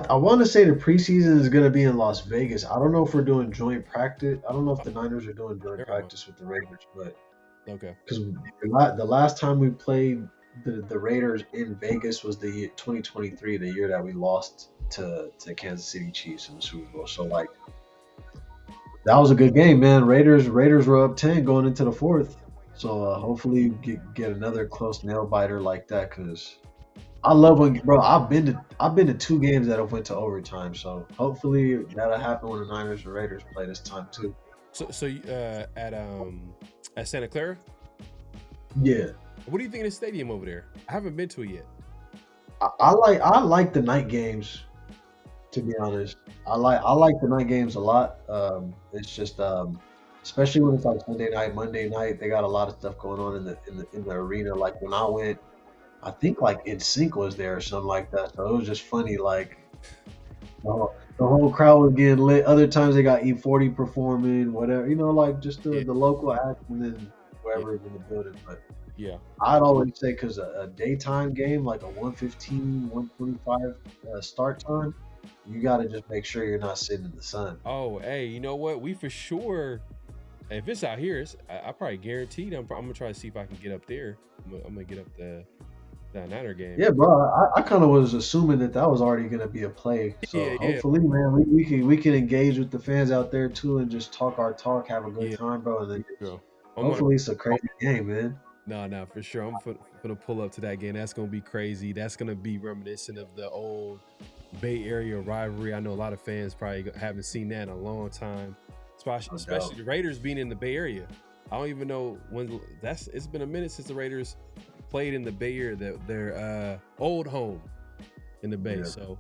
I want to say the preseason is going to be in Las Vegas. I don't know if we're doing joint practice. I don't know if the Niners are doing joint practice with the Raiders, but okay. Because the last time we played the Raiders in Vegas was the year 2023, the year that we lost to Kansas City Chiefs in the Super Bowl. So like that was a good game, man. Raiders were up 10 going into the fourth. So hopefully you get another close nail biter like that, because I love when, bro. I've been to 2 games that have went to overtime. So hopefully that'll happen when the Niners and Raiders play this time too. So at Santa Clara, Yeah, what do you think of the stadium over there? I haven't been to it yet. I like the night games. To be honest, I like the night games a lot. It's just especially when it's like Sunday night, Monday night, they got a lot of stuff going on in the arena. Like when I went, I think like NSYNC was there or something like that. So it was just funny. Like the whole crowd was getting lit. Other times they got E40 performing, whatever. Like just the local act and then whoever's in the building. But Yeah. I'd always say because a daytime game like a 1:15, 1:25 start time, you got to just make sure you're not sitting in the sun. Oh, hey, you know what? We for sure, if it's out here, I probably guaranteed I'm gonna try to see if I can get up there. I'm gonna get up the Niner game. Yeah, bro. I kind of was assuming that was already gonna be a play. So hopefully, man, we can engage with the fans out there too and just talk our talk, have a good time, bro. And then hopefully it's a crazy game, man. No, for sure. I'm gonna pull up to that game. That's gonna be crazy. That's gonna be reminiscent of the old Bay Area rivalry. I know a lot of fans probably haven't seen that in a long time, especially the Raiders being in the Bay Area. I don't even know when it's been a minute since the Raiders played in the Bay Area, their old home in the Bay. Yeah. So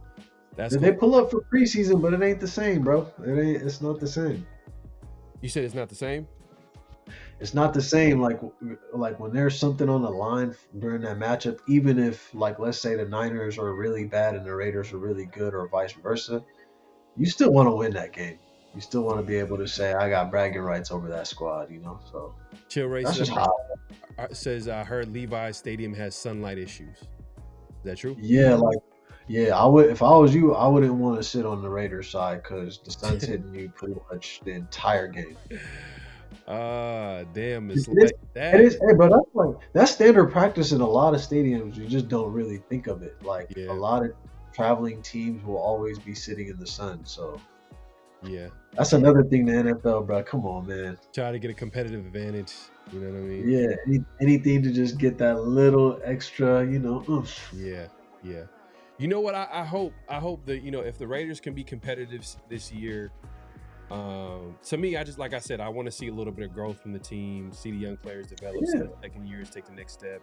they pull up for preseason, but it ain't the same, bro. It's not the same. You said it's not the same? It's not the same. Like when there's something on the line during that matchup, even if like let's say the Niners are really bad and the Raiders are really good, or vice versa, you still want to win that game. You still want to be able to say I got bragging rights over that squad, So Chill Ray that's just how. Says I heard Levi's Stadium has sunlight issues. Is that true? Yeah, I would. If I was you, I wouldn't want to sit on the Raiders side because the sun's hitting you pretty much the entire game. Damn, it's like that. It is, but that's standard practice in a lot of stadiums. You just don't really think of it. Like a lot of traveling teams will always be sitting in the sun. So yeah, that's another thing the NFL, bro. Come on, man. Try to get a competitive advantage. You know what I mean? Yeah, anything to just get that little extra, oomph. Yeah. You know what? I hope that if the Raiders can be competitive this year. To me, like I said, I want to see a little bit of growth from the team, see the young players develop, see the second years take the next step.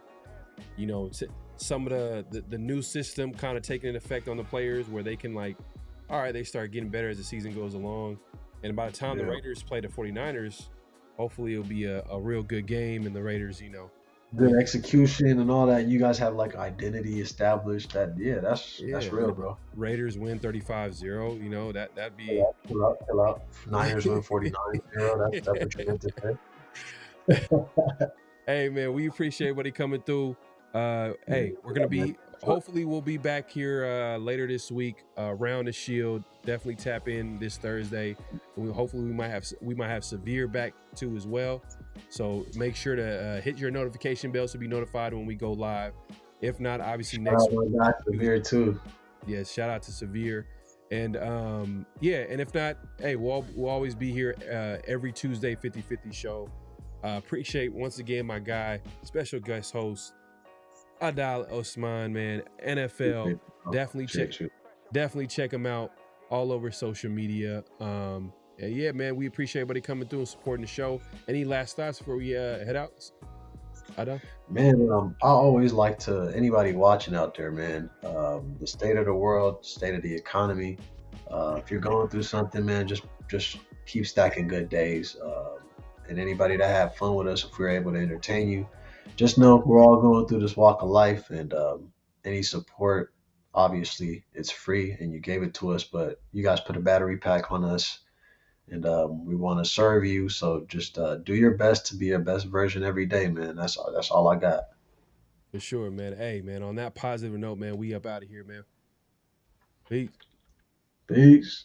Some of the new system kind of taking an effect on the players where they can they start getting better as the season goes along. And by the time the Raiders play the 49ers, hopefully it'll be a real good game and the Raiders, good execution and all that. You guys have identity established. That's real, bro. Raiders win 35-0. That'd be chill out. Niners win 49-0. That's what you meant to say. Hey man, we appreciate everybody coming through. Hey, we're gonna be. Hopefully, we'll be back here later this week. Round the Shield. Definitely tap in this Thursday. Hopefully, we might have Severe back too as well. So make sure to hit your notification bell to be notified when we go live. If not, obviously next week. Severe too. Yes, shout out to Severe. And and if not, hey, we'll always be here every Tuesday, 50-50 show. Appreciate once again my guy, special guest host, Adal Osman, man. NFL. Definitely check him out all over social media. And yeah, man, we appreciate everybody coming through and supporting the show. Any last thoughts before we head out? Ada? Man, I always like to anybody watching out there, man. The state of the world, state of the economy. If you're going through something, man, just keep stacking good days. And anybody that have fun with us, if we're able to entertain you, just know we're all going through this walk of life, and any support, obviously, it's free, and you gave it to us, but you guys put a battery pack on us, and we want to serve you. So just do your best to be your best version every day, man. That's all I got. For sure, man. Hey, man, on that positive note, man, we up out of here, man. Peace.